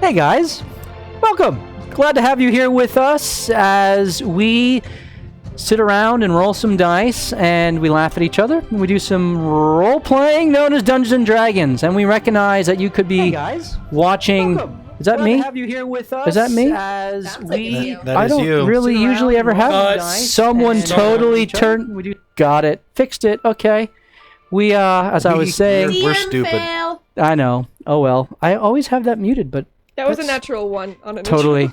Hey guys, welcome. Glad to have you here with us as we sit around and roll some dice and we laugh at each other and we do some role playing known as Dungeons and Dragons, and we recognize that you could be watching. Welcome. Is that Glad me? to have you here with us Is that me? As we I don't really usually ever have someone totally turn. Got it. Fixed it. Okay. We as I was saying, we're stupid. Fail. I know. Oh well. I always have that muted, but That was a natural one on a totally.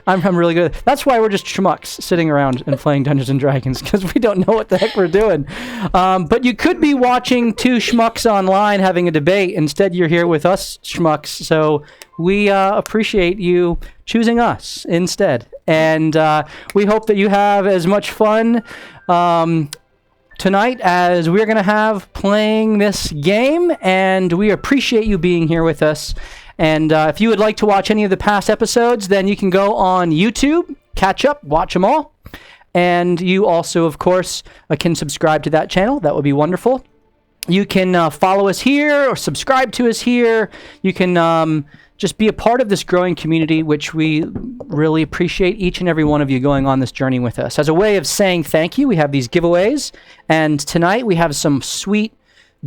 I'm really good. That's why we're just schmucks sitting around and playing Dungeons and Dragons, because we don't know what the heck we're doing. But you could be watching two schmucks online having a debate. Instead, you're here with us schmucks. So we appreciate you choosing us instead. And we hope that you have as much fun tonight as we're going to have playing this game. And we appreciate you being here with us. And if you would like to watch any of the past episodes, then you can go on YouTube, catch up, watch them all. And you also, of course, can subscribe to that channel. That would be wonderful. You can follow us here or subscribe to us here. You can just be a part of this growing community, which we really appreciate each and every one of you going on this journey with us. As a way of saying thank you, we have these giveaways. And tonight we have some sweet,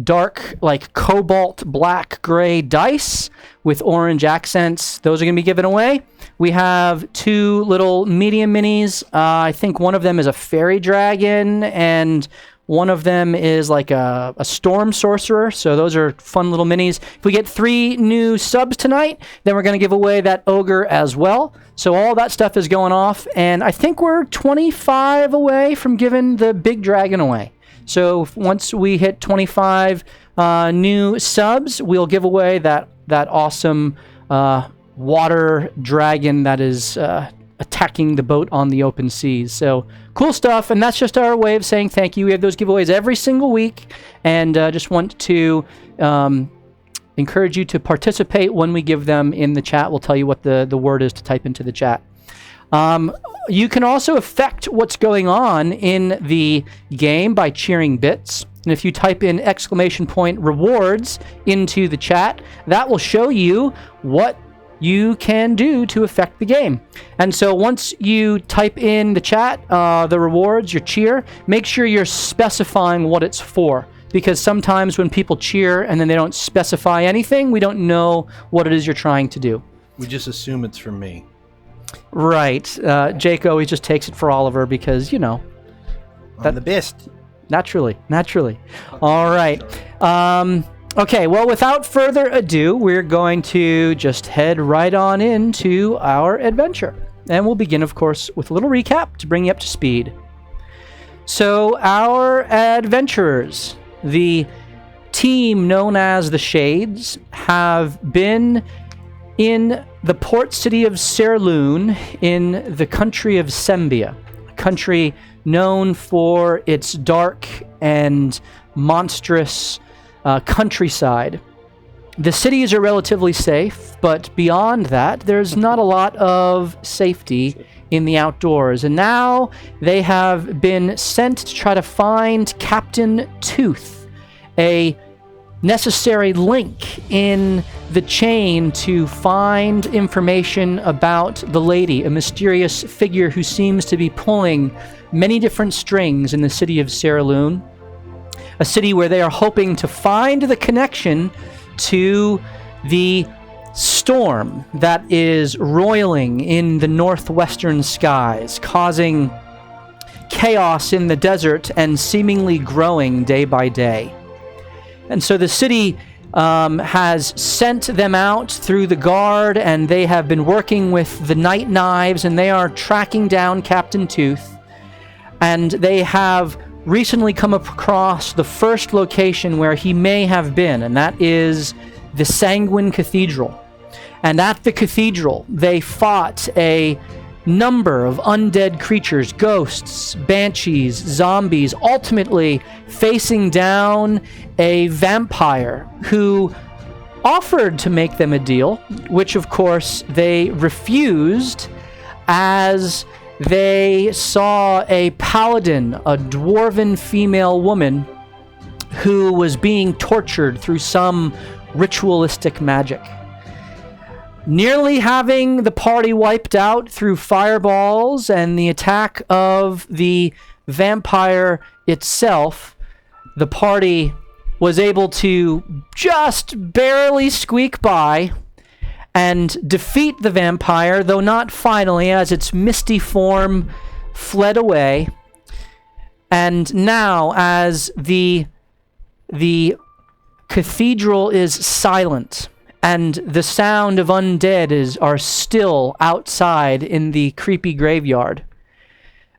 dark, like cobalt black gray dice with orange accents. Those are going to be given away. We have two little medium minis. I think one of them is a fairy dragon and one of them is like a storm sorcerer. So those are fun little minis. If we get 3 new subs tonight, then we're going to give away that ogre as well. So all that stuff is going off, and I think we're 25 away from giving the big dragon away. So once we hit 25 new subs, we'll give away that awesome water dragon that is attacking the boat on the open seas. So cool stuff, and that's just our way of saying thank you. We have those giveaways every single week, and just want to encourage you to participate when we give them in the chat. We'll tell you what the word is to type into the chat. You can also affect what's going on in the game by cheering bits. And if you type in !rewards into the chat, that will show you what you can do to affect the game. And so once you type in the chat, the rewards, your cheer, make sure you're specifying what it's for. Because sometimes when people cheer and then they don't specify anything, we don't know what it is you're trying to do. We just assume it's from me. Right. Jake always just takes it for Oliver because, you know. I'm the best. Naturally. All right. Okay, well, without further ado, we're going to just head right on into our adventure. And we'll begin, of course, with a little recap to bring you up to speed. So, our adventurers, the team known as the Shades, have been in the port city of Serloon in the country of Sembia, a country known for its dark and monstrous countryside. The cities are relatively safe, but beyond that, there's not a lot of safety in the outdoors. And now they have been sent to try to find Captain Tooth, a necessary link in the chain to find information about the lady, a mysterious figure who seems to be pulling many different strings in the city of Serloon, a city where they are hoping to find the connection to the storm that is roiling in the northwestern skies, causing chaos in the desert and seemingly growing day by day. And so the city has sent them out through the guard, and they have been working with the Night Knives, and they are tracking down Captain Tooth. And they have recently come across the first location where he may have been, and that is the Sanguine Cathedral. And at the cathedral, they fought a number of undead creatures, ghosts, banshees, zombies, ultimately facing down a vampire who offered to make them a deal, which of course they refused, as they saw a paladin, a dwarven female woman, who was being tortured through some ritualistic magic. nearly having the party wiped out through fireballs and the attack of the vampire itself, the party was able to just barely squeak by and defeat the vampire, though not finally, as its misty form fled away. And now, as the cathedral is silent and the sound of undead are still outside in the creepy graveyard,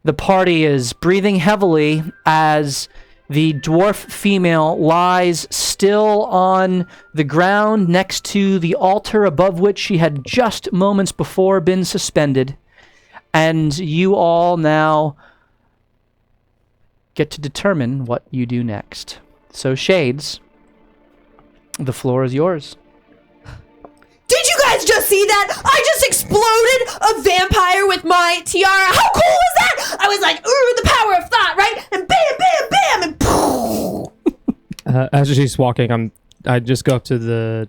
the party is breathing heavily as the dwarf female lies still on the ground next to the altar above which she had just moments before been suspended. And you all now get to determine what you do next. So, Shades, the floor is yours. Did you guys just see that? I just exploded a vampire with my tiara. How cool was that? I was like, ooh, the power of thought, right? And bam, bam, bam, and poof. As she's walking, I just go up to the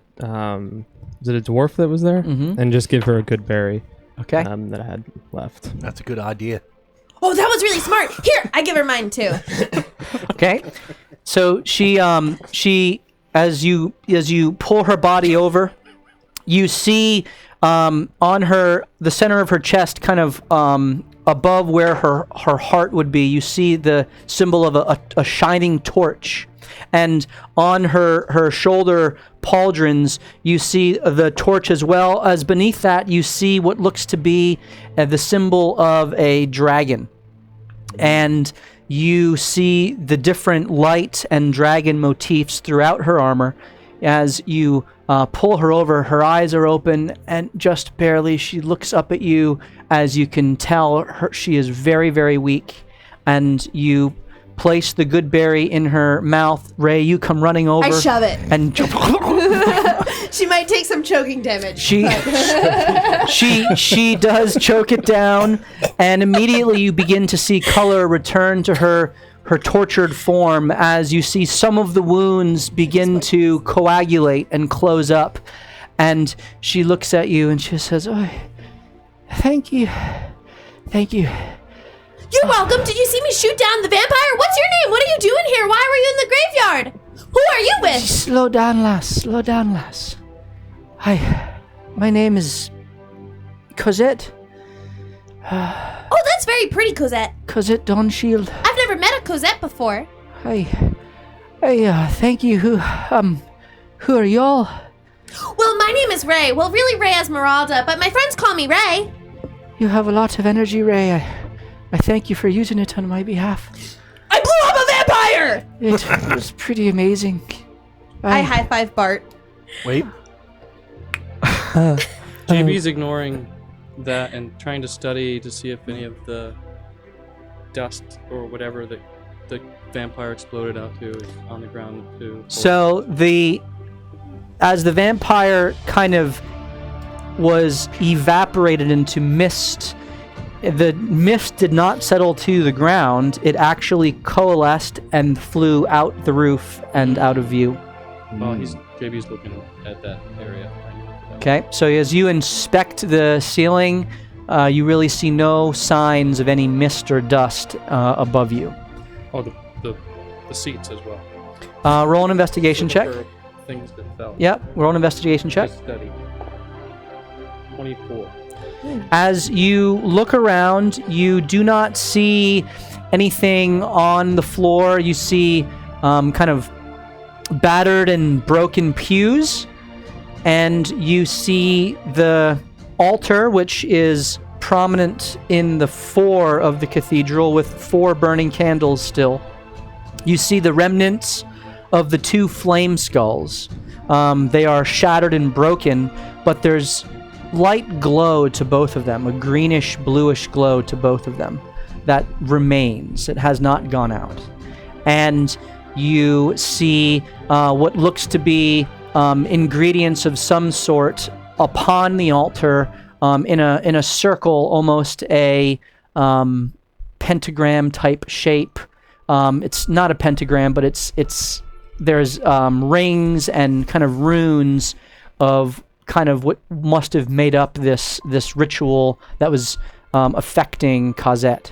is it a dwarf that was there, and just give her a good berry. Okay. That I had left. That's a good idea. Oh, that was really smart. Here, I give her mine too. Okay. So she as you pull her body over, you see on the center of her chest, kind of above where her heart would be, you see the symbol of a shining torch. And on her shoulder pauldrons, you see the torch, as well as beneath that, you see what looks to be the symbol of a dragon. And you see the different light and dragon motifs throughout her armor. As you pull her over, her eyes are open, and just barely she looks up at you. As you can tell, she is very, very weak. And you place the good berry in her mouth. Ray, you come running over. I shove it. And She might take some choking damage. she does choke it down, and immediately you begin to see color return to her tortured form as you see some of the wounds begin to coagulate and close up. And she looks at you and she says, "Oh, thank you. Thank you." You're welcome. Did you see me shoot down the vampire? What's your name? What are you doing here? Why were you in the graveyard? Who are you with? Slow down, lass. Slow down, lass. Hi. My name is Cosette. Oh, that's very pretty, Cosette. Cosette Donshield. I've never met a Cosette before. Hi. Thank you. Who are y'all? Well, my name is Ray. Well, really Ray Esmeralda, but my friends call me Ray. You have a lot of energy, Ray. I thank you for using it on my behalf. I blew up a vampire! It was pretty amazing. I high-five Bart. Wait. JB's ignoring that and trying to study to see if any of the dust or whatever that the vampire exploded out to is on the ground too. So as the vampire kind of was evaporated into mist, the mist did not settle to the ground. It actually coalesced and flew out the roof and out of view. Well, JB's looking at that area. Okay, so as you inspect the ceiling, you really see no signs of any mist or dust above you. Oh, the seats as well. Roll an investigation check. Things that fell. Yep, roll an investigation check. Study. 24. As you look around, you do not see anything on the floor. You see kind of battered and broken pews, and you see the altar, which is prominent in the fore of the cathedral with 4 burning candles still. You see the remnants of the 2 flame skulls. They are shattered and broken, but there's light glow to both of them, a greenish bluish glow to both of them that remains. It has not gone out. And you see what looks to be ingredients of some sort upon the altar in a circle, almost a pentagram type shape. It's not a pentagram, but there's rings and kind of runes of kind of what must have made up this ritual that was affecting Cosette.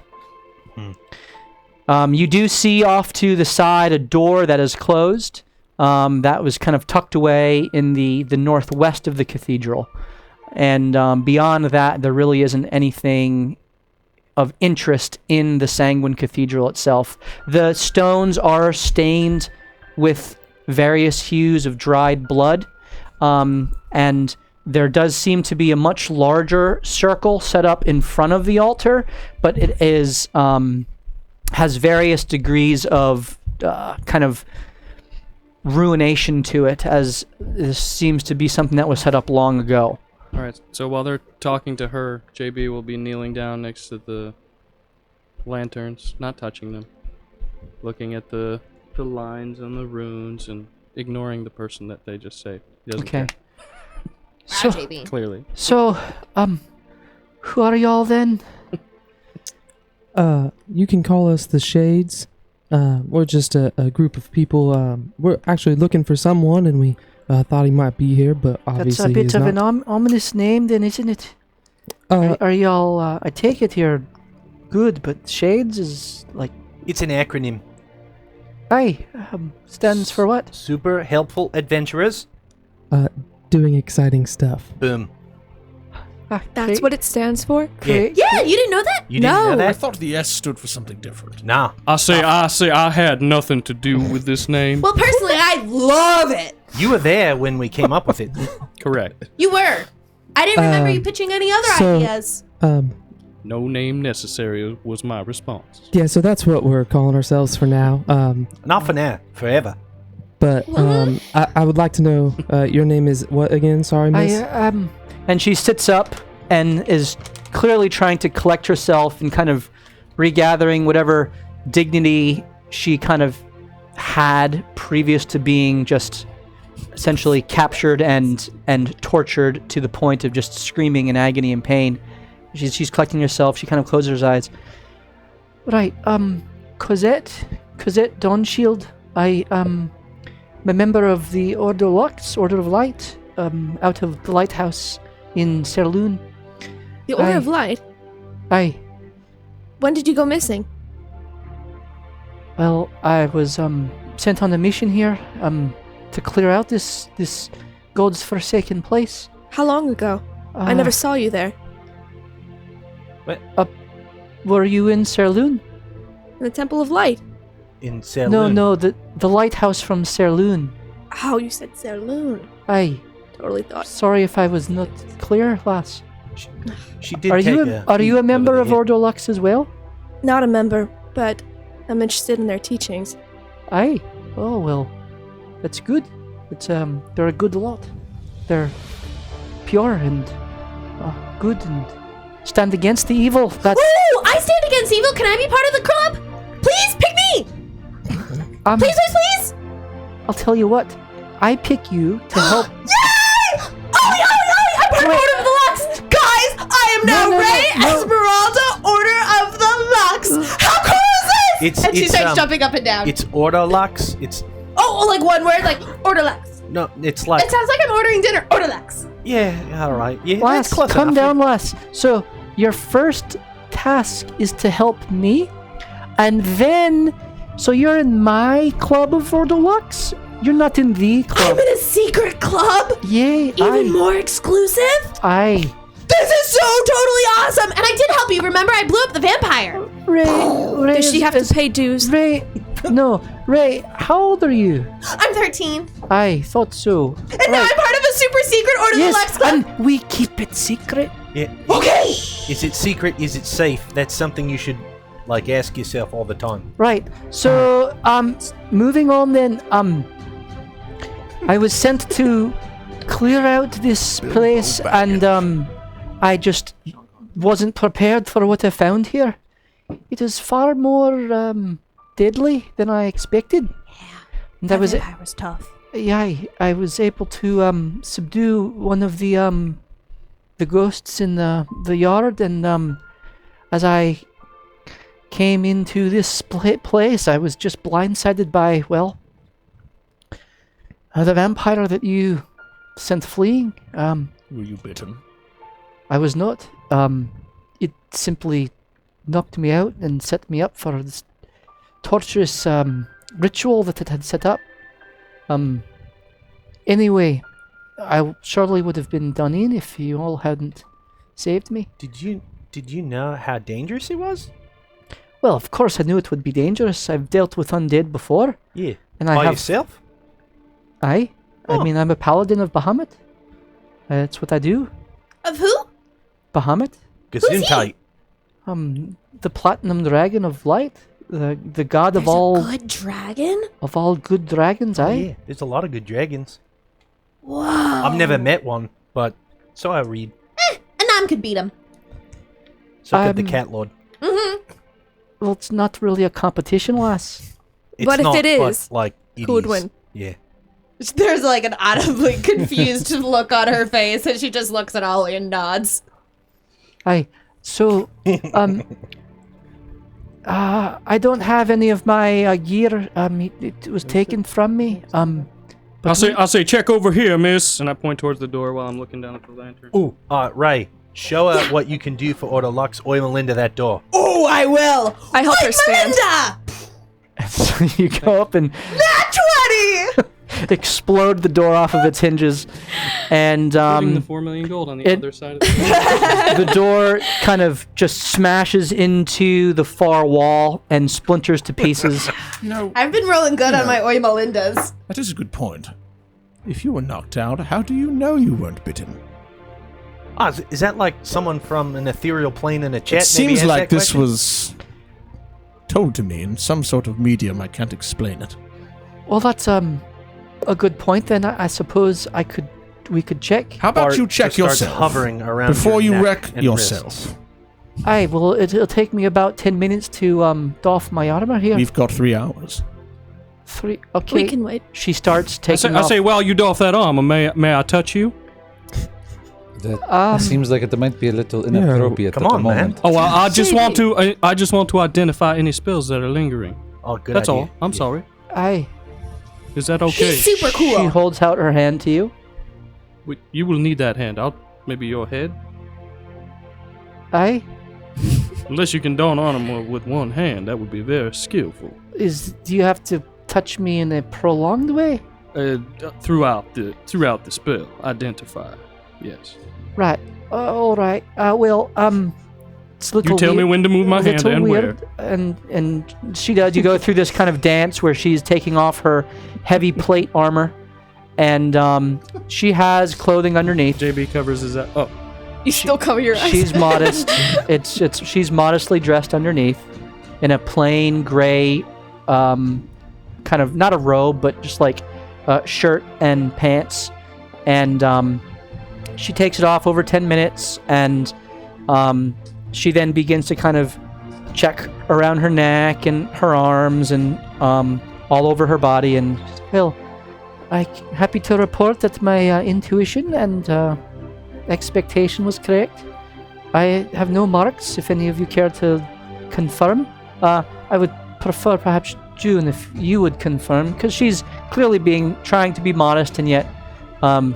You do see off to the side a door that is closed. That was kind of tucked away in the northwest of the cathedral. And beyond that, there really isn't anything of interest in the Sanguine Cathedral itself. The stones are stained with various hues of dried blood, and there does seem to be a much larger circle set up in front of the altar, but it is has various degrees of kind of ruination to it, as this seems to be something that was set up long ago. All right. So while they're talking to her, JB will be kneeling down next to the lanterns, not touching them, looking at the lines and the runes, and ignoring the person that they just saved. He doesn't Okay. care, So, JB. clearly. so, who are y'all then? You can call us the Shades. We're just a group of people. We're actually looking for someone, and we thought he might be here, but That's obviously a bit he's of not. an ominous name, then, isn't it? Are y'all? I take it you're good, but Shades is like. It's an acronym. Aye, stands for what? Super helpful adventurers. Doing exciting stuff. Boom. That's what it stands for? Great. Yeah, you didn't know that? You didn't know No. that? I thought the S stood for something different. Nah. I had nothing to do with this name. Well, personally, I love it. You were there when we came up with it. Correct. You were. I didn't remember you pitching any other so- ideas. No name necessary was my response. Yeah, so that's what we're calling ourselves for now. Not for now. Forever. But I would like to know your name is what again? Sorry, miss. And she sits up and is clearly trying to collect herself and kind of regathering whatever dignity she kind of had previous to being just essentially captured and tortured to the point of just screaming in agony and pain. She's collecting herself. She kind of closes her eyes. Right, Cosette Dawnshield. I'm a member of the Order Lux, Order of Light, out of the lighthouse in Serloon. The Order Aye. of Light? Aye. When did you go missing? Well, I was sent on a mission here to clear out this God's forsaken place. How long ago? I never saw you there. Were you in Serloon? In the Temple of Light. In Saloon. No, the lighthouse from Serloon. Oh, you said Serloon. Aye. Totally thought. Sorry if I was not clear, lass. She did Are take you a peek member over of the Order Lux as well? Not a member, but I'm interested in their teachings. Aye. Oh well, that's good. It's they're a good lot. They're pure and good and stand against the evil. That's Ooh, I stand against evil. Can I be part of the club? Please pick me. Please, please, please. I'll tell you what. I pick you to help. Yay! I'm part of Order of the Lux. Guys, I am now Ray Esmeralda, Order of the Lux. How cool is this? And she starts jumping up and down. It's Order Lux. It's Oh, like one word, like Order Lux. no. It's like It sounds like I'm ordering dinner. Order Lux. yeah. All right. Yeah. Lass, That's close come enough. down, lass. So your first task is to help me, and then so you're in my club of Order Lux. You're not in the club. I'm in a secret club. Yay! Even more exclusive. Aye. This is so totally awesome. And I did help you. Remember, I blew up the vampire. Ray. Does she have to pay dues? Ray. No, Ray. How old are you? I'm 13. I thought so. And now I'm part of a super secret Order of the Lux Yes, club. and we keep it secret. Yeah. Okay. Is it secret? Is it safe? That's something you should like ask yourself all the time. Right. So, moving on then. I was sent to clear out this place, and I just wasn't prepared for what I found here. It is far more deadly than I expected. And That vampire was tough. Yeah, I was able to subdue one of the ghosts in the yard, and as I came into this place, I was just blindsided by, well, the vampire that you sent fleeing. Were you bitten? I was not. It simply knocked me out and set me up for this torturous ritual that it had set up. Anyway, I surely would have been done in if you all hadn't saved me. Did you know how dangerous it was? Well, of course I knew it would be dangerous. I've dealt with undead before. Yeah. And I By have. yourself? I Oh. mean, I'm a paladin of Bahamut. That's what I do. Of who? Bahamut. Gesundheit. The platinum dragon of light, the god of There's all a good dragon? of all good dragons. Yeah, there's a lot of good dragons. Whoa. I've never met one, but so I read. A Nom could beat him. So could the Um, cat lord. Well, it's not really a competition, lass. It's What if not, it but, is? like, it Who would is. win? Yeah. There's like an audibly confused look on her face, and she just looks at Ollie and nods. Aye. So, I don't have any of my gear. It was taken from me. I say, check over here, miss. And I point towards the door while I'm looking down at the lantern. Ooh, Ray, show her what you can do for Order Lux. Oil and Linda that door. Oh, I will! I help her stand. Melinda! So you go up and Nat 20! explode the door off of its hinges, and Putting the 4 million gold on the other side of the the door kind of just smashes into the far wall and splinters to pieces. No, I've been rolling good on my Oi Melindas. that is a good point. If you were knocked out, how do you know you weren't bitten? Is that like someone from an ethereal plane in a chat? It maybe seems asked like that this question? was told to me in some sort of medium. I can't explain it. Well, that's a good point. Then I suppose we could check. How about Bart you check just starts yourself hovering around before your you neck wreck and yourself? wrists. Aye, well, it'll take me about 10 minutes to doff my armor here. We've got 3 hours. 3. Okay. We can wait. She starts I taking off. say, while you doff that armor, may I touch you? That seems like it might be a little inappropriate come at the on, man. moment. Oh, I just want to. I just want to identify any spells that are lingering. Oh, good That's idea. all. I'm sorry. Aye. Is that okay? She's super She cool. holds out her hand to you. You will need that hand. Maybe your head, Aye. unless you can don armor with one hand. That would be very skillful. Do you have to touch me in a prolonged way? Throughout the spell, identify. Yes. Right. All right. Well, it's a little You tell me weird- when to move my a hand little and where. weird, and she does. You go through this kind of dance where she's taking off her heavy plate armor, and she has clothing underneath. JB covers his. Oh, You still cover your eyes. She's modest. She's modestly dressed underneath in a plain gray, kind of not a robe, but just like shirt and pants, and she takes it off over 10 minutes, and she then begins to kind of check around her neck and her arms and all over her body, and well, I'm happy to report that my intuition and expectation was correct. I have no marks, if any of you care to confirm. I would prefer perhaps June if you would confirm, because she's clearly trying to be modest and yet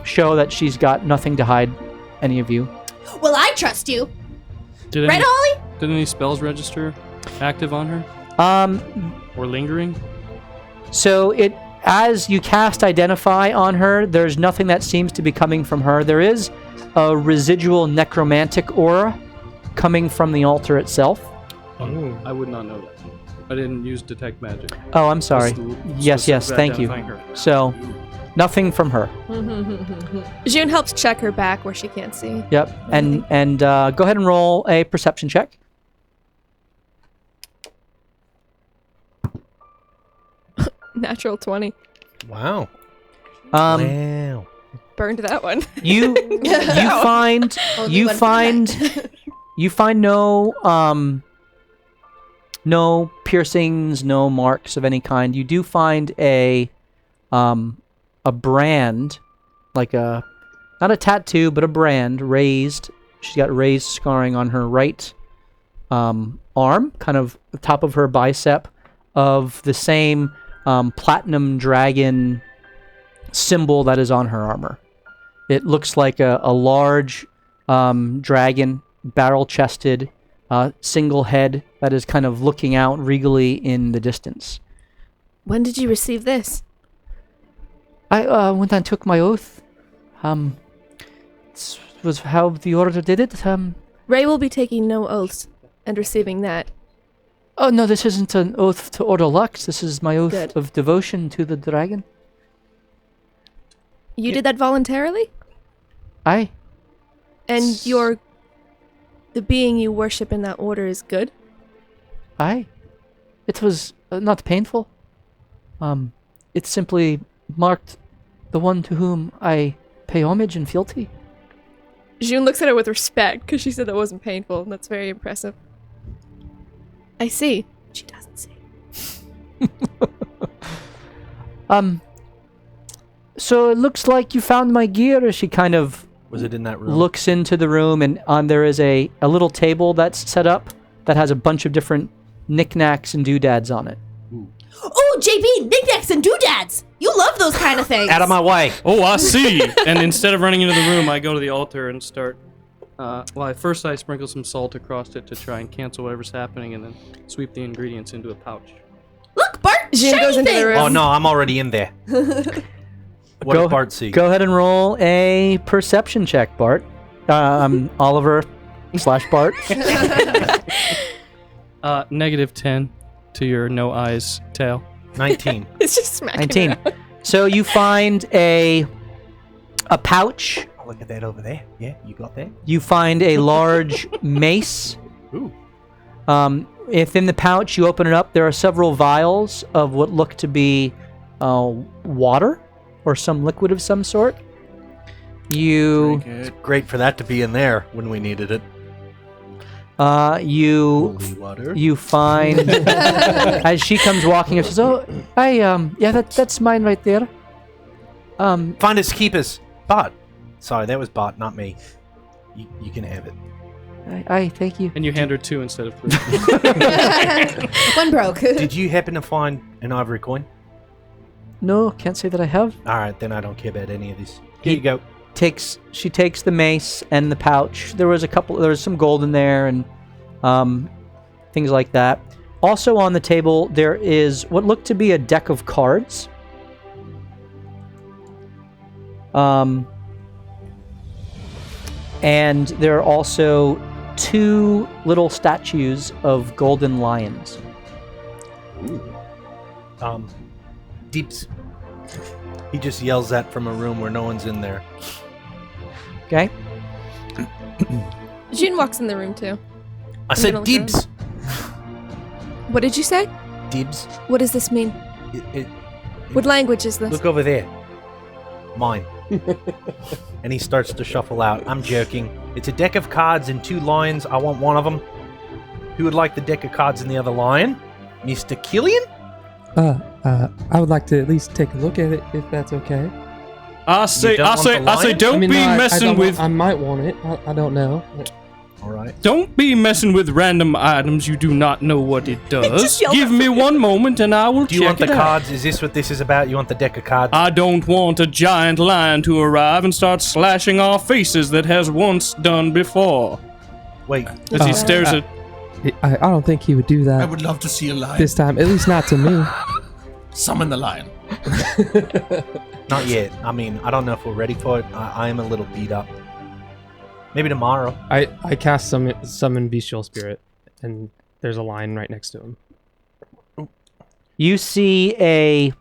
show that she's got nothing to hide any of you. Well, I trust you. did Right, any, Ollie? did any spells register active on her or lingering? So as you cast Identify on her, there's nothing that seems to be coming from her. There is a residual necromantic aura coming from the altar itself. Oh, I would not know that. I didn't use detect magic. Oh, I'm sorry. Yes, thank you. Identifying her. So, nothing from her. June helps check her back where she can't see. Yep. And go ahead and roll a perception check. Natural 20. Wow. Um, Wow. Burned that one. you find Only you one for find that. you find no piercings, no marks of any kind. You do find a brand, like not a tattoo, but a brand raised. She's got raised scarring on her right arm, kind of the top of her bicep, of the same platinum dragon symbol that is on her armor. It looks like a large dragon, barrel-chested, single head that is kind of looking out regally in the distance. When did you receive this? I when I took my oath, this was how the order did it. Ray will be taking no oaths and receiving that. Oh no, this isn't an oath to Order Lux. This is my oath Good. of devotion to the dragon. You did that voluntarily? Aye. And the being you worship in that order is good? Aye. It was not painful. It simply marked the one to whom I pay homage and fealty. June looks at her with respect because she said that wasn't painful, and that's very impressive. I see. She doesn't see. So it looks like you found my gear. She kind of Was it in that room? looks into the room, and there is a little table that's set up that has a bunch of different knickknacks and doodads on it. Oh, JB, knickknacks and doodads. You love those kind of things. Out of my way. Oh, I see. And instead of running into the room, I go to the altar and start. First I sprinkle some salt across it to try and cancel whatever's happening, and then sweep the ingredients into a pouch. Look, Bart, June shiny goes into the things. room. Oh no, I'm already in there. What does Bart see? Go ahead and roll a perception check, Bart. Oliver / Bart. -10 to your no eyes tail. 19. It's just smacking 19. her. So you find a pouch. Oh, look at that over there. Yeah, you got that? You find a large mace. Ooh. Within the pouch, you open it up. There are several vials of what look to be water or some liquid of some sort. You Great for that to be in there when we needed it. Holy water. you find as she comes walking up, she says, "Oh, that's mine right there." Find its keepers. Bart. Sorry, that was Bart, not me. You can have it. I thank you. And you hand her 2 instead of 3. One broke. Did you happen to find an ivory coin? No, can't say that I have. All right, then I don't care about any of this. Here you go. She takes the mace and the pouch. There was some gold in there and things like that. Also on the table there is what looked to be a deck of cards. And there are also 2 little statues of golden lions. Deeps. He just yells that from a room where no one's in there. Okay? June walks in the room too. I gonna said look dibs. What did you say? Dibs. What does this mean? What language is this? Look over there. Mine. And he starts to shuffle out. I'm joking. It's a deck of cards and 2 lions. I want one of them. Who would like the deck of cards and the other lion? Mr. Killian? I would like to at least take a look at it if that's okay. I say, lion? don't be I messing with. I might want it. I don't know. All right. Don't be messing with random items you do not know what it does. Just yell Give that. me one moment and I will Do you check want the it out. cards? Is this what this is about? You want the deck of cards? I don't want a giant lion to arrive and start slashing our faces that has once done before. Wait. As he stares at. I don't think he would do that I would love to see a lion. this time. At least not to me. Summon the lion. Not yet. I mean, I don't know if we're ready for it. I am a little beat up. Maybe tomorrow. I cast summon bestial spirit, and there's a lion right next to him. You see a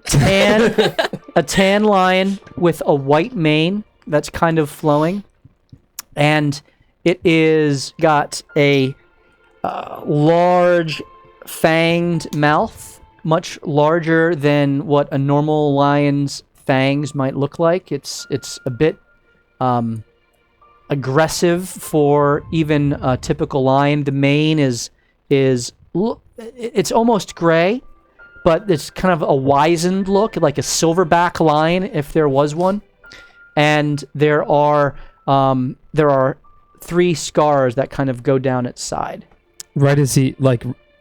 tan lion with a white mane that's kind of flowing, and it is got a large fanged mouth, much larger than what a normal lion's fangs might look like. It's a bit aggressive for even a typical lion. The mane is it's almost gray, but it's kind of a wizened look, like a silverback lion if there was one. And there are 3 scars that kind of go down its side. Right as he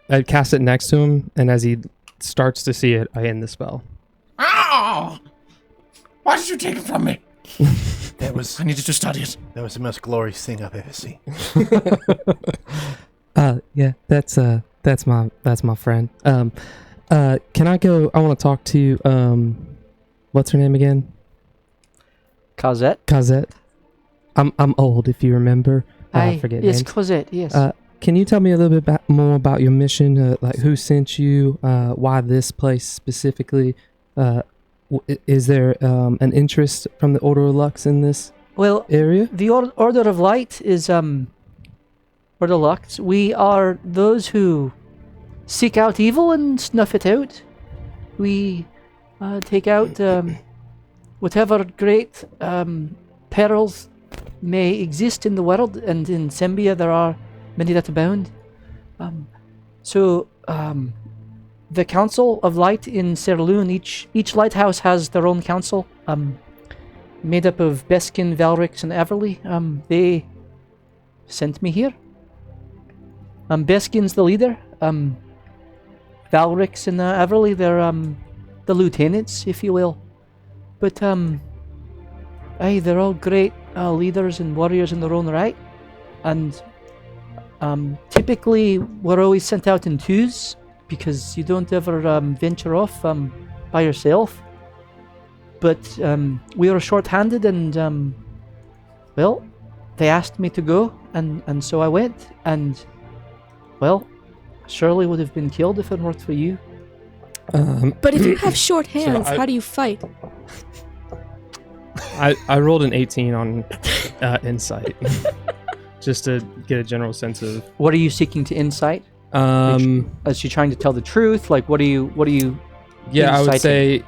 I cast it next to him, and as he starts to see it, I end the spell. Why did you take it from me? That was I needed to study it. that was the most glorious thing I've ever seen. Yeah, that's my friend. Can I go? I want to talk to what's her name again? Cosette. I'm old, if you remember. I forget Yes, names. Cosette, yes. Can you tell me a little bit more about your mission? Like who sent you? Why this place specifically? Is there an interest from the Order of Lux in this Well, area? the Order of Light is, Order Lux. We are those who seek out evil and snuff it out. We take out whatever great perils may exist in the world, and in Sembia there are many that abound. The Council of Light in Serloon, each lighthouse has their own council, made up of Beskin, Valrix, and Everly. They sent me here. Beskin's the leader. Valrix and Everly, they're the lieutenants, if you will. But they're all great leaders and warriors in their own right. And typically, we're always sent out in twos, because you don't ever venture off by yourself. But we were short-handed, and well, they asked me to go, and so I went. And well, Shirley would have been killed if it weren't for you. But if you have short hands, how do you fight? I rolled an 18 on insight, just to get a general sense of. What are you seeking to insight? Is she trying to tell the truth? Like, what are you? Yeah, I would inciting?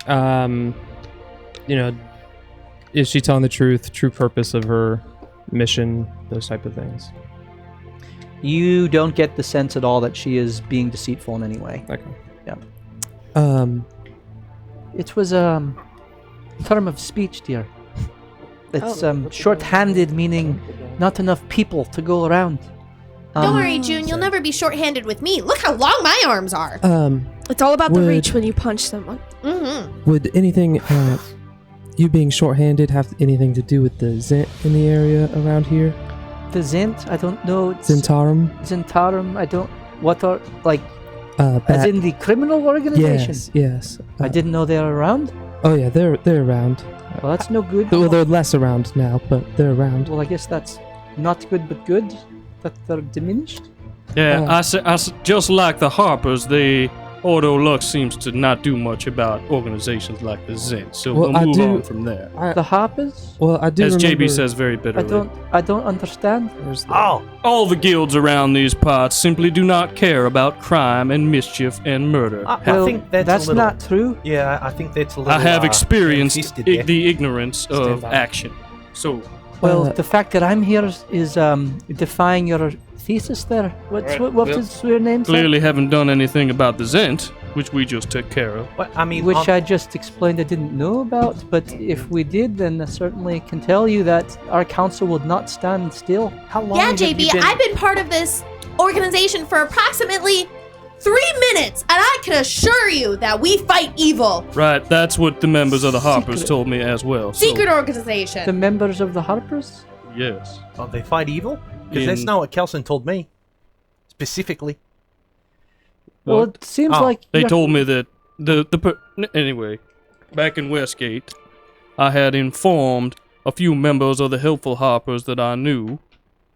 say, is she telling the truth? True purpose of her mission, those type of things. You don't get the sense at all that she is being deceitful in any way. Okay. Yeah. It was a term of speech, dear. It's short-handed, meaning not enough people to go around. Don't worry, June. You'll never be short-handed with me. Look how long my arms are. It's all about the reach when you punch someone. Mm-hmm. Would anything, you being short-handed, have anything to do with the Zent in the area around here? The Zent, I don't know. Zentarum? Zentarum, I don't. What are, like, as Bat- in the criminal organization? Yes. I didn't know they were around. Oh yeah, they're around. Well, that's no good. Well, they're less around now, but they're around. Well, I guess that's not good, but good that they're diminished. Yeah, I just like the Harpers, the Order Lux seems to not do much about organizations like the Zent, so Well, we'll move on from there. The Harpers? Well, I do As remember, JB says very bitterly. I don't understand. All the guilds around these parts simply do not care about crime and mischief and murder. I Well, think that's a little, not true. Yeah, I think that's a little. I have experienced ham-fisted there. the ignorance of by. action. So, Well, the fact that I'm here is defying your thesis there. What Well, is your name? clearly haven't done anything about the Zent, which we just took care of. Well, I mean, Which I just explained I didn't know about, but if we did, then I certainly can tell you that our council would not stand still. how long? Yeah, have you JB, been- I've been part of this organization for approximately 3 minutes, and I can assure you that we fight evil. Right, that's what the members of the Harpers Secret. told me as well. So, Secret organization. The members of the Harpers? yes. Oh, they fight evil? Because that's In- not what Kelson told me. Specifically. Well, it seems Oh, like They you're- told me that anyway, back in Westgate, I had informed a few members of the helpful Harpers that I knew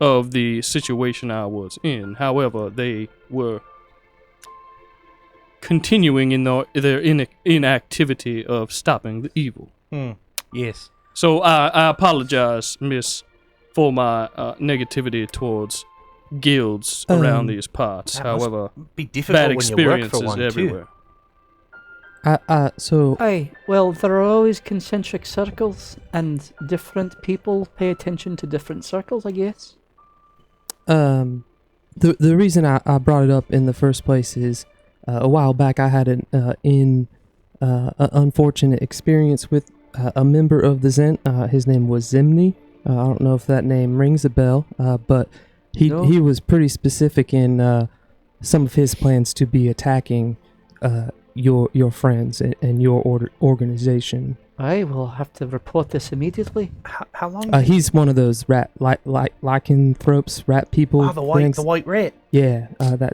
of the situation I was in. However, they were continuing in their inactivity of stopping the evil. Yes. So I apologize, Miss, for my negativity towards guilds around these parts. That must However, be difficult bad when you work for experiences one everywhere. Aye, well, there are always concentric circles, and different people pay attention to different circles, I guess. the reason I brought it up in the first place is a while back I had an unfortunate experience with a member of the Zent. His name was Zimni. I don't know if that name rings a bell, but he was pretty specific in some of his plans to be attacking your friends and your organization. I will have to report this immediately. How long? He's one of those rat lycanthropes, rat people. Oh, the things. white rat. Yeah,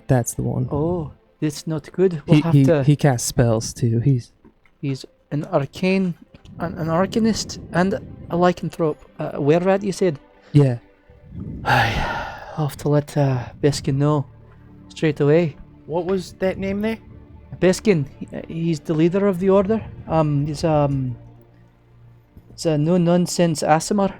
that's the one. Oh, it's not good. We'll have to. He casts spells too. He's an arcane, an arcanist, and a lycanthrope. Were rat, you said? yeah. I'll have to let Beskin know straight away. What was that name there? Beskin, he's the leader of the order. He's a no-nonsense Asimar.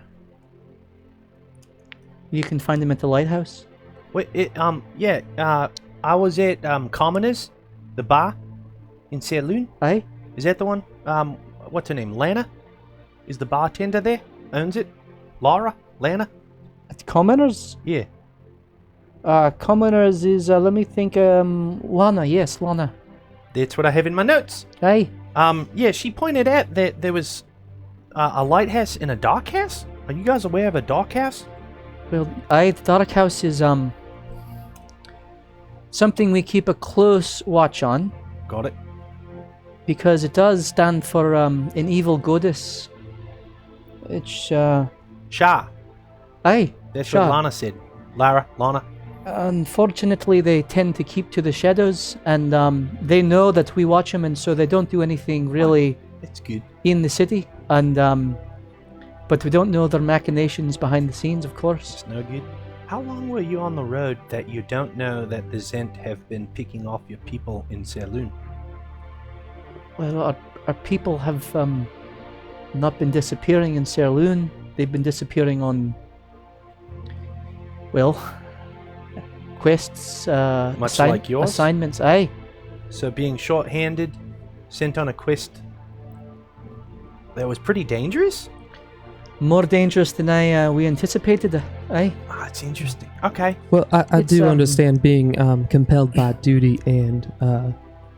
You can find him at the lighthouse. Wait, I was at Commoners, the bar in Saloon. Aye? Is that the one? What's her name? Lana? Is the bartender there? Owns it? Laura? Lana? At Commoners? Yeah. Commoners is, let me think, Lana. Yes, Lana. That's what I have in my notes. Aye? Yeah, she pointed out that there was a lighthouse and a dark house. Are you guys aware of a dark house? Well, aye, the Dark House is, something we keep a close watch on. Got it. Because it does stand for, an evil goddess. It's, Shah. aye. That's Shah. what Lana said. Lana. Unfortunately, they tend to keep to the shadows, and they know that we watch them, and so they don't do anything really That's good. in the city. And but we don't know their machinations behind the scenes, of course. It's no good. How long were you on the road that you don't know that the Zent have been picking off your people in Saloon? Well, our people have not been disappearing in Saloon. They've been disappearing on, well, quests, Much like yours? assignments. Aye. So being short-handed, sent on a quest that was pretty dangerous? More dangerous than we anticipated. Aye. Ah, it's interesting. Okay. Well, I It's, do understand being compelled by duty and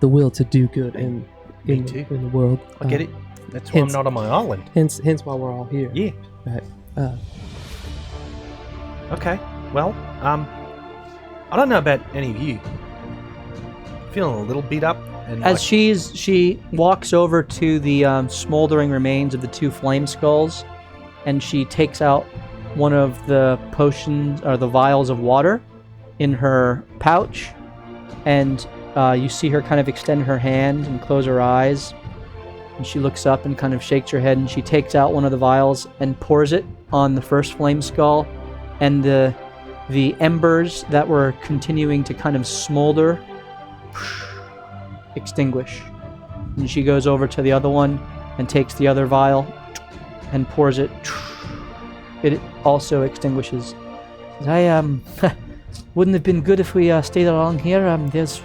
the will to do good in Me too. the world. I get it. That's why I'm hence- not on my island. Hence why we're all here. Yeah. Right. Okay. Well, I don't know about any of you. Feeling a little beat up. And As she walks over to the smoldering remains of the two flame skulls, and she takes out one of the potions or the vials of water in her pouch, and you see her kind of extend her hand and close her eyes, and she looks up and kind of shakes her head, and she takes out one of the vials and pours it on the first flame skull, and the embers that were continuing to kind of smolder extinguish. And she goes over to the other one and takes the other vial and pours it. It also extinguishes. I wouldn't have been good if we stayed along here. Des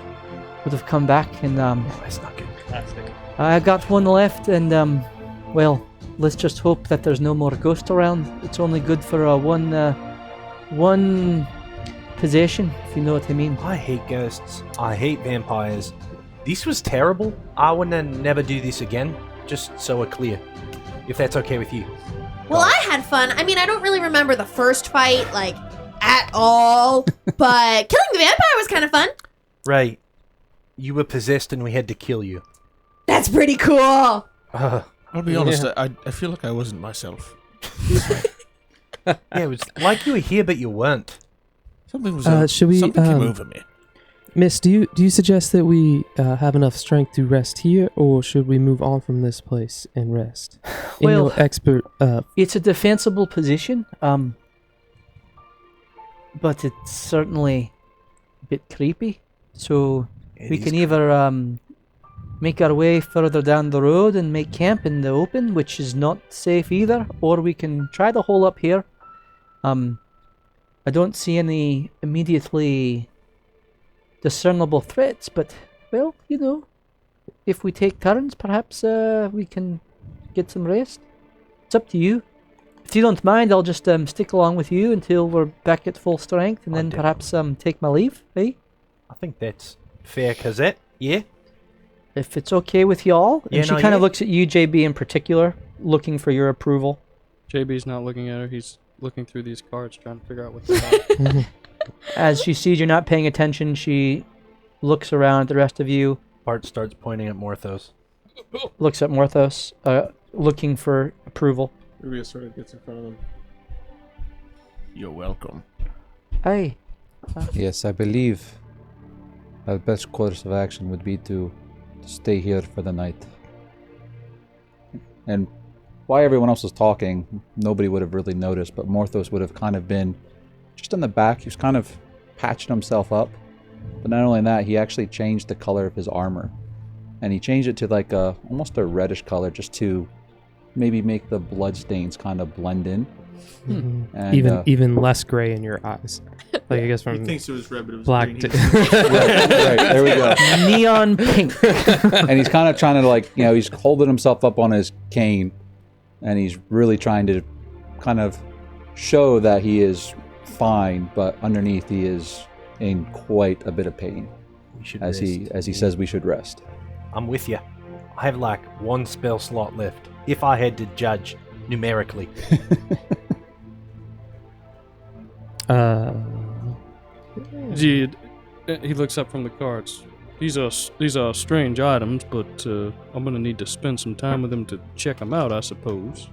would have come back, and that's not good. I got one left, and well, let's just hope that there's no more ghosts around. It's only good for one possession, if you know what I mean. I hate ghosts. I hate vampires. This was terrible. I would never do this again. Just so we're clear. If that's okay with you. Well, I had fun. I mean, I don't really remember the first fight, like, at all. But killing the vampire was kind of fun. Right. You were possessed and we had to kill you. That's pretty cool. I'll be honest, I feel like I wasn't myself. Yeah, it was like you were here, but you weren't. Something was Should something came over me. Miss, do you suggest that we have enough strength to rest here, or should we move on from this place and rest? In Well, your expert, it's a defensible position, but it's certainly a bit creepy. So we can either make our way further down the road and make camp in the open, which is not safe either, or we can try to hole up here. I don't see any immediately discernible threats, but, well, you know, if we take turns, perhaps we can get some rest. It's up to you. If you don't mind, I'll just stick along with you until we're back at full strength, and then perhaps take my leave, eh? I think that's fair, Cosette. Yeah? If it's okay with y'all. Yeah, And she no, kind of yeah. looks at you, JB, in particular, looking for your approval. JB's not looking at her. He's looking through these cards, trying to figure out what they're about. As she sees you're not paying attention, she looks around at the rest of you, Bart starts pointing at Morthos. looks at Morthos. looking for approval. Rubia sort of gets in front of them. You're welcome. Aye. Yes, I believe our best course of action would be to stay here for the night. And while everyone else was talking, nobody would have really noticed, but Morthos would have kind of been just in the back. He was kind of patching himself up. But not only that, he actually changed the color of his armor. And he changed it to like almost a reddish color just to maybe make the bloodstains kind of blend in. And, even less gray in your eyes. Like I guess He from thinks it was red, but it was black green. to right, there we go. Neon pink. And he's kind of trying to like, he's holding himself up on his cane, and he's really trying to kind of show that he is fine, but underneath he is in quite a bit of pain. We should as rest. he says we should rest. I'm with you. I have like one spell slot left, if I had to judge numerically. He looks up from the cards. These are strange items, but I'm gonna need to spend some time with them to check them out, I suppose.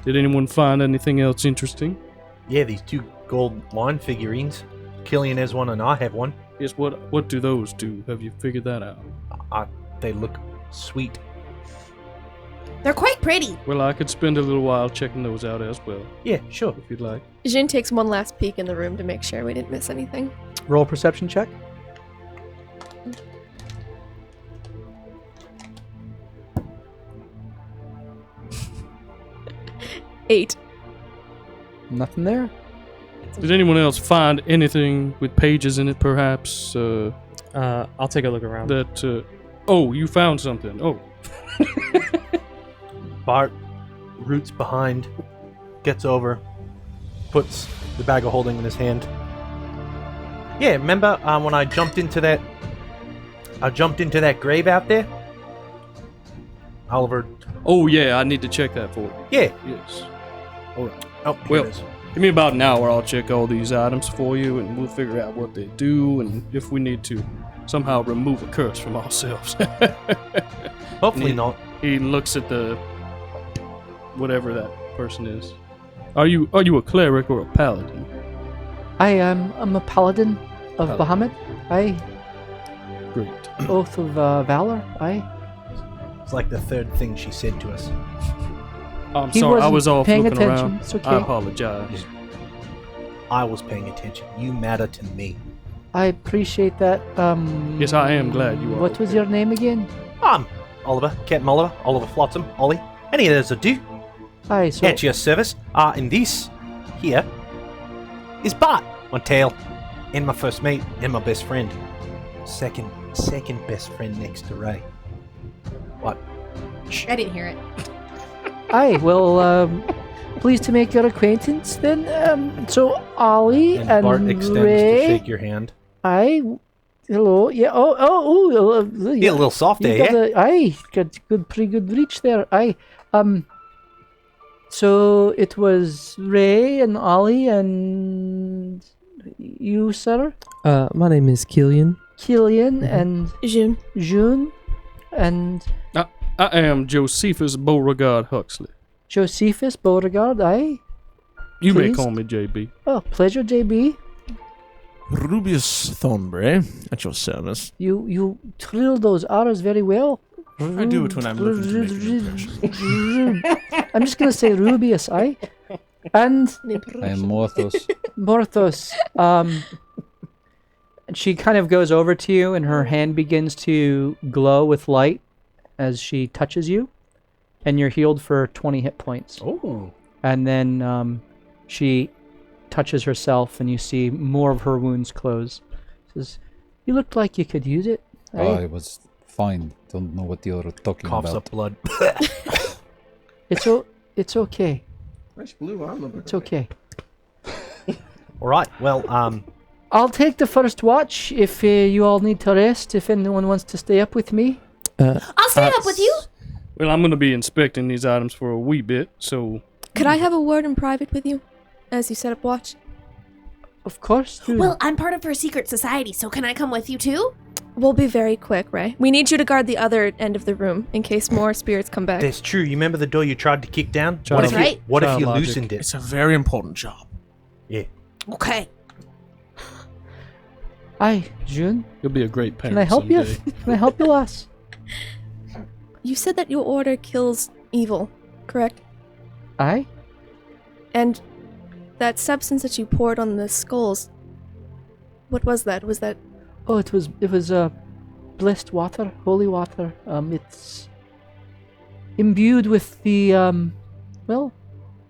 Did anyone find anything else interesting? Yeah, these 2 gold lion figurines. Killian has one and I have one. Yes, what do those do? Have you figured that out? They look sweet. They're quite pretty. Well, I could spend a little while checking those out as well, Yeah, sure. if you'd like. Jin takes one last peek in the room to make sure we didn't miss anything. Roll a perception check. Eight. Nothing there. Did anyone else find anything with pages in it, perhaps? I'll take a look around. Oh, you found something. Oh. Bart roots behind, gets over, puts the bag of holding in his hand. Yeah, remember when I jumped into that grave out there? Oliver. Oh, yeah, I need to check that for you. Yeah. Yes. Oh, here Well, it is. give me about an hour. I'll check all these items for you, and we'll figure out what they do, and if we need to somehow remove a curse from ourselves. Hopefully Yeah. not. He looks at the whatever that person is. Are you a cleric or a paladin? I'm a paladin of Paladin. Bahamut. Aye. Great. Oath of Valor. Aye. It's like the 3rd thing she said to us. I'm He sorry, I wasn't was off paying looking attention. around. It's okay. I apologize. I was paying attention. You matter to me. I appreciate that. Yes, I am glad you are. What was your name again? Oliver, Captain Oliver Flotsam, Ollie. Any of those will do. Aye. So At your service. And this here is Bart, my tail, and my first mate, and my best friend. Second best friend next to Ray. What? I didn't hear it. aye. Well, pleased to make your acquaintance. Then, so Ollie And and Bart extends to Ray. shake your hand. Aye. Hello. Yeah. Yeah, a little soft You there, got yeah? aye, got pretty good reach there. Aye. So it was Ray and Ollie and you, sir, My name is Killian. Killian and Jun. June and I am Josephus Beauregard Huxley. Josephus Beauregard. Aye. You may Pleased. call me JB. Oh, pleasure, JB. Rubius Thornbury, at your service. You trill those R's very well. I do it when I'm looking to make an impression. I'm just gonna say Rubius, aye. And I am Morthos. Morthos. She kind of goes over to you, and her hand begins to glow with light as she touches you, and you're healed for 20 hit points. Oh. And then she touches herself, and you see more of her wounds close. Says, "You looked like you could use it." Oh, aye? I was fine. Don't know what you're talking Coughs about. up blood. It's okay. Nice blue armor. It's okay. All right. Well, I'll take the first watch if you all need to rest. If anyone wants to stay up with me. I'll stay up with you. Well, I'm going to be inspecting these items for a wee bit, so Could I have a word in private with you as you set up watch? Of course. Dude. Well, I'm part of her secret society, so can I come with you too? We'll be very quick, Ray. We need you to guard the other end of the room in case more spirits come back. That's true. You remember the door you tried to kick down? Child- What if you, Right. what if child you logic. loosened it? It's a very important job. Yeah. Okay. Aye, June. You'll be a great parent Can I help you? someday. Can I help you, lass? You said that your order kills evil, correct? Aye. And that substance that you poured on the skulls, what was that? Was that... Oh, it was blessed water, holy water. It's imbued with the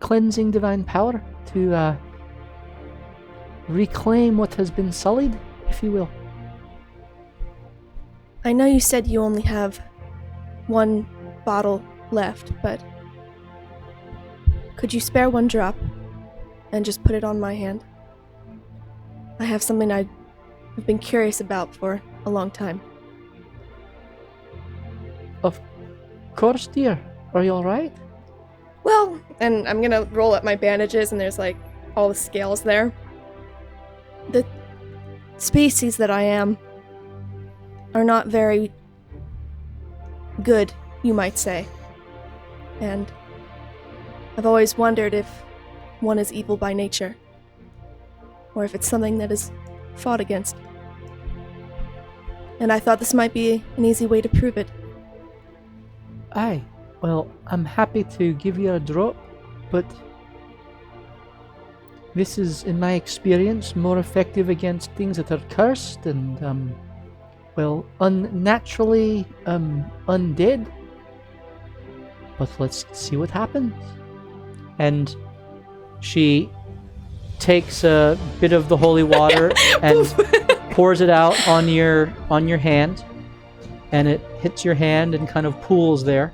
cleansing divine power to reclaim what has been sullied, if you will. I know you said you only have one bottle left, but could you spare one drop and just put it on my hand? I have something I've been curious about for a long time. Of course, dear. Are you alright? Well, and I'm gonna roll up my bandages, and there's like all the scales there. The species that I am are not very good, you might say. And I've always wondered if one is evil by nature, or if it's something that is fought against. And I thought this might be an easy way to prove it. Aye. Well, I'm happy to give you a drop, but this is, in my experience, more effective against things that are cursed and, unnaturally, undead. But let's see what happens. And she takes a bit of the holy water and pours it out on your hand, and it hits your hand and kind of pools there.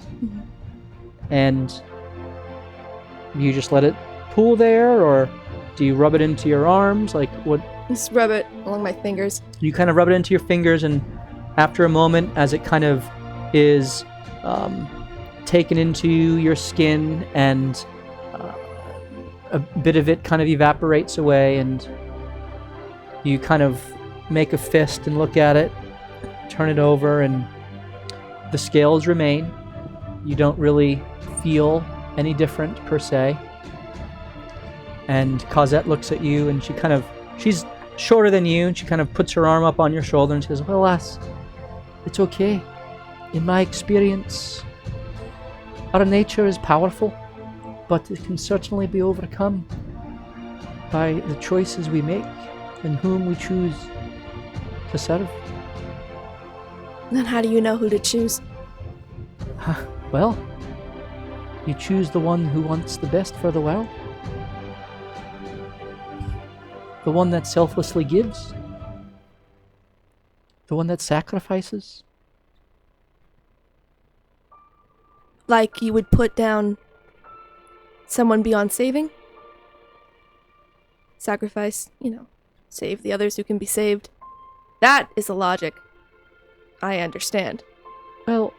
And you just let it pool there, or do you rub it into your arms? Like what? Just rub it along my fingers. You kind of rub it into your fingers, and after a moment, as it kind of is taken into your skin, and a bit of it kind of evaporates away, and you kind of make a fist and look at it, turn it over, and the scales remain. You don't really feel any different per se. And Cosette looks at you, and she's shorter than you, and she kind of puts her arm up on your shoulder and says, well, lass, it's okay. In my experience, our nature is powerful, but it can certainly be overcome by the choices we make and whom we choose to serve. Then how do you know who to choose? Well, you choose the one who wants the best for the world. The one that selflessly gives. The one that sacrifices. Like you would put down someone beyond saving? Sacrifice, save the others who can be saved. That is the logic. I understand. Well,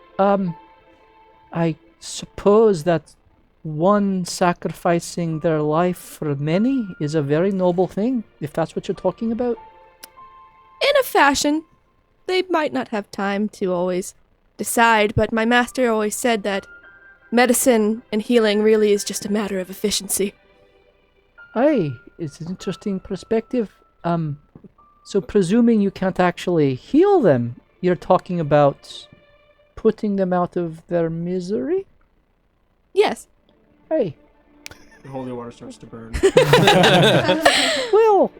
I suppose that one sacrificing their life for many is a very noble thing, if that's what you're talking about. In a fashion. They might not have time to always decide, but my master always said that medicine and healing really is just a matter of efficiency. Aye, it's an interesting perspective. So presuming you can't actually heal them, you're talking about putting them out of their misery? Yes. Hey. The holy water starts to burn. Well,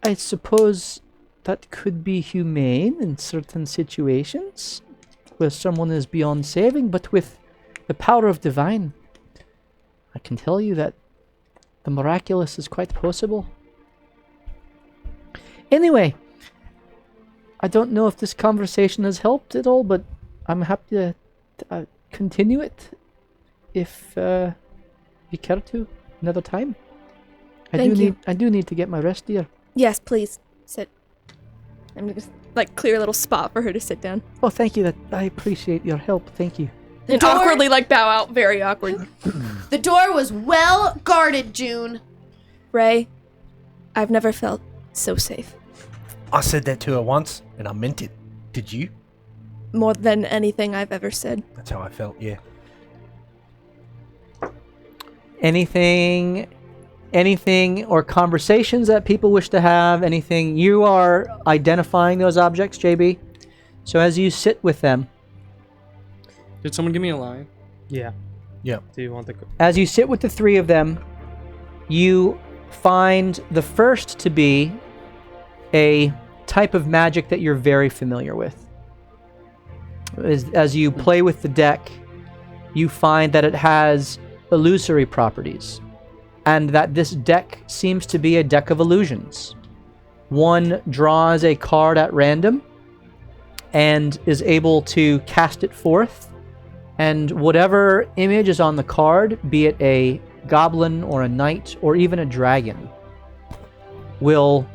I suppose that could be humane in certain situations where someone is beyond saving, but with the power of divine, I can tell you that the miraculous is quite possible. Anyway, I don't know if this conversation has helped at all, but I'm happy to continue it if you care to another time. Thank you. I do need to get my rest, dear. Yes, please. Sit. I'm gonna clear a little spot for her to sit down. Oh, thank you. I appreciate your help. Thank you. And door- awkwardly bow out, very awkward. The door was well guarded, June. Ray, I've never felt so safe. I said that to her once, and I meant it. Did you? More than anything I've ever said. That's how I felt, yeah. Anything or conversations that people wish to have? Anything? You are identifying those objects, JB. So as you sit with them, Did someone give me a line? Yeah. Yeah. Do you want the? as you sit with the three of them, you find the first to be a type of magic that you're very familiar with. As you play with the deck, you find that it has illusory properties, and that this deck seems to be a deck of illusions. One draws a card at random and is able to cast it forth, and whatever image is on the card, be it a goblin or a knight or even a dragon, will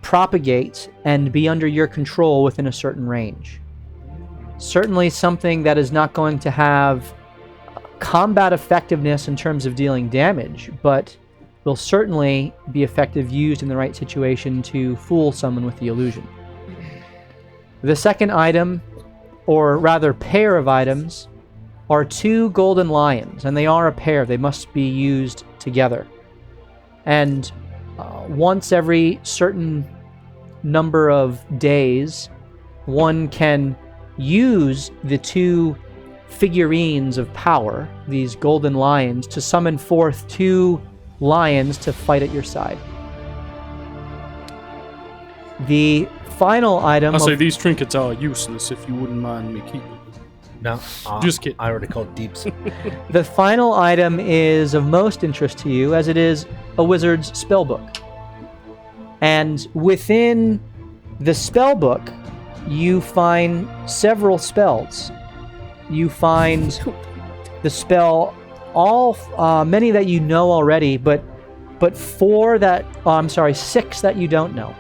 propagate and be under your control within a certain range. Certainly something that is not going to have combat effectiveness in terms of dealing damage, but will certainly be effective used in the right situation to fool someone with the illusion. The second item, or rather pair of items, are two golden lions, and they are a pair. They must be used together. And once every certain number of days, one can use the two figurines of power, these golden lions, to summon forth two lions to fight at your side. The final item... I'll say these trinkets are useless if you wouldn't mind me keeping. No. Just kidding. I already called dibs. The final item is of most interest to you, as it is a wizard's spellbook. And within the spellbook, you find several spells. You find the spell, many that you know already, but six that you don't know.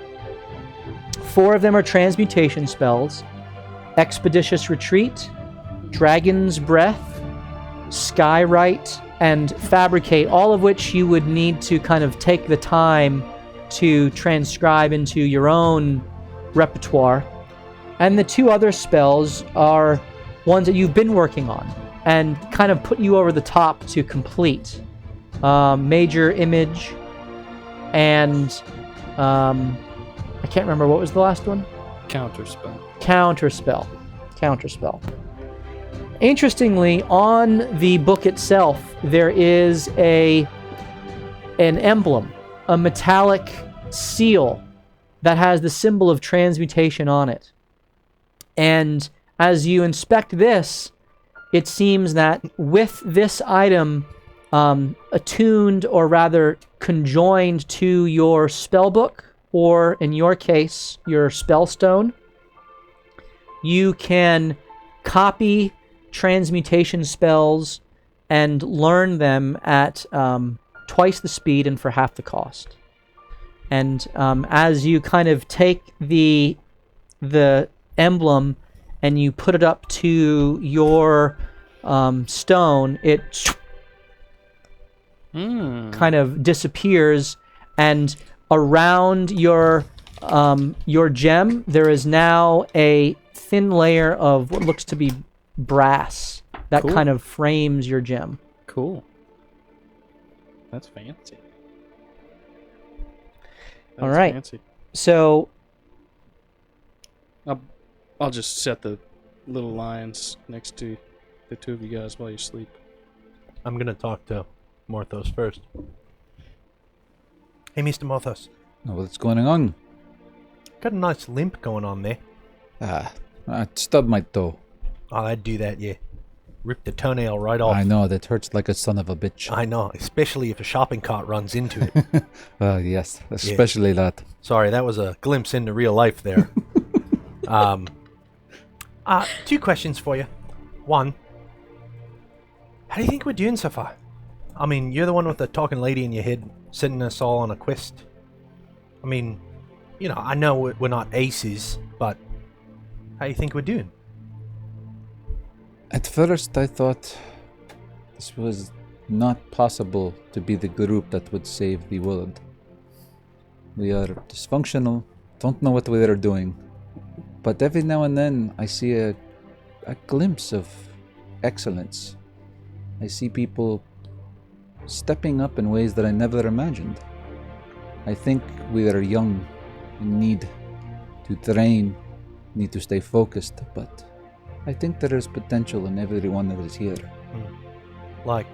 4 of them are transmutation spells: Expeditious Retreat, Dragon's Breath, Skywrite, and Fabricate, all of which you would need to kind of take the time to transcribe into your own repertoire. And the 2 other spells are ones that you've been working on and kind of put you over the top to complete. Major Image and I can't remember, what was the last one? Counterspell. Interestingly, on the book itself, there is an emblem, a metallic seal that has the symbol of transmutation on it. And as you inspect this, it seems that with this item attuned, or rather conjoined to your spellbook, or in your case, your spellstone, you can copy transmutation spells and learn them at twice the speed and for half the cost. And as you kind of take the emblem and you put it up to your stone, it kind of disappears, and around your gem there is now a thin layer of what looks to be brass that kind of frames your gem. Cool. That's fancy. All right. Fancy. So I'll just set the little lions next to the 2 of you guys while you sleep. I'm going to talk to Morthos first. Hey, Mr. Morthos. Oh, what's going on? Got a nice limp going on there. I stubbed my toe. Oh, I'd do that, yeah. Rip the toenail right off. I know, that hurts like a son of a bitch. I know, especially if a shopping cart runs into it. Yes, especially that. Sorry, that was a glimpse into real life there. 2 questions for you. 1, how do you think we're doing so far? I mean, you're the one with the talking lady in your head, sending us all on a quest. I mean, you know, I know we're not aces, but how do you think we're doing? At first I thought this was not possible to be the group that would save the world. We are dysfunctional, don't know what they're doing. But every now and then I see a glimpse of excellence. I see people stepping up in ways that I never imagined. I think we are young and need to train, need to stay focused, but I think there is potential in everyone that is here. Like,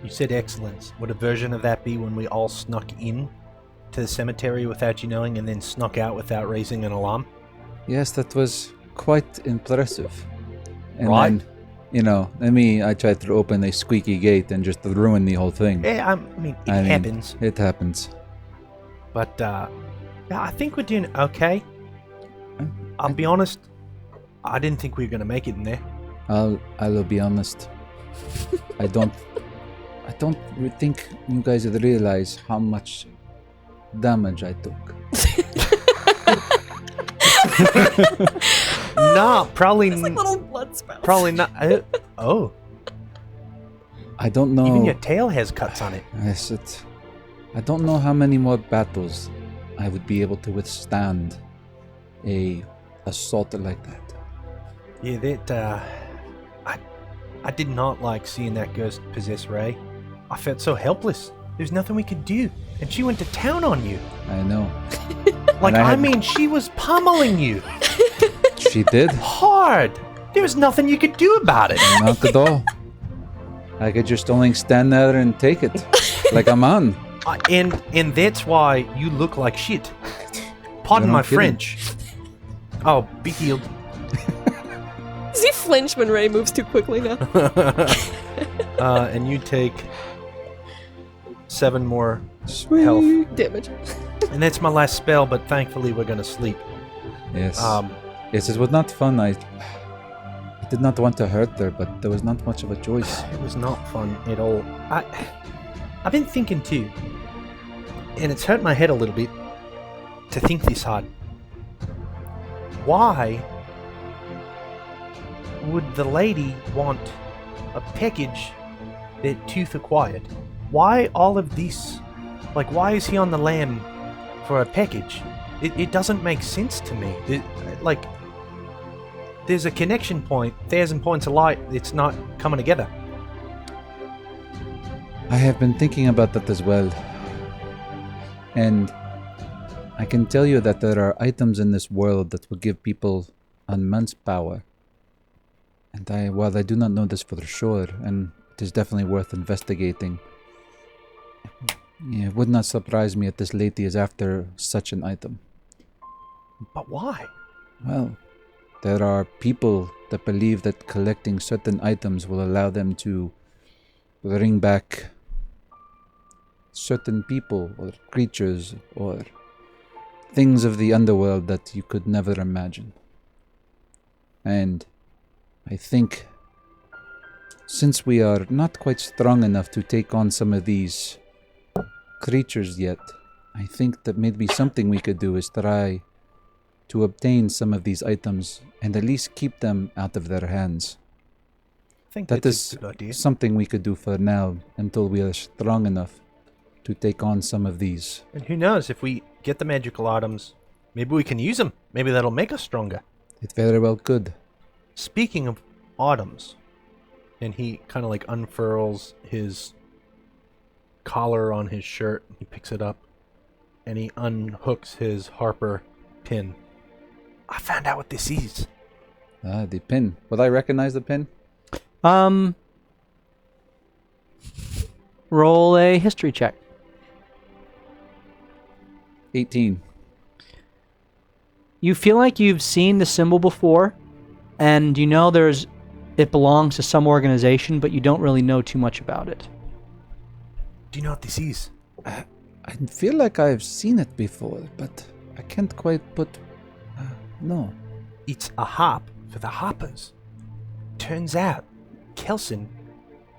you said excellence. Would a version of that be when we all snuck in to the cemetery without you knowing and then snuck out without raising an alarm? Yes, that was quite impressive. And Right. then, I tried to open a squeaky gate and just ruin the whole thing. Yeah, I mean, it happens. It happens. But, yeah, I think we're doing okay. I'll be honest, I didn't think we were going to make it in there. I'll be honest. I don't think you guys would realize how much damage I took. Nah, probably It's like little blood spouts. Probably not. Oh, I don't know. even your tail has cuts on it. Yes, I don't know how many more battles I would be able to withstand a assault like that. Yeah, that, I did not like seeing that ghost possess Ray. I felt so helpless. There's nothing we could do. And she went to town on you. I know. Like, And I mean, she was pummeling you. She did. Hard. There was nothing you could do about it. Not at all. I could just only stand there and take it. Like a man. And that's why you look like shit. Pardon You're not my kidding. French. Oh, be healed. Does he flinch when Ray moves too quickly now? And you take 7 more Sweet. health. Damage. And that's my last spell, but thankfully we're gonna sleep. Yes. Yes, it was not fun. I did not want to hurt her, but there was not much of a choice. It was not fun at all. I've been thinking too, and it's hurt my head a little bit to think this hard. Why would the lady want a package that Tooth acquired? Why all of this? Like, why is he on the lam for a package? It doesn't make sense to me. There's a connection point, 1,000 points of light, it's not coming together. I have been thinking about that as well. And I can tell you that there are items in this world that will give people immense power. And while I do not know this for sure, and it is definitely worth investigating, it would not surprise me if this lady is after such an item. But why? Well, there are people that believe that collecting certain items will allow them to bring back certain people or creatures or things of the underworld that you could never imagine. And I think since we are not quite strong enough to take on some of these creatures yet, I think that maybe something we could do is try to obtain some of these items and at least keep them out of their hands. I think That that's is a good idea. something we could do for now until we are strong enough to take on some of these. And who knows, if we get the magical items, maybe we can use them. Maybe that'll make us stronger. It very well could. Speaking of items, and he kind of like unfurls his collar on his shirt, he picks it up, and he unhooks his Harper pin. I found out what this is. Ah, the pin. Would I recognize the pin? Roll a history check. 18. You feel like you've seen the symbol before, and you know it belongs to some organization, but you don't really know too much about it. Do you know what this is? I feel like I've seen it before, but I can't quite put... no. It's a harp for the harpers. Turns out, Kelson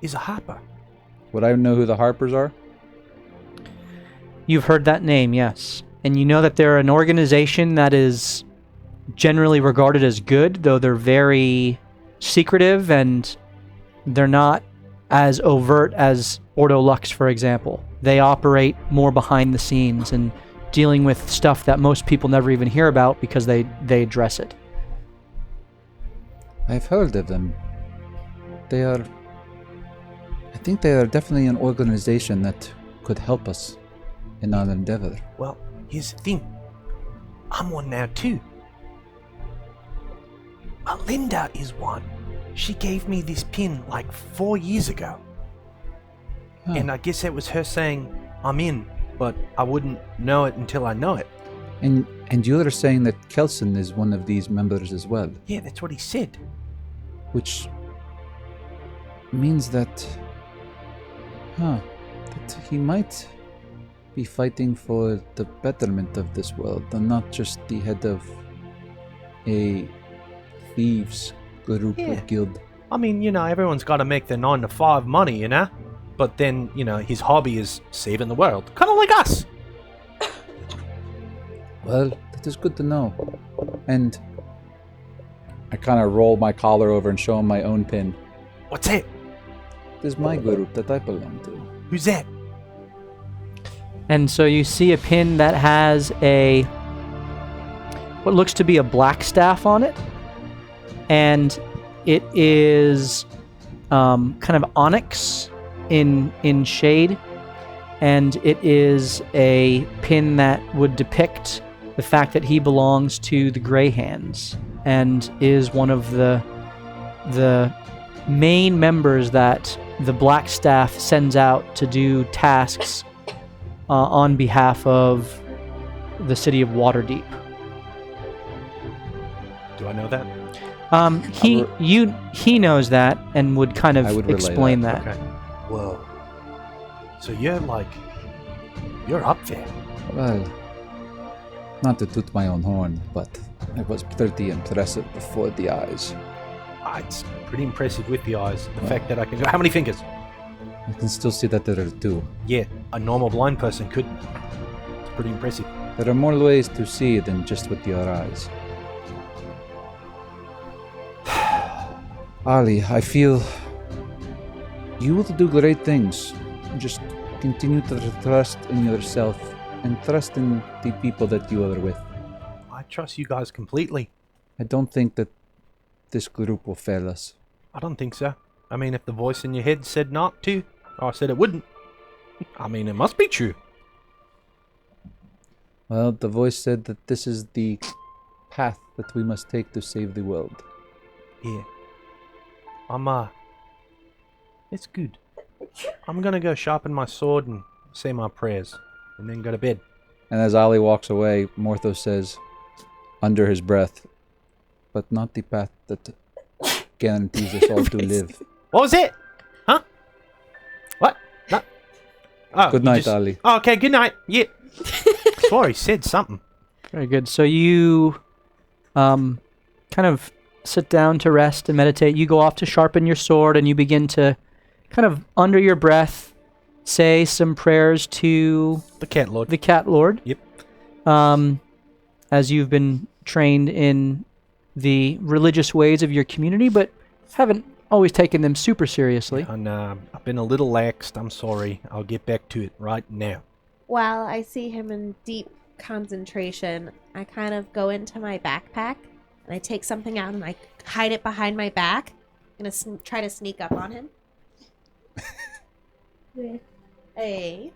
is a harper. Would I know who the Harpers are? You've heard that name, yes. And you know that they're an organization that is generally regarded as good, though they're very secretive and they're not as overt as Ordo Lux, for example. They operate more behind the scenes and dealing with stuff that most people never even hear about because they address it. I've heard of them. I think they are definitely an organization that could help us in our endeavor. Well, here's the thing. I'm one now too. Linda is one. She gave me this pin like 4 years ago. Huh. And I guess that was her saying, I'm in, but I wouldn't know it until I know it. And you're saying that Kelson is one of these members as well? Yeah, that's what he said. Which means that he might be fighting for the betterment of this world and not just the head of a thieves group or guild. I mean, everyone's got to make their 9 to 5 money, But then, his hobby is saving the world. Kind of like us. Well, that is good to know. And I kind of roll my collar over and show him my own pin. What's it? This is my group that I belong to. Who's that? And so you see a pin that has what looks to be a black staff on it. And it is kind of onyx in shade. And it is a pin that would depict the fact that he belongs to the Grey Hands and is one of the main members that the Black Staff sends out to do tasks on behalf of the city of Waterdeep. Do I know that? He knows that and would kind of would relay explain that. Okay. Whoa. So you're up there. Well, not to toot my own horn, but I was pretty impressive before the eyes. It's pretty impressive with the eyes. The fact that I can go. How many fingers? I can still see that there are 2. Yeah, a normal blind person couldn't. It's pretty impressive. There are more ways to see than just with your eyes. Ali, I feel you will do great things. Just continue to trust in yourself and trust in the people that you are with. I trust you guys completely. I don't think that this group will fail us. I don't think so. I mean, if the voice in your head said not to, or said it wouldn't, I mean, it must be true. Well, the voice said that this is the path that we must take to save the world. Yeah. It's good. I'm gonna go sharpen my sword and say my prayers, and then go to bed. And as Ali walks away, Morthos says, under his breath, but not the path that guarantees us all to live. What was it? Huh? What? No. Oh, Good night, Ali. Oh, okay, good night. Yeah. Swore he said something. Very good. So you kind of sit down to rest and meditate. You go off to sharpen your sword and you begin to kind of under your breath say some prayers to The Cat Lord. the Cat Lord. Yep. As you've been trained in the religious ways of your community, but haven't always taken them super seriously. And I've been a little laxed. I'm sorry. I'll get back to it right now. While I see him in deep concentration, I kind of go into my backpack and I take something out and I hide it behind my back. I'm gonna try to sneak up on him. With a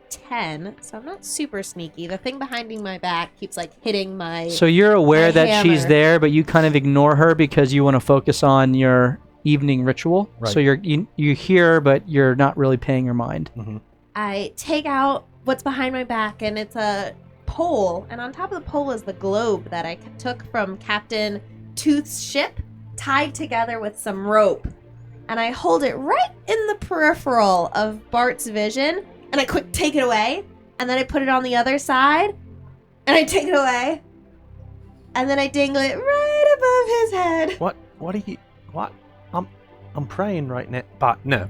10, so I'm not super sneaky. The thing behind my back keeps hitting my. So you're aware my that she's hammer. there, but you kind of ignore her because you want to focus on your evening ritual. Right. So you hear her, but you're not really paying her mind. Mm-hmm. I take out what's behind my back, and it's a pole, and on top of the pole is the globe that I took from Captain Tooth's ship, tied together with some rope. And I hold it right in the peripheral of Bart's vision, and I quick take it away, and then I put it on the other side, and I take it away, and then I dangle it right above his head. What are you? What? I'm praying right now. But no.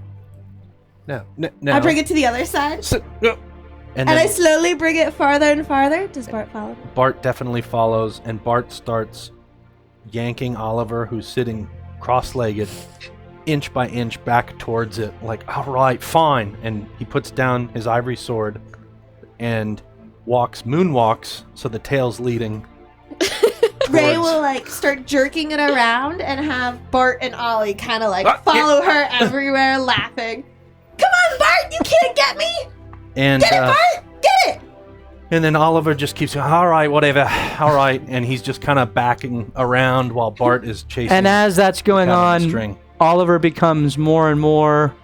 I bring it to the other side, And and I then slowly bring it farther and farther. Does Bart follow? Bart definitely follows, and Bart starts yanking Oliver, who's sitting cross-legged, inch by inch back towards it, like, all right, fine. And he puts down his ivory sword and moonwalks, so the tail's leading. Ray towards- will like start jerking it around and have Bart and Ollie kind of like follow her everywhere, laughing. Come on, Bart! You can't get me! And Get it, Bart! Get it! and then Oliver just keeps going, all right, whatever, all right, and he's just kind of backing around while Bart is chasing. And as that's going down the on, string. Oliver becomes more and more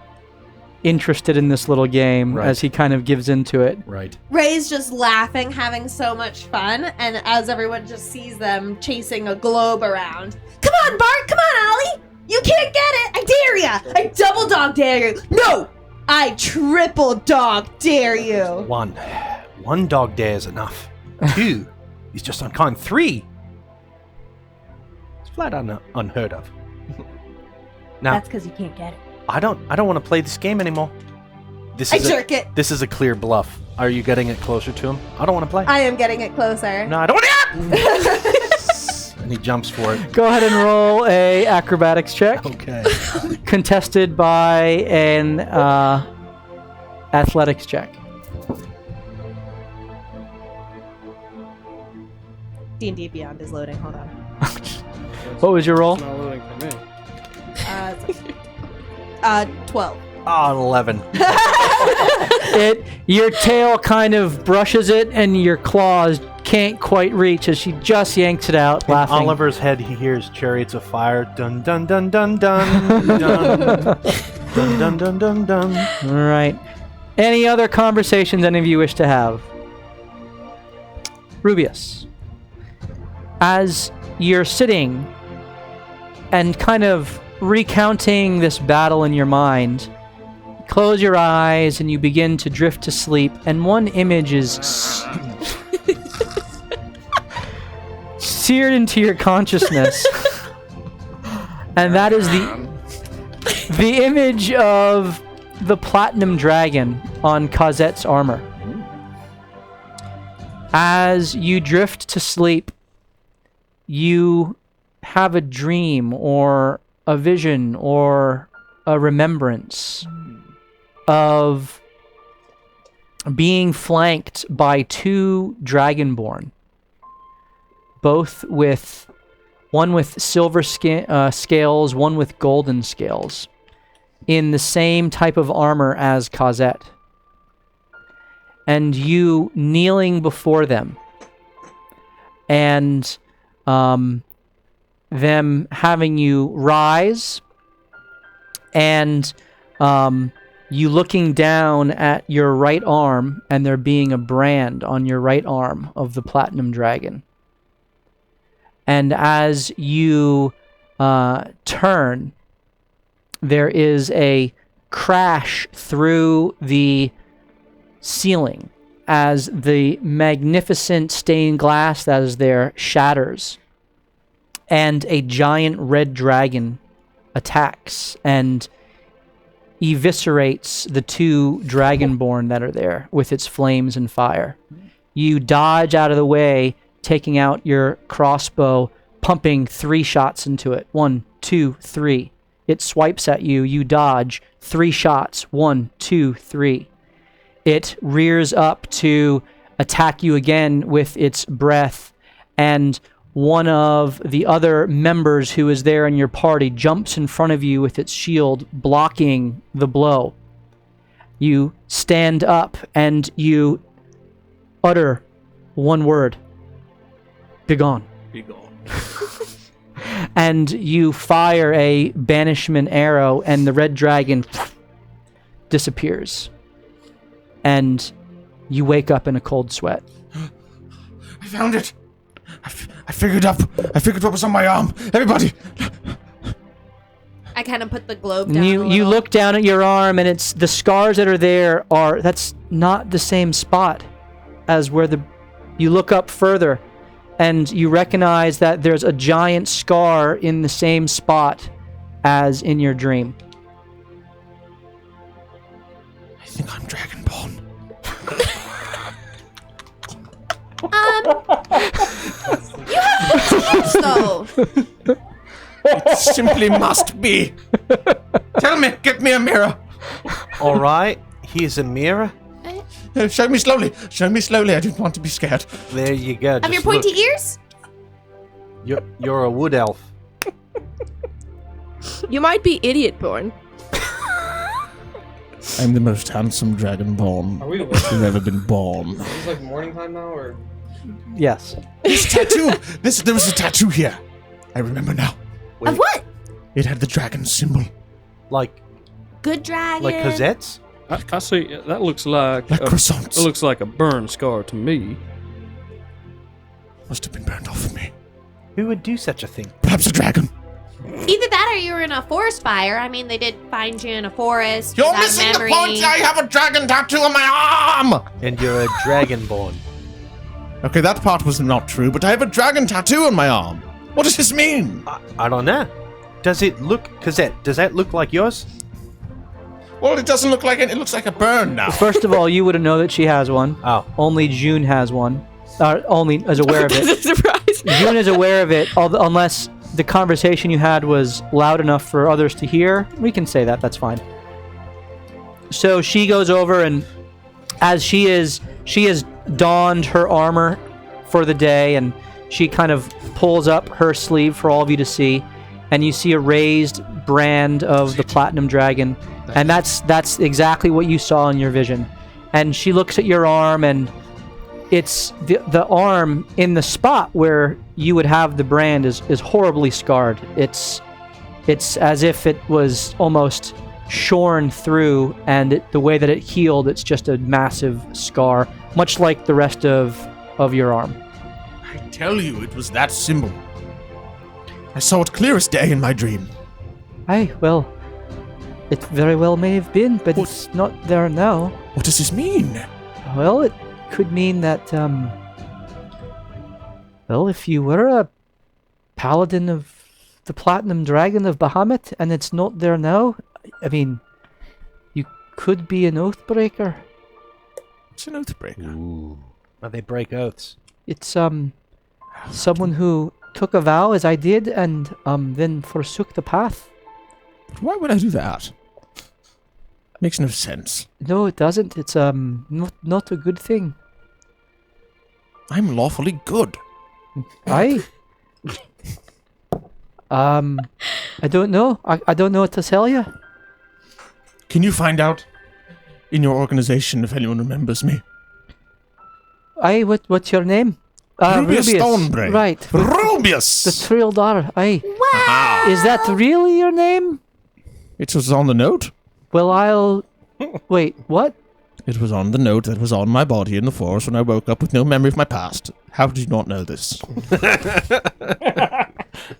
interested in this little game Right. as he kind of gives into it. Right. Ray's just laughing, having so much fun, and as everyone just sees them chasing a globe around. Come on, Bart! Come on, Ollie! You can't get it! I dare ya! I double dog dare you! No! I triple dog dare you! One dog dare is enough. 2, he's just unkind. 3, it's flat unheard of. Now, That's because you can't get it. I don't want to play this game anymore. I jerk it. This is a clear bluff. Are you getting it closer to him? I don't want to play. I am getting it closer. No, I don't want to. And he jumps for it. Go ahead and roll a acrobatics check, Okay. contested by an athletics check. D&D Beyond is loading. Hold on. What was your roll? It's not loading for me. 12. Oh, 11. Your tail kind of brushes it, and your claws can't quite reach as she just yanks it out, In laughing. Oliver's head, he hears chariots of fire. Dun dun dun dun dun dun dun dun dun dun dun. All right. Any other conversations any of you wish to have? Rubius, as you're sitting and kind of recounting this battle in your mind, close your eyes and you begin to drift to sleep, and one image is seared into your consciousness. And that is the image of the platinum dragon on Cosette's armor. As you drift to sleep, you have a dream or a vision or a remembrance of being flanked by 2 dragonborn, both with one with silver scales, one with golden scales, in the same type of armor as Cosette, and you kneeling before them, and them having you rise, and you looking down at your right arm, and there being a brand on your right arm of the platinum dragon. And as you turn, there is a crash through the ceiling as the magnificent stained glass that is there shatters, and a giant red dragon attacks and eviscerates the 2 dragonborn that are there with its flames and fire. You dodge out of the way, taking out your crossbow, pumping 3 shots into it. 1, 2, 3. It swipes at you. You dodge. 3 shots. 1, 2, 3. It rears up to attack you again with its breath, and one of the other members who is there in your party jumps in front of you with its shield, blocking the blow. You stand up and you utter one word. Begone. And you fire a banishment arrow, and the red dragon disappears. And you wake up in a cold sweat. I found it. I figured what was on my arm. Everybody. I kind of put the globe down. You look down at your arm, and it's the scars that are there that's not the same spot as where you look up further, and you recognize that there's a giant scar in the same spot as in your dream. I think I'm Dragonborn. You have no teams, though. It simply must be. Tell me, get me a mirror. All right, here's a mirror. Show me slowly. Show me slowly. I don't want to be scared. There you go. Have your just pointy look. ears? You're a wood elf. You might be idiot born. I'm the most handsome dragonborn Are we? who's ever been born. Is it like morning time now, or? Yes. This tattoo. There was a tattoo here. I remember now. Wait, Of what? It had the dragon symbol, Like Good dragon. Cosette's? I see. That looks like. like It croissants. looks like a burn scar to me. Must have been burned off of me. Who would do such a thing? Perhaps a dragon. Either that or you were in a forest fire. I mean, they did find you in a forest. You're without missing memory. the point. I have a dragon tattoo on my arm. And you're a dragonborn. Okay, that part was not true, but I have a dragon tattoo on my arm. What does this mean? I don't know. Does it look, Cosette, does that look like yours? Well, it doesn't look like it. It looks like a burn now. First of all, you wouldn't know that she has one. Oh. Only June has one. Only is aware of it. That's a surprise. June is aware of it, unless the conversation you had was loud enough for others to hear. We can say that. That's fine. So she goes over, and as she has donned her armor for the day, and she kind of pulls up her sleeve for all of you to see, and you see a raised brand of the Platinum Dragon, and that's exactly what you saw in your vision. And she looks at your arm, and it's the arm in the spot where you would have the brand is horribly scarred. It's as if it was almost shorn through, and the way that it healed, it's just a massive scar, much like the rest of your arm. I tell you, it was that symbol. I saw it clear as day in my dream. Aye, well, it very well may have been, but What? it's not there now. What does this mean? Well, it could mean that, well, if you were a paladin of the Platinum Dragon of Bahamut and it's not there now, I mean, you could be an Oathbreaker. It's an oathbreaker. Ooh. Well, they break oaths. It's, someone who took a vow as I did and, then forsook the path. But why would I do that? Makes no sense. No, it doesn't. It's, not a good thing. I'm lawfully good. I don't know. I don't know what to tell you. Can you find out in your organization if anyone remembers me? What's your name? Rubius Stonebrain. Right. The Rubius! Trill Daughter. Aye. Wow. Is that really your name? It was on the note. Well, I'll... Wait, what? It was on the note that was on my body in the forest when I woke up with no memory of my past. How did you not know this?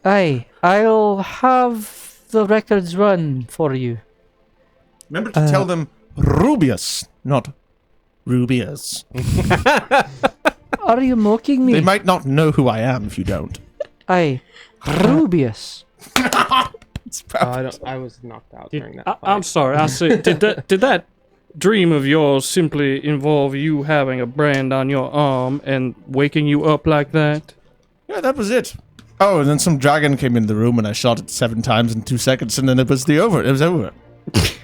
Aye. I'll have the records run for you. Remember to tell them Rubius, not Rubius. Are you mocking me? They might not know who I am if you don't. Aye. Rubius. I was knocked out during that. I'm sorry. I see. Did that dream of yours simply involve you having a brand on your arm and waking you up like that? Yeah, that was it. Oh, and then some dragon came in the room and I shot it 7 times in 2 seconds, and then it was over. It was over. That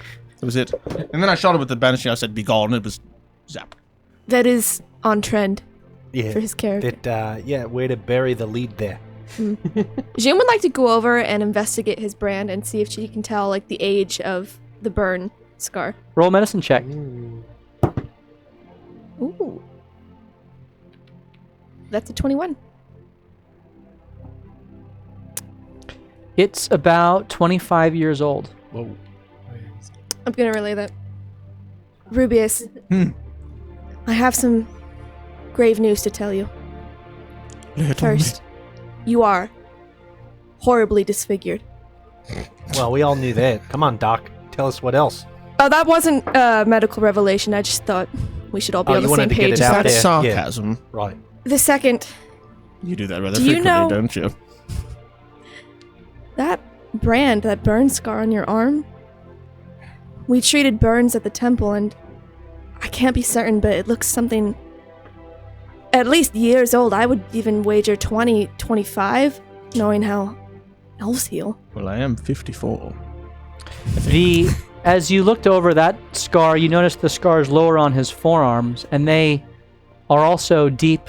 was it. And then I shot it with the banshee. I said, "Be gone." And it was zap. That is on trend Yeah. for his character. That, way to bury the lead there. Jim would like to go over and investigate his brand and see if she can tell, like, the age of the burn scar. Roll a medicine check. Ooh. That's a 21. It's about 25 years old. Whoa. I'm gonna relay that. Rubius. I have some grave news to tell you. Lay it on me. First, you are horribly disfigured. Well, we all knew that. Come on, Doc. Tell us what else. Oh, that wasn't a medical revelation. I just thought we should all be Oh, on you the wanted same to get page. it as out that. That's there. sarcasm. Right. The second, You do that rather Do you frequently, know- don't you? that brand, that burn scar on your arm, we treated burns at the temple, and I can't be certain, but it looks something at least years old. I would even wager 20, 25, knowing how elves heal. Well, I am 54. as you looked over that scar, you noticed the scars lower on his forearms, and they are also deep,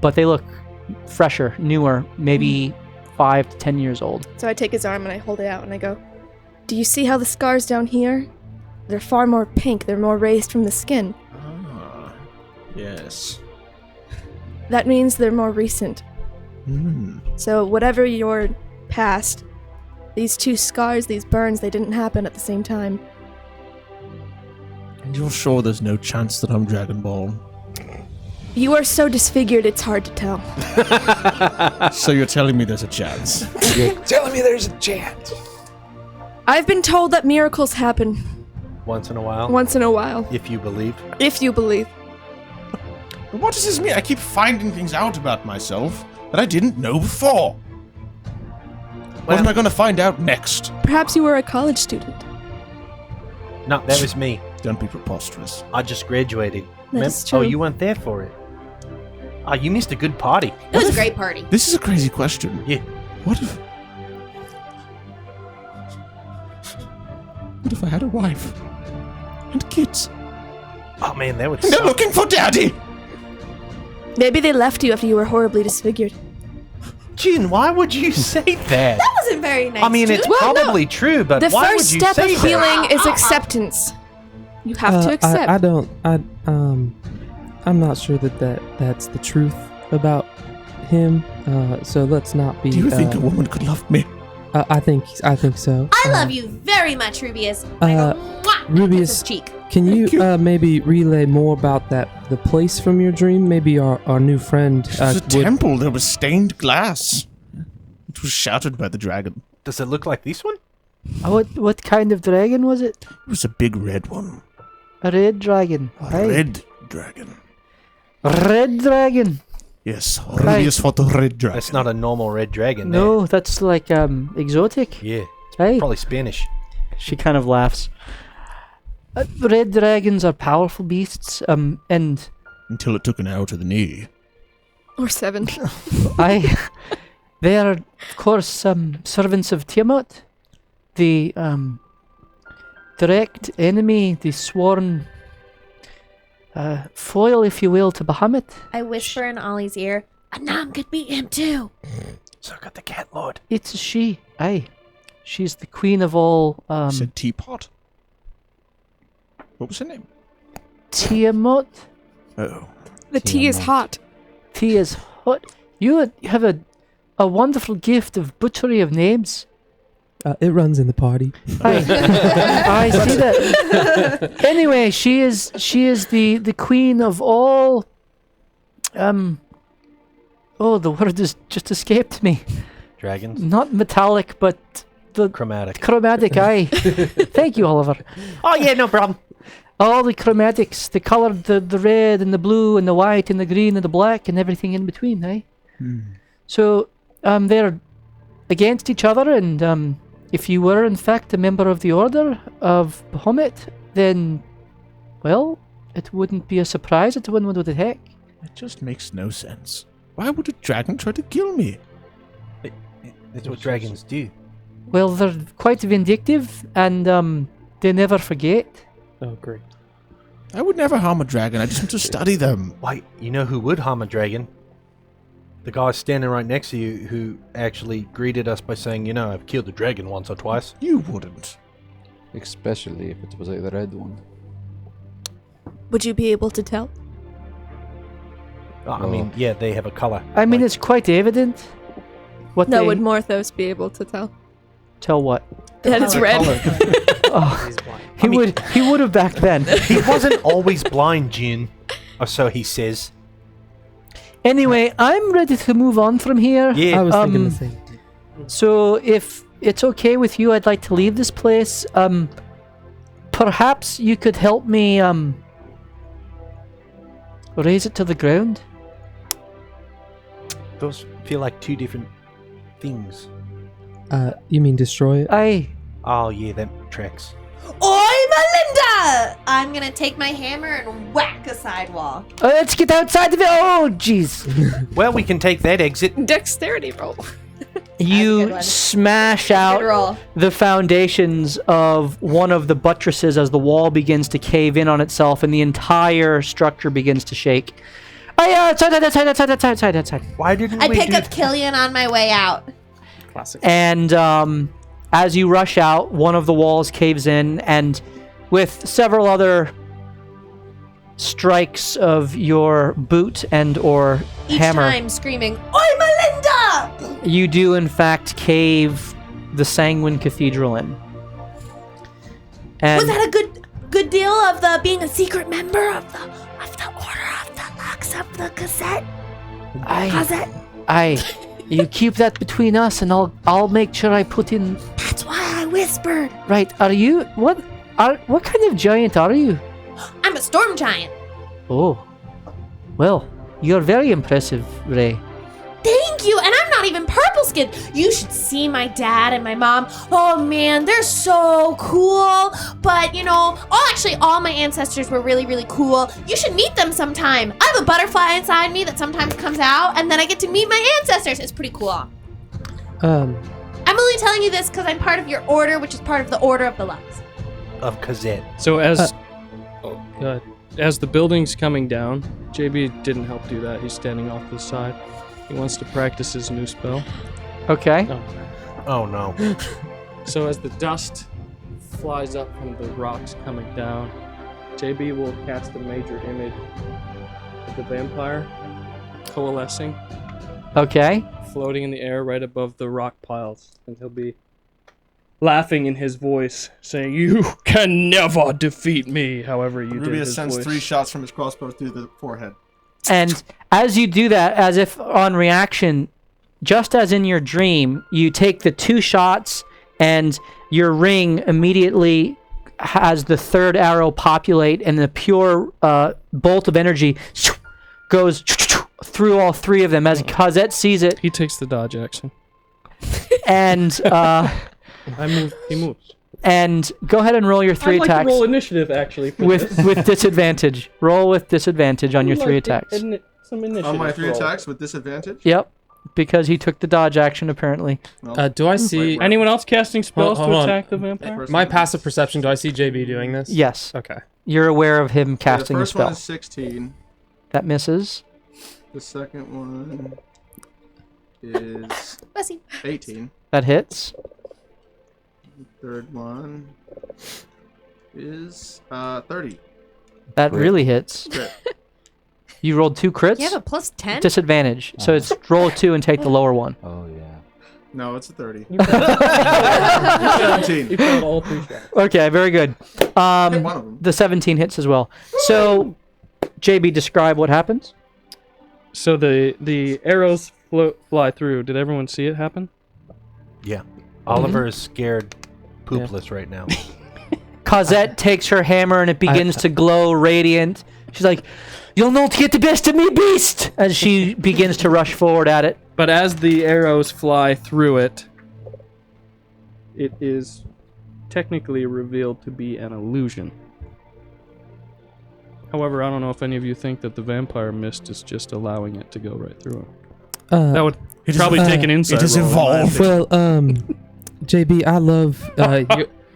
but they look fresher, newer, maybe 5 to 10 years old. So I take his arm and I hold it out and I go, "Do you see how the scars down here? They're far more pink. They're more raised from the skin. Ah, yes. That means they're more recent. So whatever your past, these 2 scars, these burns, they didn't happen at the same time. And you're sure there's no chance that I'm Dragon Ball? You are so disfigured, it's hard to tell." So you're telling me there's a chance? You're telling me there's a chance. I've been told that miracles happen Once in a while. once in a while, If you believe. if you believe. What does this mean? I keep finding things out about myself that I didn't know before. What am I going to find out next? Perhaps you were a college student. No, that was me. Don't be preposterous. I just graduated. That is true. Oh, you weren't there for it. Oh, you missed a good party. It was a great party. This is a crazy question. Yeah. What if I had a wife and kids? Oh man, that would They're suck. looking for daddy. Maybe they left you after you were horribly disfigured. Jin, why would you say that? That wasn't very nice. I mean, dude. it's Well, no. probably true, but The why first would you step of say that? healing is acceptance. You have to accept. I'm not sure that's the truth about him. So let's not be. Do you think a woman could love me? I think so. I love you very much, Rubius. I go, "Mwah," and Rubius, kiss his cheek. Can you Thank you. maybe relay more about the place from your dream? Maybe our new friend. It was a temple. There was stained glass. It was shattered by the dragon. Does it look like this one? What kind of dragon was it? It was a big red one. A red dragon. A Aye. red dragon. Red dragon. Yes, Rubius fought a red dragon. That's not a normal red dragon. No, that's like exotic. There. Yeah, Aye. probably Spanish. She kind of laughs. Red dragons are powerful beasts, and Until it took an arrow to the knee. Or 7. they are, of course, servants of Tiamat, the direct enemy, the sworn foil, if you will, to Bahamut. I whisper in Ollie's ear, Anam could beat him too. So got the cat lord. It's she. Aye, she's the queen of all. You said teapot? What was her name? Tiamat. Oh. The tea is hot. Tea is hot. You have a wonderful gift of butchery of names. It runs in the party. I see that. Anyway, she is the queen of all. Oh, the word has just escaped me. Dragons. Not metallic, but the Chromatic. chromatic. Aye. Thank you, Oliver. Oh yeah, no problem. All the chromatics, the color, the red and the blue and the white and the green and the black and everything in between. Aye. So they're against each other, and if you were in fact a member of the Order of Bahamut, then, well, it wouldn't be a surprise that one would attack. It just makes no sense. Why would a dragon try to kill me? That's what dragons do. Well, they're quite vindictive, and they never forget. Oh, great. I would never harm a dragon. I just want to study them. Wait, you know who would harm a dragon? The guy standing right next to you who actually greeted us by saying, you know, I've killed a dragon once or twice. You wouldn't. Especially if it was like the red one. Would you be able to tell? I mean, yeah, they have a color. I mean, Like, it's quite evident. What No, they would Morthos be able to tell? tell what? That it's red. Oh, He's blind. he would have back then. he wasn't always blind, Jin. Or so he says. Anyway, I'm ready to move on from here. Yeah. I was thinking the same. So if it's okay with you, I'd like to leave this place. Perhaps you could help me raise it to the ground. Those feel like two different things. You mean destroy it? Aye. Oh, yeah, that tracks. Oi, Melinda! I'm gonna take my hammer and whack a sidewalk. Let's get outside of it. Oh, jeez. Well, we can take that exit. Dexterity roll. You one. smash Good out roll. the foundations of one of the buttresses as the wall begins to cave in on itself and the entire structure begins to shake. Oh yeah, outside. Why didn't I we pick do up Killian on my way out. Classic. And as you rush out, one of the walls caves in, and with several other strikes of your boot and or Each hammer, time screaming, "Oi, Melinda!" you do in fact cave the Sanguine Cathedral in. And Was that a good deal of the being a secret member of the Order of the Lux of the Cassette? you keep that between us, and I'll make sure I put in. That's why I whispered. Right? Are you what kind of giant are you? I'm a storm giant. Oh, well, you're very impressive, Ray. Thank you, and I'm not even purple skinned. You should see my dad and my mom. Oh man, they're so cool. But all my ancestors were really, really cool. You should meet them sometime. I have a butterfly inside me that sometimes comes out, and then I get to meet my ancestors. It's pretty cool. I'm only telling you this because I'm part of your order, which is part of the Order of the Lux. of Kazet? So as as the building's coming down, JB didn't help do that. He's standing off to the side. He wants to practice his new spell. Okay. Oh no. So as the dust flies up from the rocks coming down, JB will cast a major image of the vampire coalescing, Okay. floating in the air right above the rock piles, and he'll be laughing in his voice, saying, "You can never defeat me." However you did Rubius his sends voice. 3 shots from his crossbow through the forehead. And as you do that, as if on reaction, just as in your dream, you take the 2 shots and your ring immediately has the 3rd arrow populate, and the pure bolt of energy goes through all 3 of them. As Kazet sees it, He takes the dodge action. and He moves. and go ahead and roll your 3 I'd like attacks to roll initiative, actually, for with disadvantage. Roll with disadvantage on your 3 attacks. Some initiative On my 3 roll. attacks with disadvantage? Yep, because he took the dodge action apparently. Do I see Anyone else casting spells Hold to on. attack the vampire? my passive perception? Do I see JB doing this? Yes, Okay. you're aware of him Yeah, casting the the first one spell. is 16. That misses. The second one is Bessie. 18. That hits. The third one is 30. That Crit. really hits. Crit. You rolled 2 crits. You have a plus 10? Disadvantage. So it's roll 2 and take the lower one. Oh yeah. No, it's a 30. You 17. failed all 3 shots. Okay, very good. Hit one of them. The 17 hits as well. So, JB, describe what happens. So the arrows fly through. Did everyone see it happen? Yeah. Oliver is scared poopless right now. Cosette takes her hammer and it begins to glow radiant. She's like, "You'll not get the best of me, beast!" As she begins to rush forward at it. But as the arrows fly through it, it is technically revealed to be an illusion. However, I don't know if any of you think that the vampire mist is just allowing it to go right through it. That would probably take an insight It is roll, in my evolved. opinion. Well, JB, I love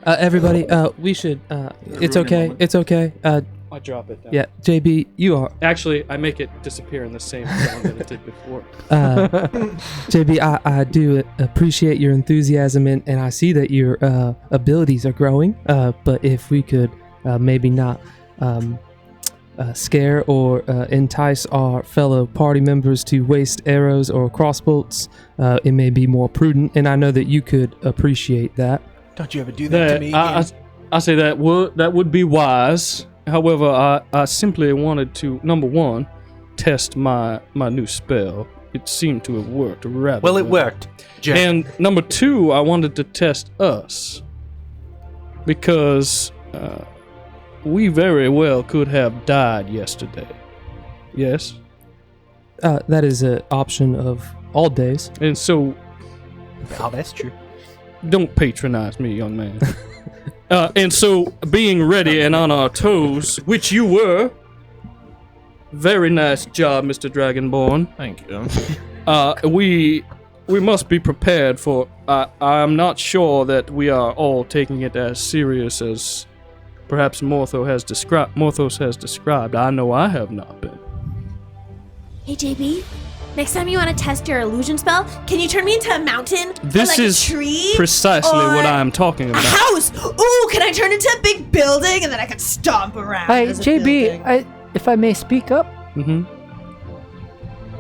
everybody. We should. It's ruining okay. moment. It's okay. I drop it down. Yeah, JB, you are. Actually, I make it disappear in the same zone that it did before. JB, I do appreciate your enthusiasm, and I see that your abilities are growing. But if we could maybe not scare or entice our fellow party members to waste arrows or crossbolts, it may be more prudent, and I know that you could appreciate that. Don't you ever do that to me again? I say that would be wise. However, I simply wanted to, number one, test my new spell. It seemed to have worked rather Well, it worked. Jack. And number two, I wanted to test us. Because we very well could have died yesterday. Yes? That is an option of all days. And so, Oh, that's true. don't patronize me, young man. And so, being ready and on our toes, which you were, very nice job, Mr. Dragonborn. Thank you. We we must be prepared for. I'm not sure that we are all taking it as serious as perhaps Morthos has described. I know I have not been. Hey, JB. Next time you want to test your illusion spell, can you turn me into a mountain? This or like is a tree? precisely or what I'm talking a about. house. Ooh, can I turn into a big building and then I can stomp around? Hey, as a JB, building? if I may speak up, Mm-hmm.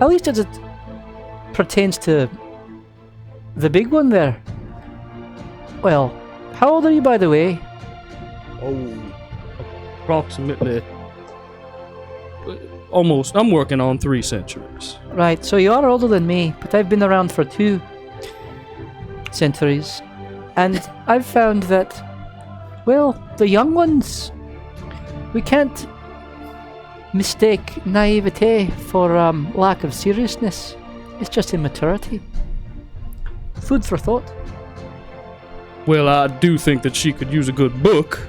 at least as it pertains to the big one there. Well, how old are you, by the way? Oh, approximately. Almost. I'm working on 3 centuries. Right, so you are older than me, but I've been around for 2 centuries. And I've found that, well, the young ones, we can't mistake naivete for lack of seriousness. It's just immaturity. Food for thought. Well, I do think that she could use a good book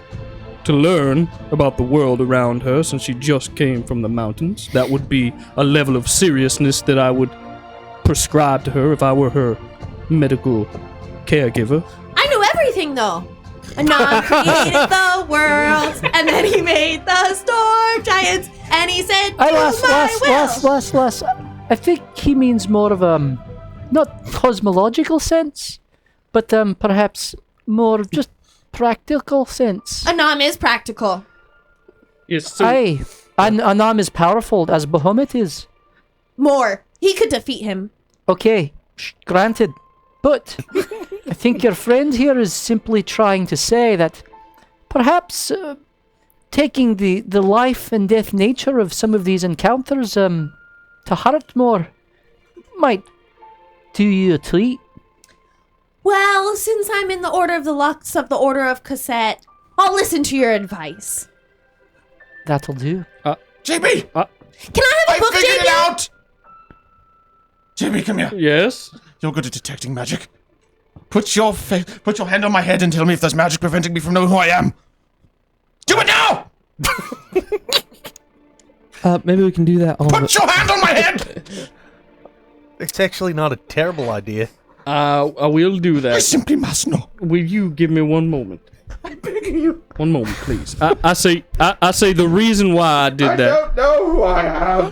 to learn about the world around her since she just came from the mountains. That would be a level of seriousness that I would prescribe to her if I were her medical caregiver. I know everything, though. Anon created the world, and then he made the storm giants, and he said, "Do my will." Less. I think he means more of not cosmological sense, but perhaps more of just practical sense. Anon is practical. Yes, so Aye, and Anam is powerful as Bahamut is. More. He could defeat him. Okay, granted. But I think your friend here is simply trying to say that perhaps taking the life and death nature of some of these encounters to heart more might do you a treat. Well, since I'm in the Order of the Lux of the Order of Cassette, I'll listen to your advice. That'll do. JB! Can I have a book, figured it JB? out! JB, come here. yes. You're good at detecting magic. Put your hand on my head and tell me if there's magic preventing me from knowing who I am. Do it now! Maybe we can do that on. Put your hand on my head! It's actually not a terrible idea. I will do I that. simply must know. Will you give me 1 moment? I'm begging you. 1 moment, please. I say the reason why I did that. don't know who I am.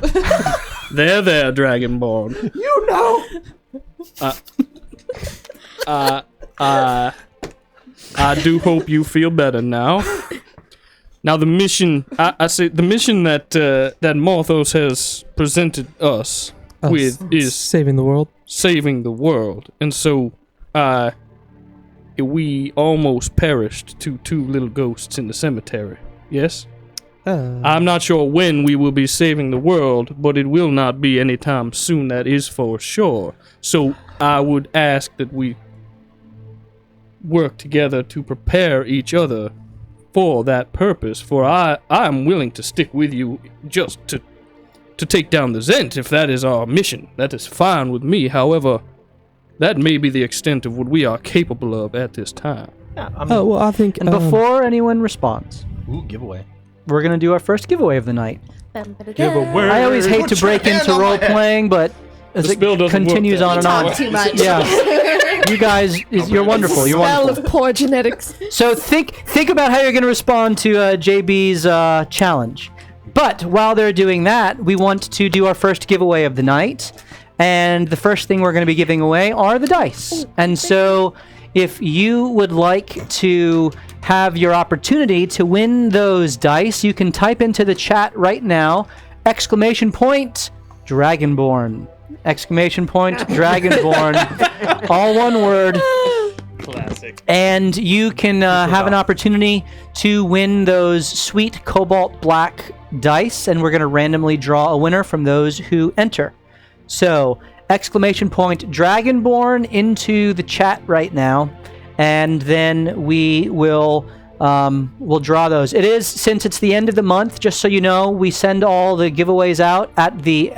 There, Dragonborn. You know. I do hope you feel better now. Now the mission, I say the mission that Morthos has presented us with is saving the world. saving the world, and so we almost perished to 2 little ghosts in the cemetery. Yes. I'm not sure when we will be saving the world, but it will not be anytime soon, that is for sure. So I would ask that we work together to prepare each other for that purpose, for I am willing to stick with you just to take down the Zent if that is our mission. That is fine with me. However, that may be the extent of what we are capable of at this time. Yeah, I mean, Oh, well, I think. And before anyone responds, ooh, giveaway. we're going to do our first giveaway of the night. Give I always hate to Put your break hand into on my role head. playing, but as The it spell doesn't work continues that on and Talk on. too much. Yeah. You guys, you're wonderful. You're Spell wonderful. of poor genetics. So think about how you're going to respond to JB's challenge. But while they're doing that, we want to do our first giveaway of the night. And the first thing we're going to be giving away are the dice. And so if you would like to have your opportunity to win those dice, you can type into the chat right now, ! Dragonborn. ! Dragonborn. All one word. Classic. And you can have an opportunity to win those sweet cobalt black dice, and we're going to randomly draw a winner from those who enter. So, ! Dragonborn into the chat right now, and then we will we'll draw those. It is, since it's the end of the month, just so you know, we send all the giveaways out at the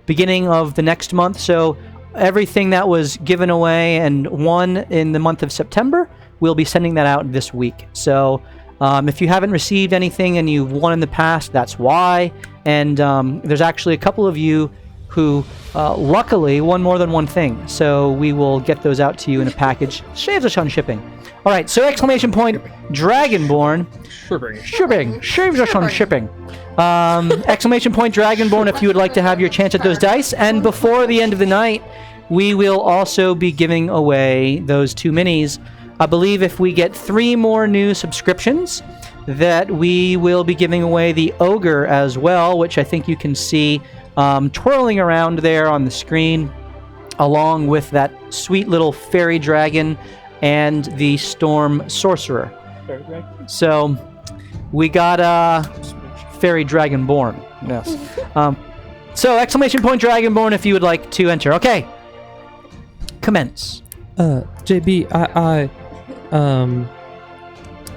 beginning of the next month. So everything that was given away and won in the month of September, we'll be sending that out this week. So if you haven't received anything and you've won in the past, that's why. And there's actually a couple of you who luckily won more than one thing. So we will get those out to you in a package. Saves us on shipping. All right, so exclamation point Dragonborn. Shipping. Saves us on shipping. Exclamation point Dragonborn if you would like to have your chance at those dice. And before the end of the night, we will also be giving away those 2 minis. I believe if we get 3 more new subscriptions, that we will be giving away the Ogre as well, which I think you can see twirling around there on the screen, along with that sweet little fairy dragon and the Storm Sorcerer. So we got Fairy Dragonborn. Yes. So exclamation point Dragonborn if you would like to enter. Okay. Commence. JB,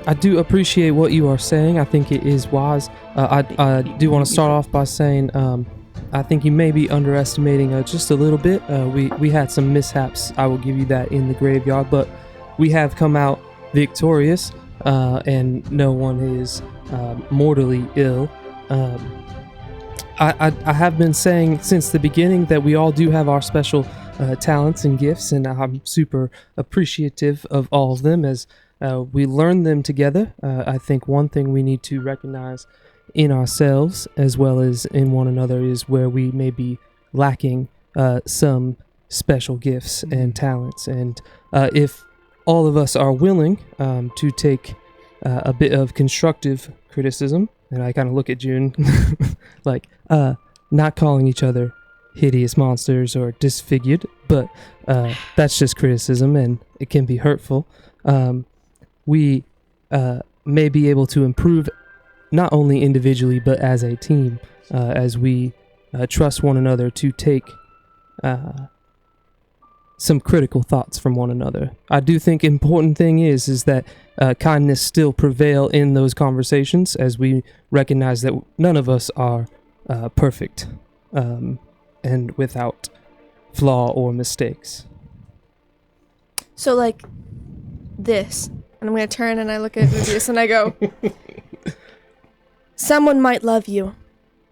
I do appreciate what you are saying. I think it is wise. I do want to start off by saying I think you may be underestimating just a little bit. We had some mishaps. I will give you that in the graveyard, but we have come out victorious, and no one is mortally ill. I have been saying since the beginning that we all do have our special talents and gifts, and I'm super appreciative of all of them as we learn them together. I think one thing we need to recognize in ourselves as well as in one another is where we may be lacking some special gifts and talents. And if all of us are willing to take a bit of constructive criticism, and I kind of look at June like not calling each other hideous monsters or disfigured, but that's just criticism and it can be hurtful. We may be able to improve not only individually but as a team as we trust one another to take some critical thoughts from one another. I do think important thing is that kindness still prevail in those conversations as we recognize that none of us are perfect and without flaw or mistakes. So like this, and I'm going to turn and I look at Rubius and I go, someone might love you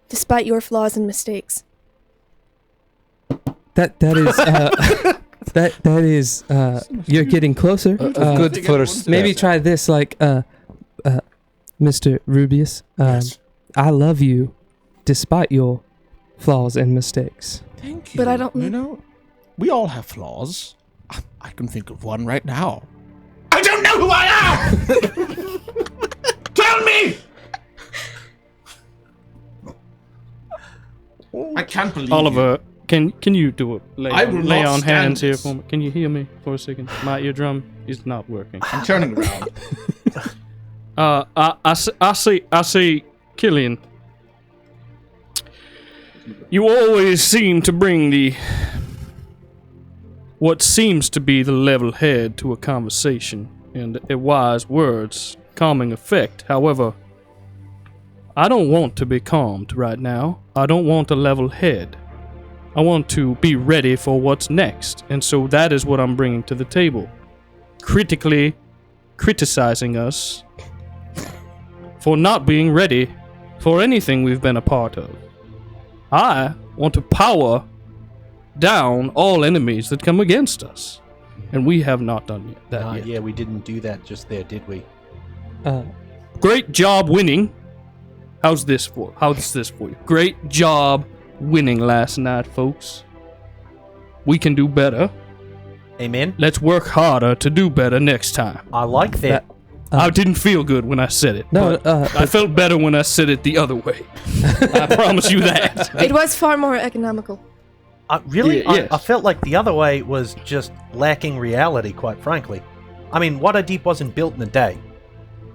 despite your flaws and mistakes. That is that is you're getting closer. A good first. Maybe try this, like Mr. Rubius. Yes. I love you despite your flaws and mistakes. Thank you. But I don't- You know, we all have flaws. I can think of one right now. I don't know who I am! Tell me! I can't believe Oliver, can you do it? I will Lay not on stand hands here this. for me. Can you hear me for a second? My eardrum is not working. I'm turning around. I see, Killian. You always seem to bring what seems to be the level head to a conversation, and a wise words, calming effect. However, I don't want to be calmed right now. I don't want a level head. I want to be ready for what's next, and so that is what I'm bringing to the table. Critically criticizing us for not being ready for anything we've been a part of. I want to power down all enemies that come against us, and we have not done that yet. Yeah, we didn't do that just there, did we? Great job winning. How's this for you? Great job winning last night, folks. We can do better. Amen. Let's work harder to do better next time. I like that. I didn't feel good when I said it. No, but I felt better when I said it the other way. I promise you that. It was far more economical. Really? Yeah, yes. I felt like the other way was just lacking reality, quite frankly. I mean, Waterdeep wasn't built in a day.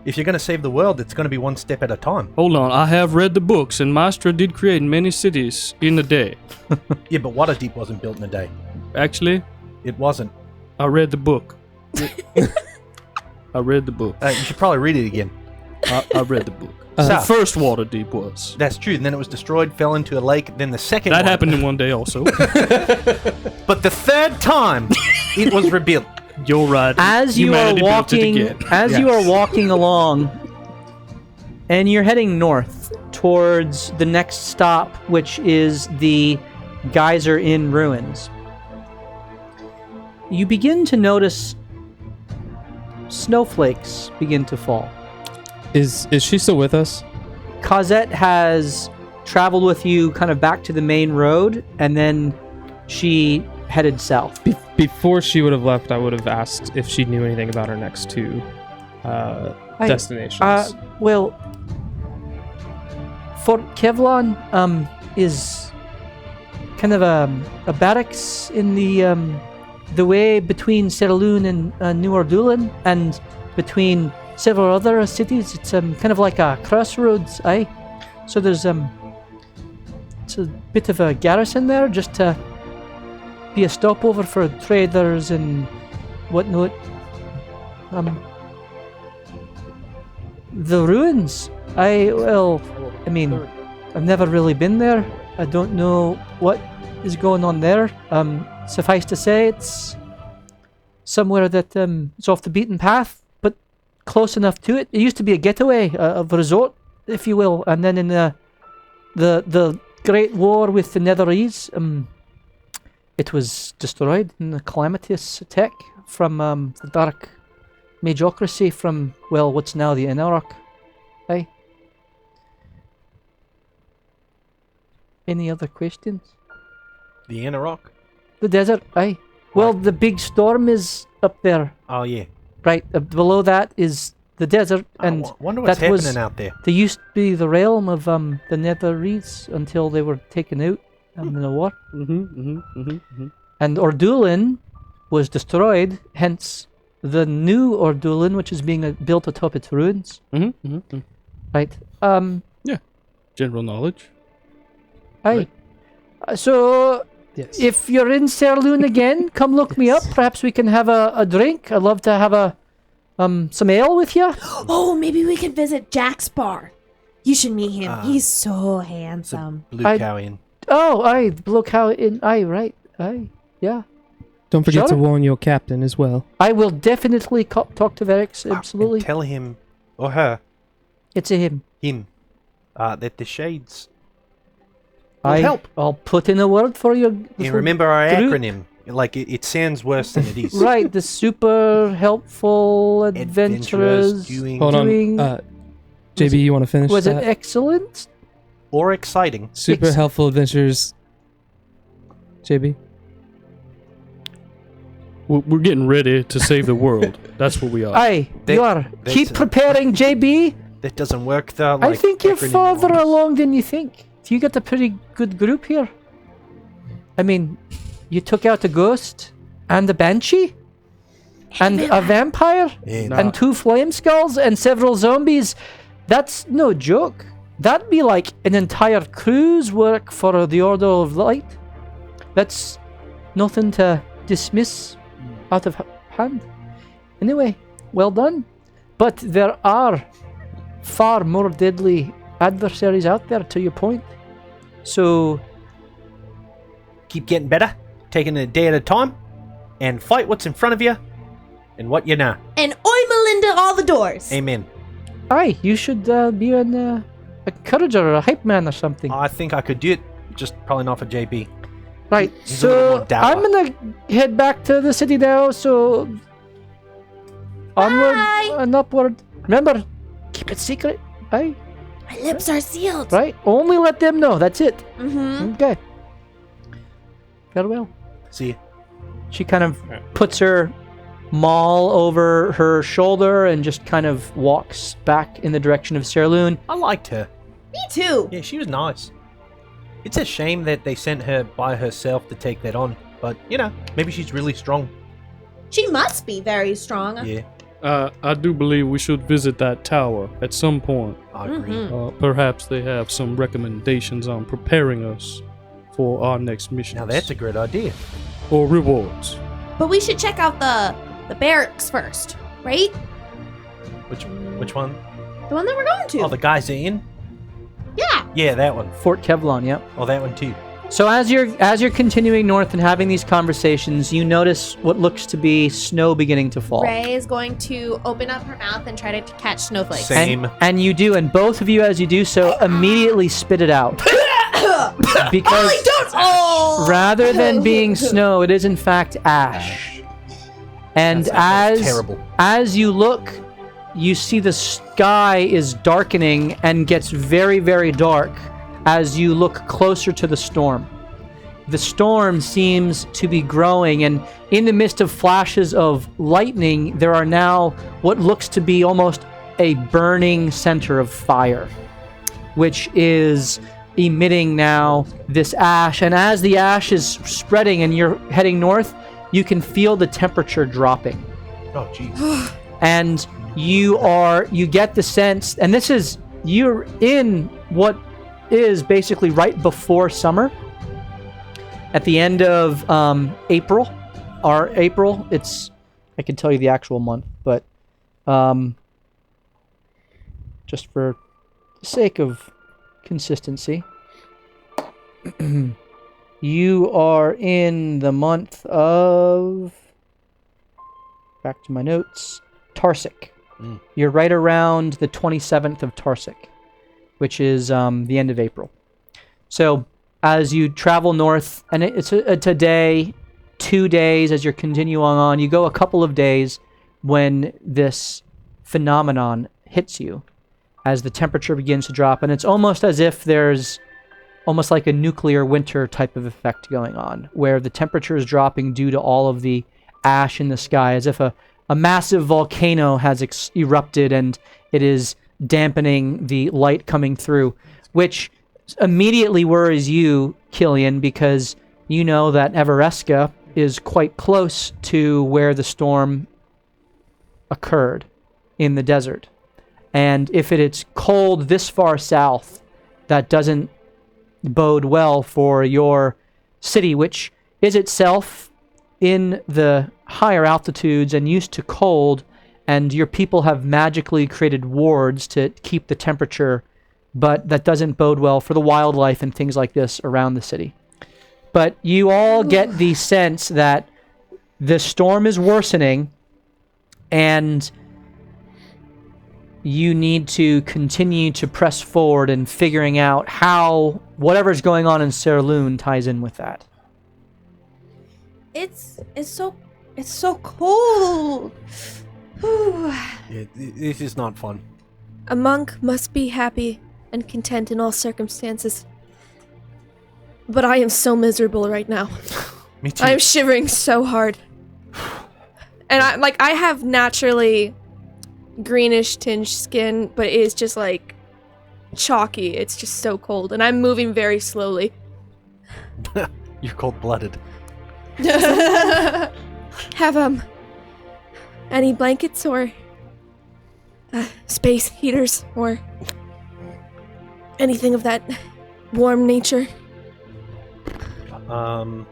If you're going to save the world, it's going to be one step at a time. Hold on, I have read the books, and Maestra did create many cities in a day. Yeah, but Waterdeep wasn't built in a day. Actually, It wasn't. I read the book. I read the book. You should probably read it again. I read the book. So- The first Waterdeep was. That's true. And then it was destroyed, fell into a lake. Then the second That one- happened in one day also. But the third time, it was rebuilt. You're right. As you are Humanity built it walking, again. as you are walking along, and you're heading north towards the next stop, which is the Geyser Inn ruins, you begin to notice snowflakes begin to fall. Is she still with us? Cosette has traveled with you kind of back to the main road, and then she headed south. Before she would have left, I would have asked if she knew anything about our next two destinations. Well, Fort Kevlon is kind of a barracks in the way between Seraloon and New Ordulan, and between several other cities. It's kind of like a crossroads, aye? So there's it's a bit of a garrison there, just to be a stopover for traders and whatnot. The ruins, I mean, I've never really been there. I don't know what is going on there. Suffice to say, it's somewhere that is off the beaten path, but close enough to it. It used to be a getaway, a resort, if you will, and then in the Great War with the Netherese, it was destroyed in a calamitous attack from the Dark Magocracy from, well, what's now the Inarok. Aye. Any other questions? The Inarok? The desert, aye. Well, the big storm is up there. Oh, yeah. Right, below that is the desert, and I wonder what's that was, happening out there. they used to be the realm of the Netherese until they were taken out in the war. And Ordulan was destroyed, hence the new Ordulan, which is being built atop its ruins. Right. General knowledge. Aye. So, Yes. if you're in Seraloon again, come look me up. Perhaps we can have a drink. I'd love to have some ale with you. Oh, maybe we could visit Jack's bar. You should meet him. He's so It's a handsome. blue cow inn. Oh, aye, the Blue Cow Inn. Aye, right. Aye, yeah. Don't forget to Sure. warn your captain as well. I will definitely talk to Verix. Absolutely. And tell him, or her, It's a him. that the shades will I help. I'll put in a word for you. And remember our group. acronym. Like, it sounds worse than it is. Right, the super helpful adventurers. Hold doing- on. JB, you want to finish Was that? it excellent? Or exciting. Super helpful adventures. JB? We're getting ready to save the world. That's what we are. Aye, you are. Keep preparing, JB. That doesn't work, though. I Like, think you're acronym farther wise. along than you think. You got a pretty good group here. I mean, you took out a ghost and a banshee and a vampire Yeah, and 2 flame skulls and several zombies. That's no joke. That'd be like an entire crew's work for the Order of Light. That's nothing to dismiss out of hand. Anyway, well done. But there are far more deadly adversaries out there, to your point. So, keep getting better, taking it a day at a time, and fight what's in front of you and what you know. And oi, Melinda, all the doors. Amen. aye, you should be a encourager or a hype man or something. I think I could do it, just probably not for JB. Right, he's a little so more dour. I'm gonna head back to the city now, so onward Bye. and upward. Remember, keep it secret. Aye, My lips are sealed. right? Only let them know, that's it. Mm-hmm. Okay. Farewell. See ya. She kind of puts her maul over her shoulder and just kind of walks back in the direction of Seraloon. I liked her. Me too. Yeah, she was nice. It's a shame that they sent her by herself to take that on, but, you know, maybe she's really strong. She must be very strong. Yeah, I do believe we should visit that tower at some point. I agree. Mhm. Perhaps they have some recommendations on preparing us for our next mission. Now that's a great idea. Or rewards. But we should check out the barracks first, right? Which one? The one that we're going to. Oh, the Geyser Inn? Yeah. Yeah, that one. Fort Kevlon, yep. Oh, that one too. So as you're continuing north and having these conversations, you notice what looks to be snow beginning to fall. Ray is going to open up her mouth and try to catch snowflakes. Same. And you do, and both of you, as you do so, immediately spit it out. Because I don't. Oh. rather than being snow, it is in fact ash. And That's terrible. as you look, you see the sky is darkening and gets very, very dark as you look closer to the storm. The storm seems to be growing, and in the midst of flashes of lightning, there are now what looks to be almost a burning center of fire, which is emitting now this ash. And as the ash is spreading and you're heading north, you can feel the temperature dropping. Oh, jeez. And you get the sense, and you're in what is basically right before summer. At the end of April, I can tell you the actual month, but just for the sake of consistency, you are in the month of, back to my notes, Tarsik. You're right around the 27th of Tarsik, which is the end of April. So as you travel north, and it's a day, 2 days as you're continuing on, you go a couple of days when this phenomenon hits you, as the temperature begins to drop, and it's almost as if there's almost like a nuclear winter type of effect going on, where the temperature is dropping due to all of the ash in the sky, as if a massive volcano has erupted and it is dampening the light coming through, which immediately worries you, Killian, because you know that Everesca is quite close to where the storm occurred in the desert. And if it's cold this far south, that doesn't bode well for your city, which is itself in the higher altitudes and used to cold, and your people have magically created wards to keep the temperature, but that doesn't bode well for the wildlife and things like this around the city. But you all get the sense that the storm is worsening, and you need to continue to press forward in figuring out how whatever's going on in Serloon ties in with that. It's so cold. This is not fun. A monk must be happy and content in all circumstances. But I am so miserable right now. Me too. I am shivering so hard. And I have naturally greenish tinged skin, but it is just like chalky. It's just so cold, and I'm moving very slowly. You're cold-blooded. Have any blankets or space heaters or anything of that warm nature? Well,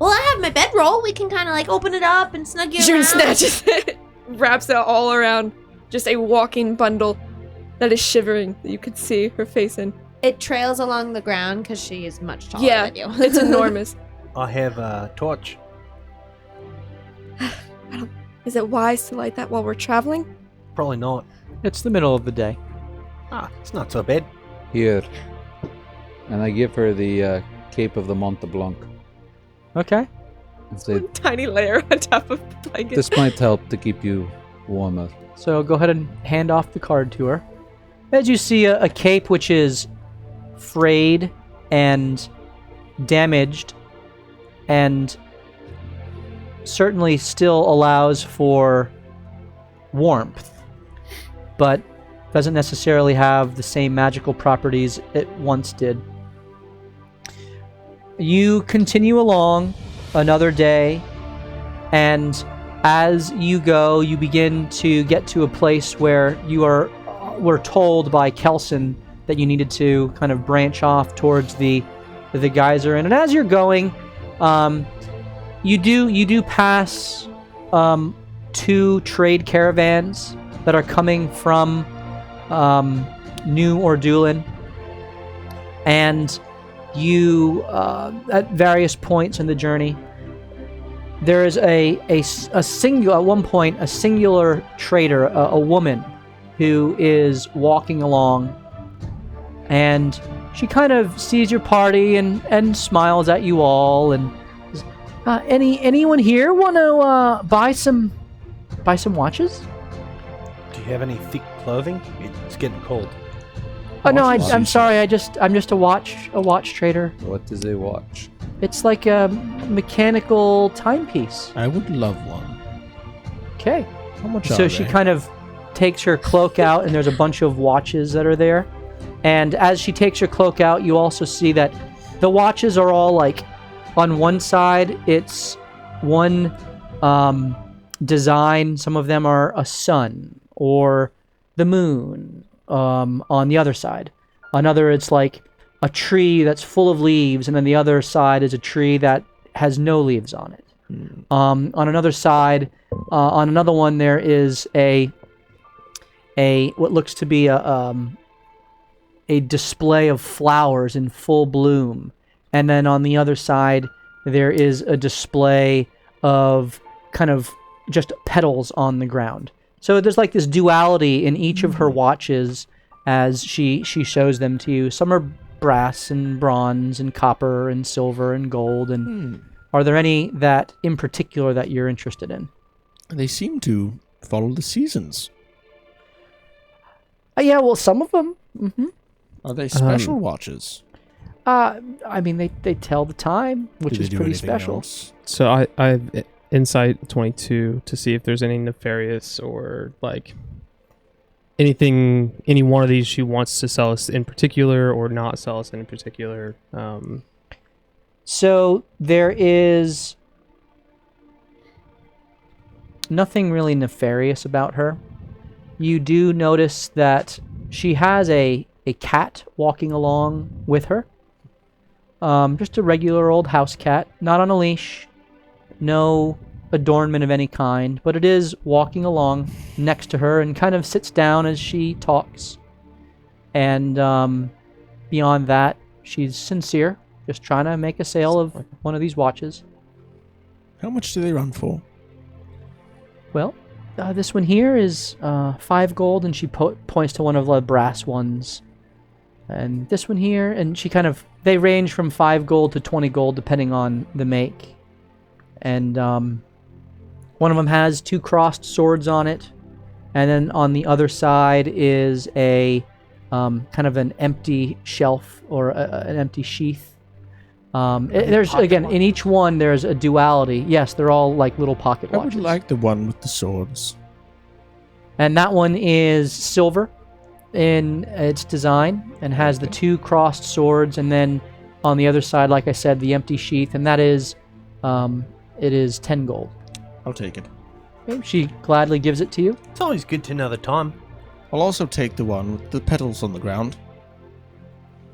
I have my bedroll. We can kind of like open it up and snug you June around. snatches it, wraps it all around, just a walking bundle that is shivering that you could see her face in. It trails along the ground because she is much taller Yeah, than you. it's enormous. I have a torch. Is it wise to light that while we're traveling? Probably not. It's the middle of the day. It's not so bad. Here. And I give her the Cape of the Mont Blanc. Okay. And say, Tiny layer on top of the blanket. this might help to keep you warmer. So go ahead and hand off the card to her. As you see a cape which is frayed and damaged and certainly still allows for warmth, but doesn't necessarily have the same magical properties it once did. You continue along another day, and as you go, you begin to get to a place where you were told by Kelson that you needed to kind of branch off towards the Geyser Inn. And as you're going, you do pass 2 trade caravans that are coming from New Ordulin, and you at various points in the journey, there is a singular, at one point, a singular trader, a woman who is walking along, and she kind of sees your party and smiles at you all. And anyone here want to buy some watches? Do you have any thick clothing? It's getting cold. Oh no, I'm sorry. I'm just a watch trader. What is a watch? It's like a mechanical timepiece. I would love one. Okay. How much So are she they? kind of takes her cloak out, and there's a bunch of watches that are there. And as she takes her cloak out, you also see that the watches are all like, on one side, it's one design. Some of them are a sun or the moon. On the other side, another it's like a tree that's full of leaves, and then the other side is a tree that has no leaves on it. On another side, on another one, there is a what looks to be a display of flowers in full bloom, and then on the other side there is a display of kind of just petals on the ground. So there's like this duality in each of her watches as she shows them to you. Some are brass and bronze and copper and silver and gold. And are there any that in particular that you're interested in? They seem to follow the seasons. Yeah, well, some of them. Mm-hmm. Are they special watches? I mean, they tell the time, which Do they is do pretty anything special. else? So I've insight 22 to see if there's any nefarious or like anything, any one of these she wants to sell us in particular or not sell us in particular. So there is nothing really nefarious about her. You do notice that she has a cat walking along with her. Just a regular old house cat, not on a leash, no adornment of any kind, but it is walking along next to her and kind of sits down as she talks. And beyond that, she's sincere, just trying to make a sale of one of these watches. How much do they run for? Well, this one here is 5 gold, and she points to one of the brass ones. And this one here, and she kind of, they range from 5 gold to 20 gold depending on the make. And one of them has 2 crossed swords on it. And then on the other side is a kind of an empty shelf or an empty sheath. There's, again, in each one there's a duality. Yes, they're all like little pocket I watches. would like the one with the swords. And that one is silver in its design and has the 2 crossed swords, and then on the other side, like I said, the empty sheath, and that is it is 10 gold. I'll take it. Okay, she gladly gives it to you. It's always good to know the time. I'll also take the one with the petals on the ground.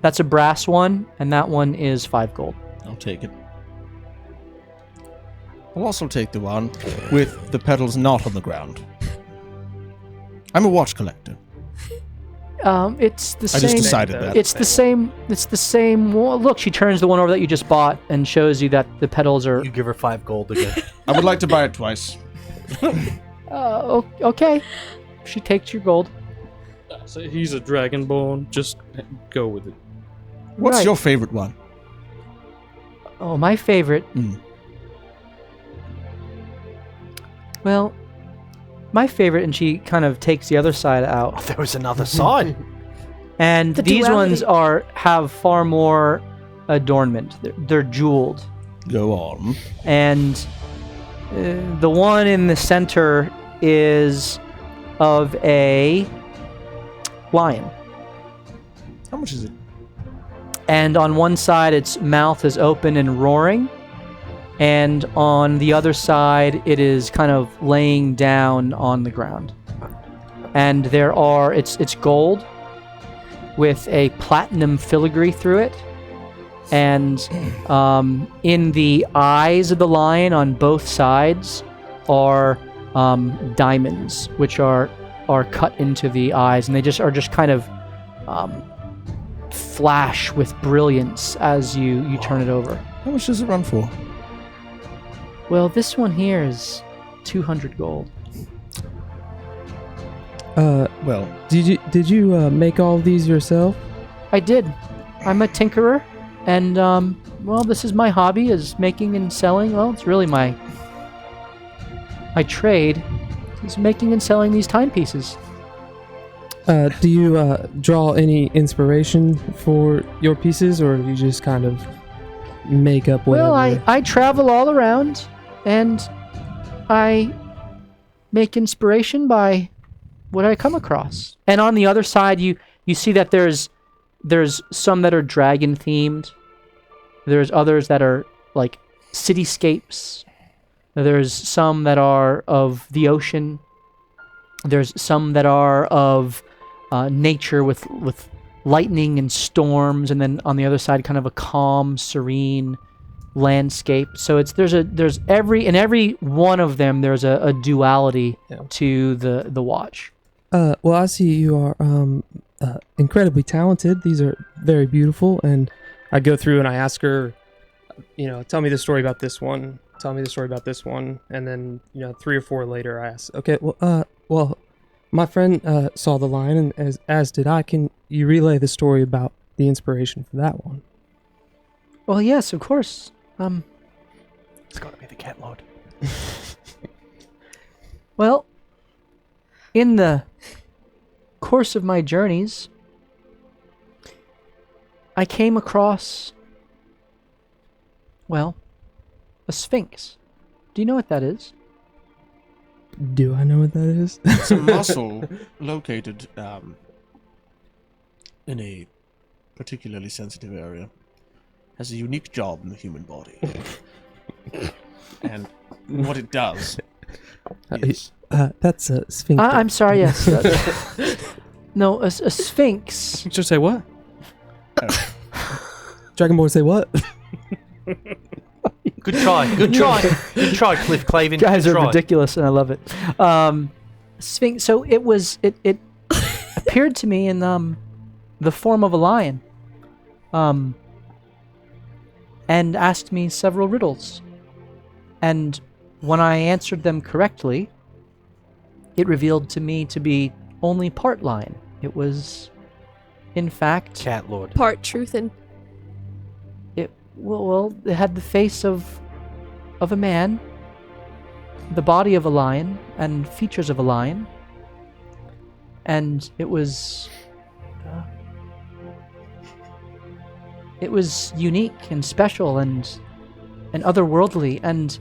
That's a brass one, and that one is 5 gold. I'll take it. I'll also take the one with the petals not on the ground. I'm a watch collector. It's the I same. just decided that. It's the same. It's the same. Look, she turns the one over that you just bought and shows you that the petals are. You give her 5 gold again. I would like to buy it twice. Okay. She takes your gold. So he's a dragonborn. Just go with it. What's Right. your favorite one? Oh, my favorite. Well, my favorite, and she kind of takes the other side out. There was another side. And The these duality. ones have far more adornment. They're jeweled. Go on. And the one in the center is of a lion. How much is it? And on one side, its mouth is open and roaring. And on the other side, it is kind of laying down on the ground. And there are, it's gold with a platinum filigree through it. And in the eyes of the lion on both sides are diamonds, which are cut into the eyes. And they are just kind of flash with brilliance as you turn it over. How much does it run for? Well, this one here is 200 gold. Well, Did you make all of these yourself? I did. I'm a tinkerer, and well, this is my hobby, is making and selling. Well, it's really my trade is making and selling these timepieces. Do you draw any inspiration for your pieces, or you just kind of make up whatever? Well, I travel all around, and I make inspiration by what I come across. And on the other side, you see that there's some that are dragon themed. There's others that are like cityscapes. There's some that are of the ocean. There's some that are of nature with lightning and storms, and then on the other side, kind of a calm, serene landscape. So there's every one of them. There's a duality to the watch. Well, I see you are incredibly talented. These are very beautiful, and I go through and I ask her, tell me the story about this one. Tell me the story about this one, and then 3 or 4 later, I ask, okay, well, my friend saw the lion, and as did I. Can you relay the story about the inspiration for that one? Well, yes, of course. It's got to be the cat lord. Well, in the course of my journeys, I came across, well, a sphinx. Do you know what that is? Do I know what that is? It's a muscle located in a particularly sensitive area. Has a unique job in the human body. And what it does is... that's a sphinx. I'm sorry, yes. No, a sphinx. Just say what? Dragonborn say what? Good try. Good try. Good try, Cliff Clavin. Guys Good are try. ridiculous, and I love it. Sphinx. So it appeared to me in the form of a lion, and asked me several riddles. And when I answered them correctly, it revealed to me to be only part lion. It was, in fact, Cat lord. Part truth and Well, it had the face of a man, the body of a lion, and features of a lion. And it was unique and special and otherworldly, and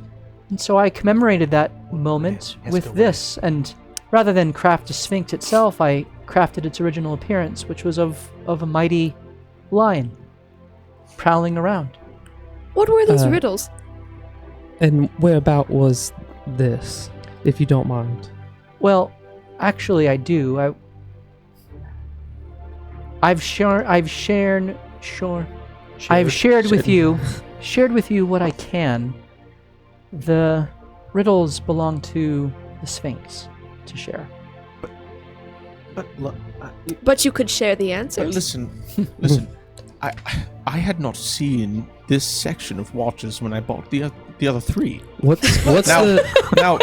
so I commemorated that moment with this. And rather than craft a sphinx itself, I crafted its original appearance, which was of a mighty lion prowling around. what were these riddles? And whereabout was this, if you don't mind? Well, actually, I do. I've shared with you what I can. The riddles belong to the Sphinx to share. But look, But you could share the But answers. listen. I had not seen this section of watches when I bought the other 3. What's Now, the... now,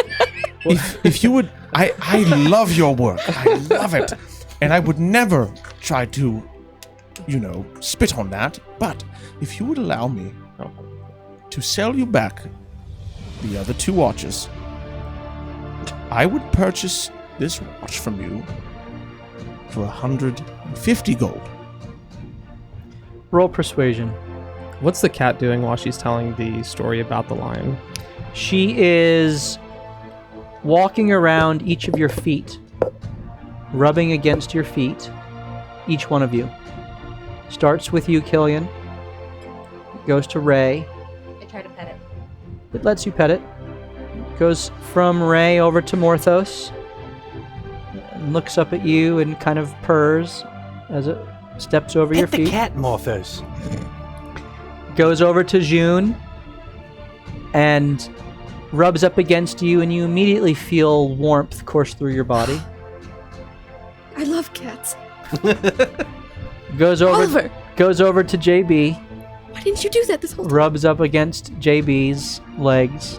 if you would, I love your work. I love it, and I would never try to, spit on that. But if you would allow me to sell you back the other 2 watches, I would purchase this watch from you for 150 gold. Roll persuasion. What's the cat doing while she's telling the story about the lion? She is walking around each of your feet, rubbing against your feet, each one of you. Starts with you, Killian. Goes to Ray. I try to pet it. It lets you pet it. Goes from Ray over to Morthos. And looks up at you and kind of purrs as it steps over your pet feet. the cat, Morthos. Goes over to June and rubs up against you, and you immediately feel warmth course through your body. I love cats. Goes over Oliver, to JB, why didn't you do that this whole time? rubs up against JB's legs.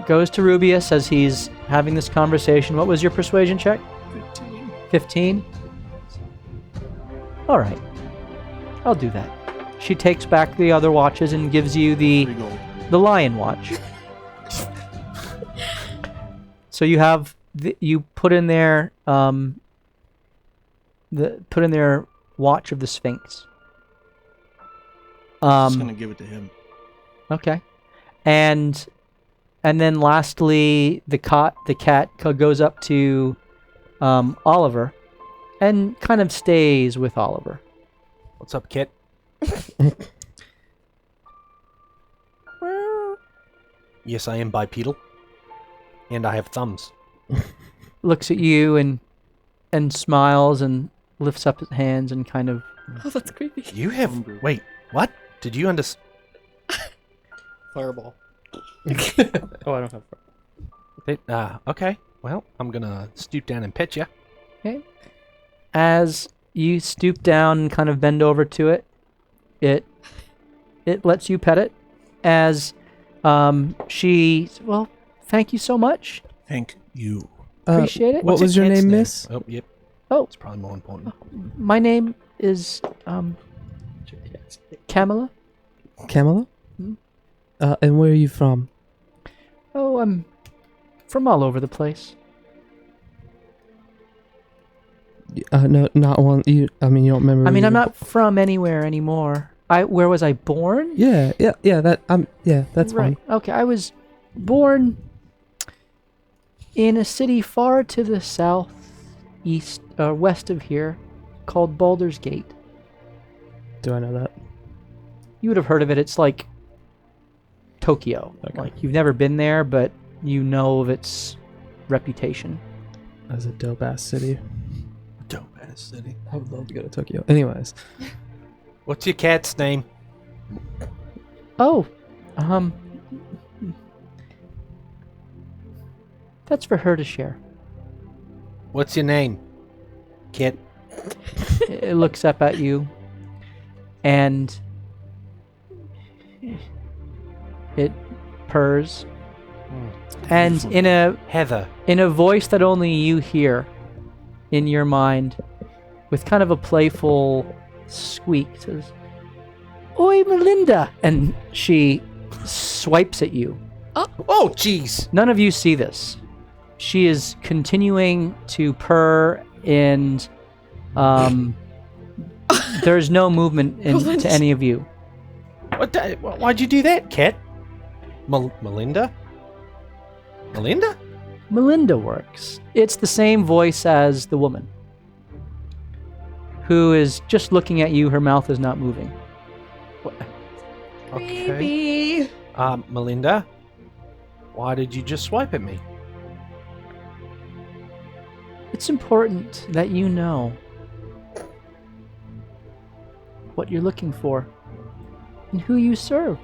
Goes to Rubius as he's having this conversation. What was your persuasion check? 15. All right. I'll do that. She takes back the other watches and gives you the 3 gold. lion watch. So you have you put in there put in their watch of the Sphinx. I'm just gonna give it to him. Okay, and then lastly, the cat goes up to Oliver, and kind of stays with Oliver. What's up, Kit? Yes, I am bipedal. And I have thumbs. Looks at you and smiles and lifts up his hands and kind of. Oh, that's creepy. You have... Wait, what? Did you understand? Fireball. Oh, I don't have. Okay. Well, I'm gonna stoop down and pet you. Okay. As you stoop down and kind of bend over to it, it lets you pet it. As she, well, thank you so much. Thank you. Appreciate it. What was your cat's name, miss? Oh, yep. Oh, It's probably more important. my name is Camilla. Camilla? Hmm? And where are you from? Oh, I'm from all over the place. No, not one. You don't remember. I mean, where I'm you- not from anywhere anymore. Where was I born? Yeah. That's right. fine. Okay, I was born in a city far to the west of here, called Baldur's Gate. Do I know that? You would have heard of it. It's like Tokyo. Okay. Like you've never been there, but you know of its reputation. That's a dope ass city. Dope ass city. I would love to go to Tokyo. Anyways, What's your cat's name? Oh, that's for her to share. What's your name? Kit. It looks up at you, and it purrs, and in Heather. a voice that only you hear in your mind, with kind of a playful squeak, says, "Oi, Melinda!" And she swipes at you. Oh, jeez. None of you see this. She is continuing to purr, and there's no movement to any of you. Why'd you do that, Kit? Melinda? Melinda? Melinda works. It's the same voice as the woman, who is just looking at you. Her mouth is not moving. Okay. Creepy. Melinda? Why did you just swipe at me? It's important that you know what you're looking for and who you serve.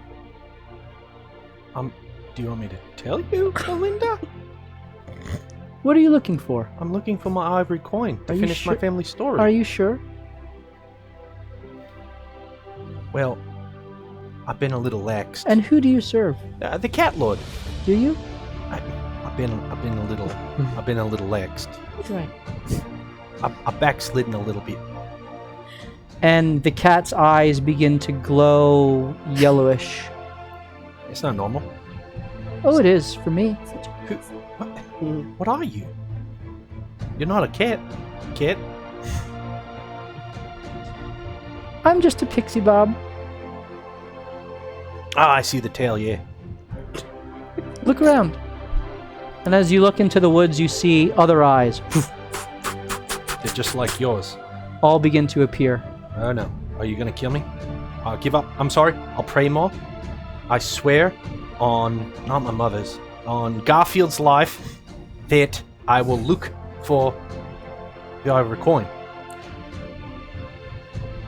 Do you want me to tell you, Melinda? What are you looking for? I'm looking for my ivory coin to Are you finish my sure- family story. Are you sure? Well, I've been a little laxed. And who do you serve? The cat lord. Do you? I've been a little laxed. Right. I've backslidden a little bit. And the cat's eyes begin to glow yellowish. It's not normal. Oh, it is for me. What are you? You're not a cat. Kit. I'm just a pixie bob. Ah, I see the tail. Yeah. Look around. And as you look into the woods, you see other eyes They're just like yours. all begin to appear. Oh no. Are you gonna kill me? I'll give up. I'm sorry. I'll pray more. I swear on, not my mother's, on Garfield's life that I will look for the ivory coin.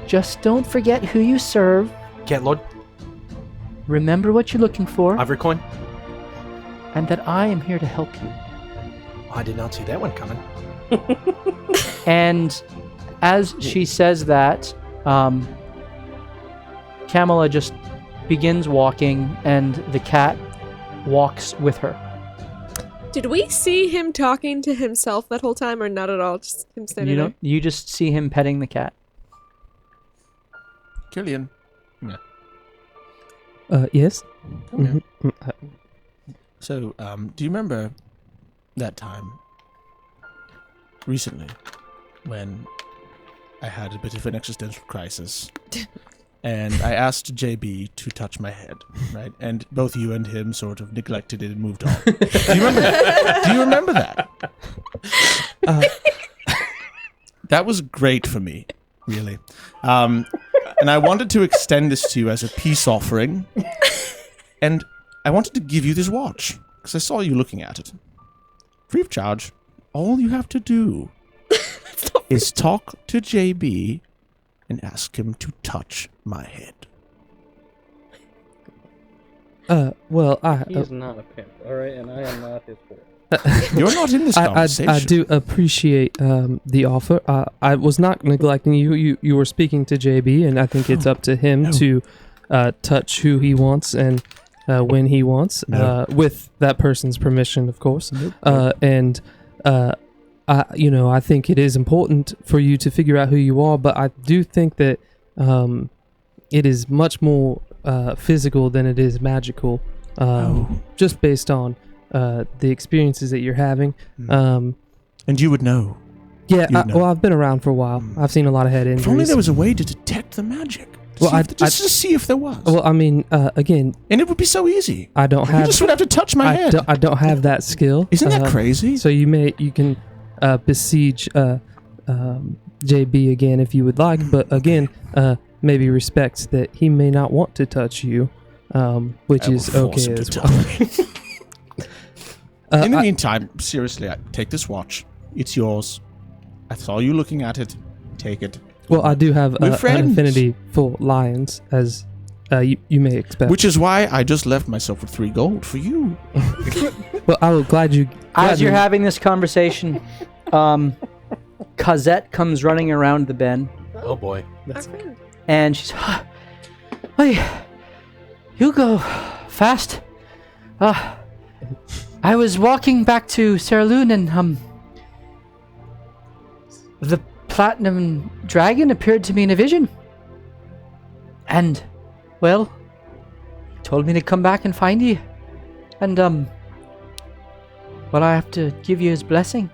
Just don't forget who you serve. Cat Lord, Remember what you're looking for, ivory coin. and that I am here to help you. I did not see that one coming. And as she says that, Camilla just begins walking, and the cat walks with her. Did we see him talking to himself that whole time, or not at all? Just him standing You just see him petting the cat. Killian. Yes. Come here. Mhm. So, do you remember that time recently when I had a bit of an existential crisis and I asked JB to touch my head, right? And both you and him sort of neglected it and moved on. Do you remember that? Do you remember that? That was great for me, really. And I wanted to extend this to you as a peace offering. And I wanted to give you this watch, because I saw you looking at it. Free of charge. All you have to do is talk to JB and ask him to touch my head. He's not a pimp, alright? And I am not his boy. You're not in this conversation. I do appreciate the offer. I was not neglecting you. You were speaking to JB, and I think it's up to him to touch who he wants and when he wants, with that person's permission, of course. I think it is important for you to figure out who you are, but I do think that it is much more physical than it is magical, just based on the experiences that you're having. And you would know. Yeah, well, I've been around for a while. I've seen a lot of head injuries. If only there was a way to detect the magic. Just to see if there was. Well, I mean, again... And it would be so easy. I don't have... You just would have to touch my head. I don't have that skill. Isn't that crazy? So you can besiege JB again if you would like, but again, maybe respect that he may not want to touch you, which is okay as well. In the meantime, seriously, take this watch. It's yours. I saw you looking at it. Take it. Well, I do have an affinity for lions, as you may expect. Which is why I just left myself with 3 gold for you. Well, I'm glad you... As you're having this conversation, Cosette comes running around the bend. Oh boy. And she's... Hey, you go fast. I was walking back to Seraloon and the platinum dragon appeared to me in a vision. And, well, told me to come back and find you. And, well, I have to give you his blessing.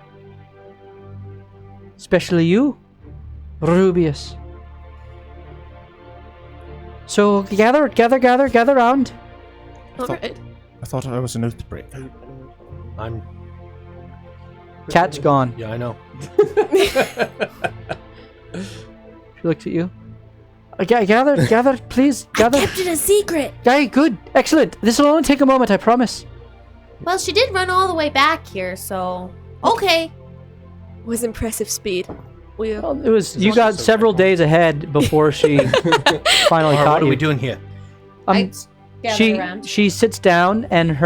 Especially you, Rubius. So gather round. Alright. I thought I was an oath breaker. I'm... Cat's gone. Yeah, I know. She looks at you. Gather, please, gather. I kept it a secret. Guy, good, excellent. This will only take a moment, I promise. Well, she did run all the way back here, so okay. Was impressive speed. Well, it was. You got several days ahead before she finally caught What are you. we doing here? I gather around. She sits down and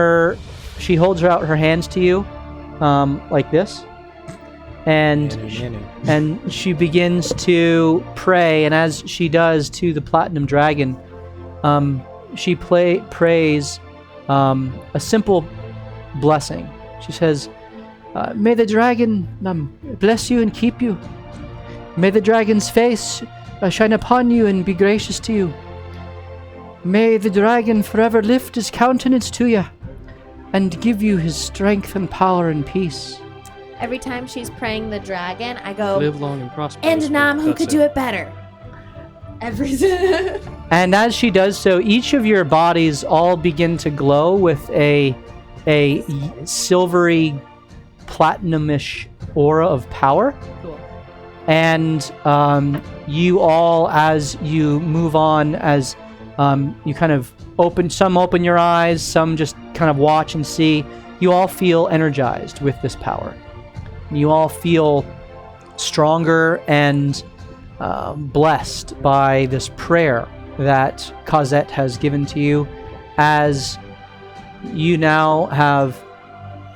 she holds out her hands to you, like this, and she begins to pray. And as she does to the platinum dragon, she prays a simple blessing. She says, "May the dragon bless you and keep you. May the dragon's face shine upon you and be gracious to you. May the dragon forever lift his countenance to you and give you his strength and power and peace." Every time she's praying the dragon, I go, Live long and prosper. and Nam, who could do it better? Every And as she does so, each of your bodies all begin to glow with a silvery, platinumish aura of power. Cool. And you all, as you move on, as you kind of open your eyes, some just kind of watch and see, you all feel energized with this power. You all feel stronger and blessed by this prayer that Cosette has given to you, as you now have,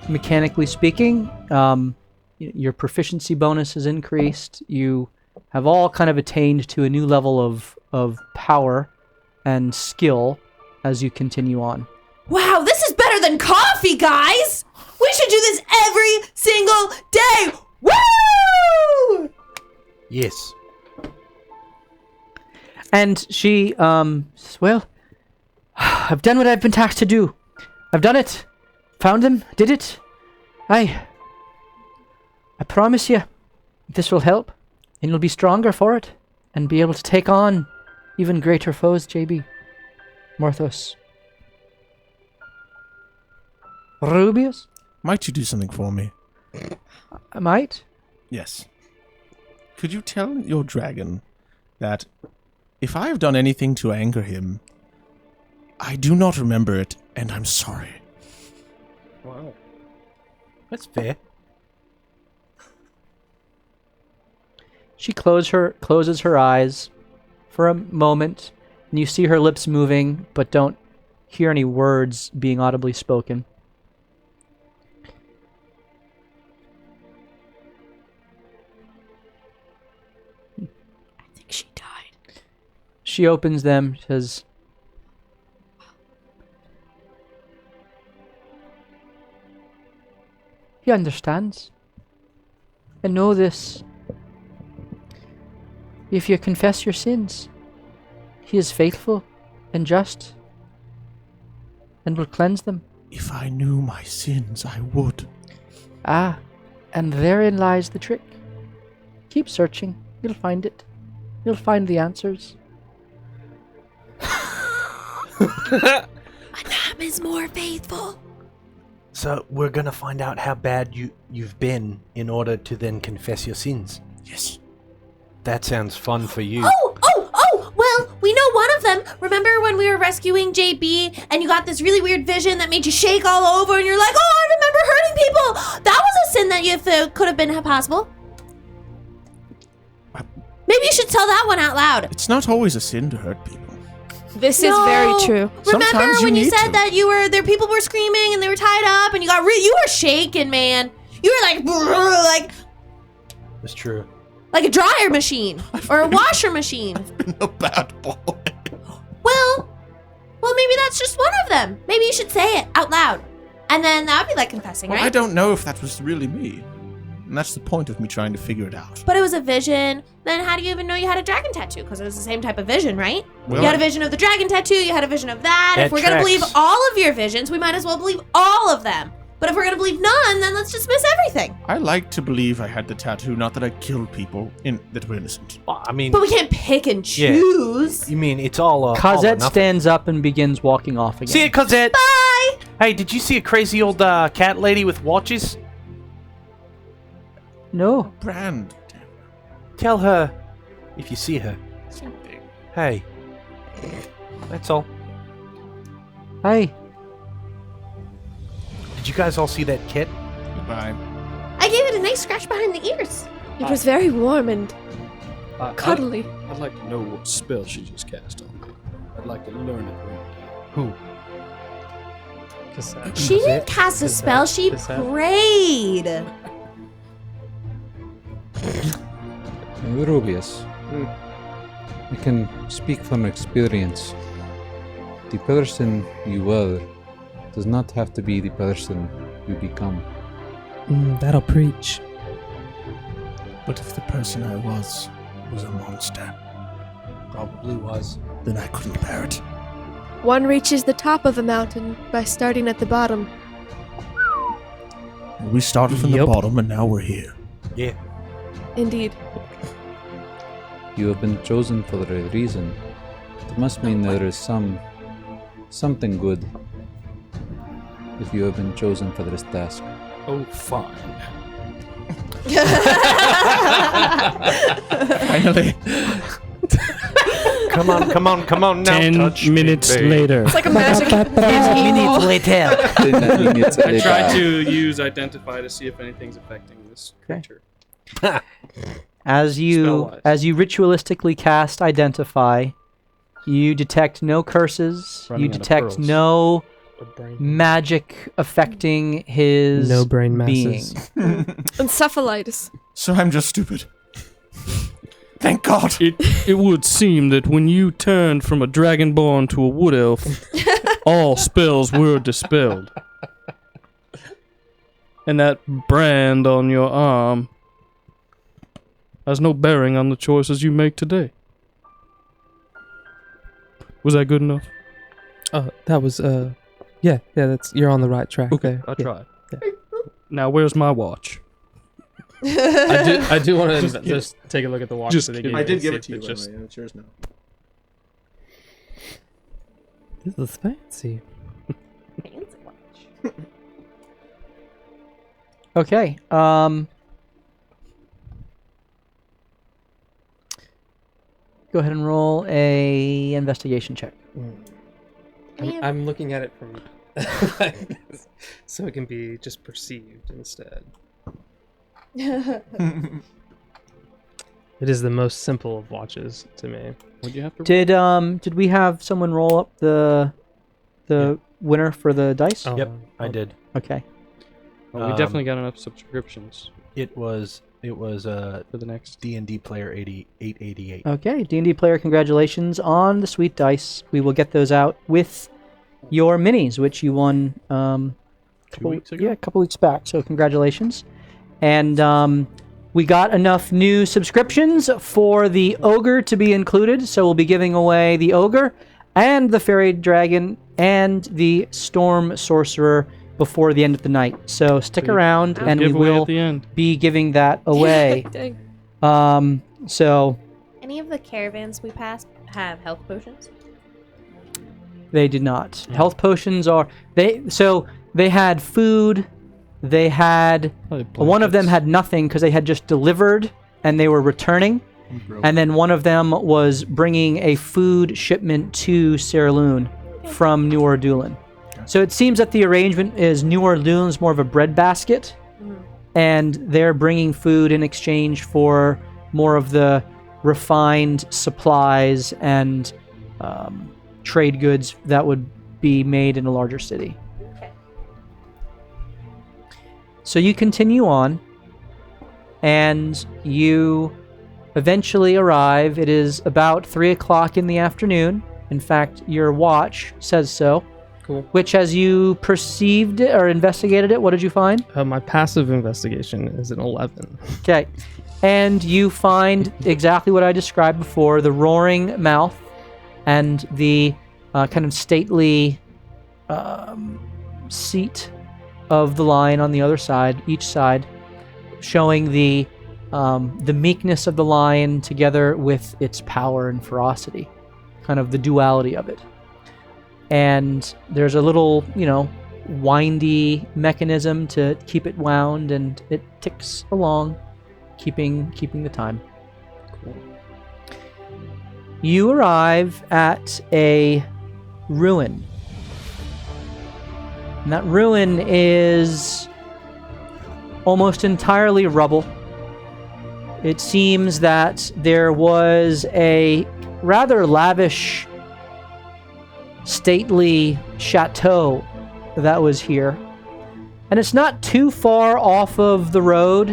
mechanically speaking, your proficiency bonus is increased. You have all kind of attained to a new level of power and skill as you continue on. Wow, this is better than coffee, guys! We should do this every single day! Woo! Yes. And she says, well, I've done what I've been tasked to do. I've done it. Found them. Did it. I promise you, this will help. And you'll be stronger for it. And be able to take on even greater foes, JB. Morthos. Rubius? Might you do something for me? I might. Yes. Could you tell your dragon that if I have done anything to anger him, I do not remember it, and I'm sorry. Wow. That's fair. She closes her eyes for a moment, and you see her lips moving, but don't hear any words being audibly spoken. I think she died. She opens them, says, he understands. And know this. If you confess your sins, he is faithful and just and will cleanse them. If I knew my sins, I would. Ah, and therein lies the trick. Keep searching. You'll find it. You'll find the answers. Anam is more faithful. So we're gonna find out how bad you've been in order to then confess your sins. Yes. That sounds fun for you. Oh, well, we know one of them. Remember when we were rescuing JB and you got this really weird vision that made you shake all over and you're like, oh, I remember hurting people. That was a sin that you could have been possible. Maybe you should tell that one out loud. It's not always a sin to hurt people. This is very true. Remember Sometimes you when you need said to. that people were screaming and they were tied up and you were shaking, man. You were like, brrr, like That's true. a dryer machine or a washer machine. Been a bad boy. Well, maybe that's just one of them. Maybe you should say it out loud. And then that would be like confessing, Well, right? I don't know if that was really me. And that's the point of me trying to figure it out. But it was a vision. Then how do you even know you had a dragon tattoo? Because it was the same type of vision, right? Well, You had a vision of the dragon tattoo. You had a vision of that. That If we're going to believe tracks. all of your visions, we might as well believe all of them. But if we're going to believe none, then let's dismiss everything. I like to believe I had the tattoo, not that I killed people that were innocent. Well, I mean, But we can't pick and Yeah. choose. you mean it's all all or Cosette nothing. stands up and begins walking off again. See it, Cosette? Bye. Hey, did you see a crazy old cat lady with watches? No. Brand. Tell her if you see her. Hey. That's all. Hi. Did you guys all see that kit? Goodbye. I gave it a nice scratch behind the ears. It was very warm and cuddly. I'd like to know what spell she just cast on me. I'd like to learn it. Who? She didn't cast a spell. She prayed. Rubius, I can speak from experience. The person you were does not have to be the person you become. That'll preach. But if the person I was a monster, Probably was. then I couldn't bear it. One reaches the top of a mountain by starting at the bottom. We started from the Yep. bottom and now we're here. Yeah. Indeed. You have been chosen for a reason. It must mean there is something good if you have been chosen for this task. Oh, fine. Finally. Come on now. 10 touch me, minutes babe. later. It's like a magic. I tried to use Identify to see if anything's affecting this creature. As you Spell-wise. ritualistically cast Identify, you detect no curses. Running you out of detect pearls. no A brain. magic affecting his No brain being. masses. Encephalitis. So I'm just stupid. Thank God. It would seem that when you turned from a dragonborn to a wood elf, all spells were dispelled. And that brand on your arm has no bearing on the choices you make today. Was that good enough? That was yeah, that's you're on the right track there. I Yeah. tried. Now where's my watch? I do want to just take a look at the watch. Just that they kidding. gave I you did and give see it if to you, it's by the just- way, It's yours now. This is fancy. Okay. Go ahead and roll a investigation check. I'm looking at it from so it can be just perceived instead. It is the most simple of watches to me. Would you have to? Did we have someone roll up the winner for the dice? Yep, I did. Okay. Well, we definitely got enough subscriptions It was for the next. D&D player 888. Okay, D&D player, congratulations on the sweet dice. We will get those out with your minis, which you won 2 weeks ago? Yeah, a couple weeks back. So congratulations. And we got enough new subscriptions for the ogre to be included. So we'll be giving away the ogre and the fairy dragon and the storm sorcerer before the end of the night. So stick around and we Giveaway will at the end. be giving that away. Dang. So Any of the caravans we passed have health potions? they did not. Health potions are they had food. They had one of them had nothing because they had just delivered and they were returning. And then one of them was bringing a food shipment to Ceraloon from New Orleans. So it seems that the arrangement is New Orleans more of a breadbasket, and they're bringing food in exchange for more of the refined supplies and trade goods that would be made in a larger city. Okay. So you continue on, and you eventually arrive. It is about 3 o'clock in the afternoon. In fact, your watch says so. Cool. Which, as you perceived or investigated it, what did you find? My passive investigation is an 11. Okay. And you find exactly what I described before, the roaring mouth and the kind of stately seat of the lion on the other side, each side, showing the meekness of the lion together with its power and ferocity, kind of the duality of it. And there's a little, windy mechanism to keep it wound, and it ticks along, keeping the time. Cool. You arrive at a ruin. And that ruin is almost entirely rubble. It seems that there was a rather lavish, stately chateau that was here. And it's not too far off of the road.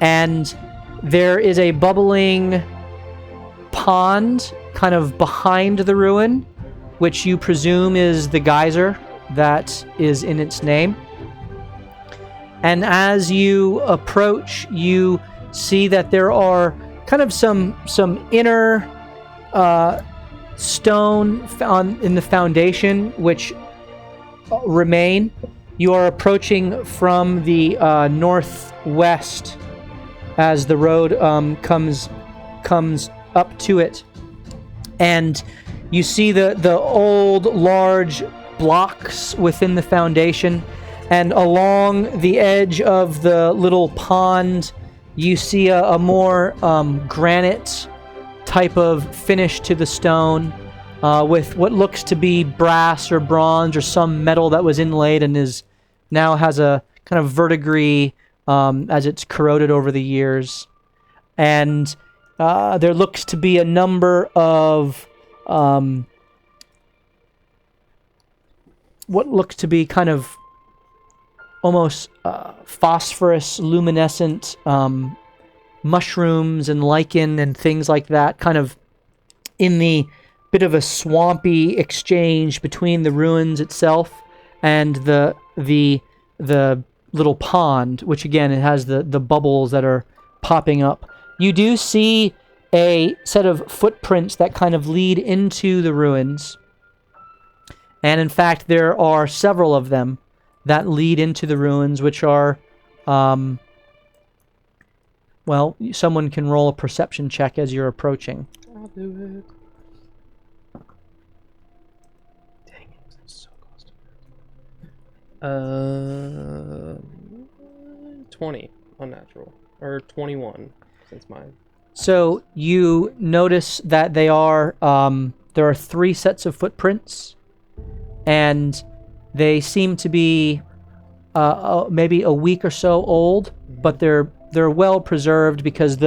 And there is a bubbling pond kind of behind the ruin, which you presume is the geyser that is in its name. And as you approach, you see that there are kind of some inner stone in the foundation which remain. You are approaching from the northwest as the road comes up to it, and you see the old large blocks within the foundation, and along the edge of the little pond you see a more granite type of finish to the stone, with what looks to be brass or bronze or some metal that was inlaid and now has a kind of verdigris as it's corroded over the years. And there looks to be a number of what looks to be kind of almost phosphorus luminescent mushrooms and lichen and things like that, kind of in the bit of a swampy exchange between the ruins itself and the little pond, which again, it has the bubbles that are popping up. You do see a set of footprints that kind of lead into the ruins. And in fact, there are several of them that lead into the ruins, which are, well, someone can roll a perception check as you're approaching. I'll do it. Dang it, that's so close to 20 unnatural, or 21 since mine. So you notice that there are 3 sets of footprints, and they seem to be maybe a week or so old, but they're well preserved because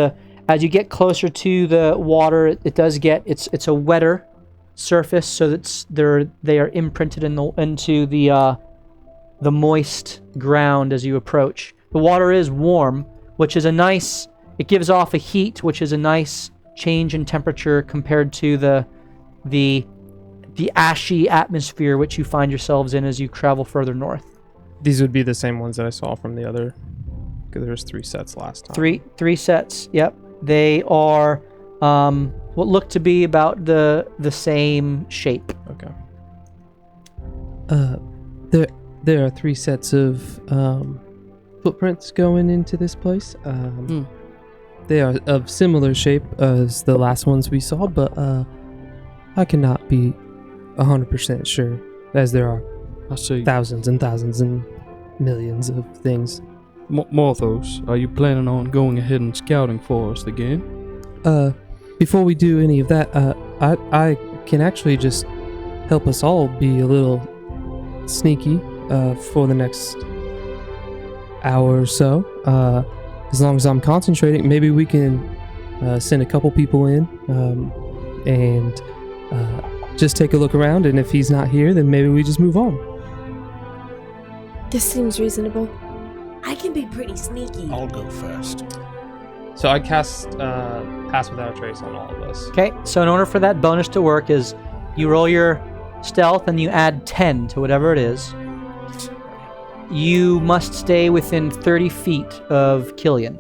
as you get closer to the water, it does get it's a wetter surface, so they are imprinted into the moist ground as you approach. The water is warm, which is it gives off a heat, which is a nice change in temperature compared to the ashy atmosphere which you find yourselves in as you travel further north. These would be the same ones that I saw from the other, because there's 3 sets last time. Three sets, yep. They are what look to be about the same shape. Okay. There are 3 sets of footprints going into this place. They are of similar shape as the last ones we saw, but I cannot be 100% sure, as there are thousands and thousands and millions of things. Morthos, are you planning on going ahead and scouting for us again? Before we do any of that, I can actually just help us all be a little sneaky for the next hour or so. As long as I'm concentrating, maybe we can send a couple people in and just take a look around, and if he's not here, then maybe we just move on. This seems reasonable. I can be pretty sneaky. I'll go first. So I cast Pass Without a Trace on all of us. Okay, so in order for that bonus to work is you roll your stealth and you add 10 to whatever it is. You must stay within 30 feet of Killian.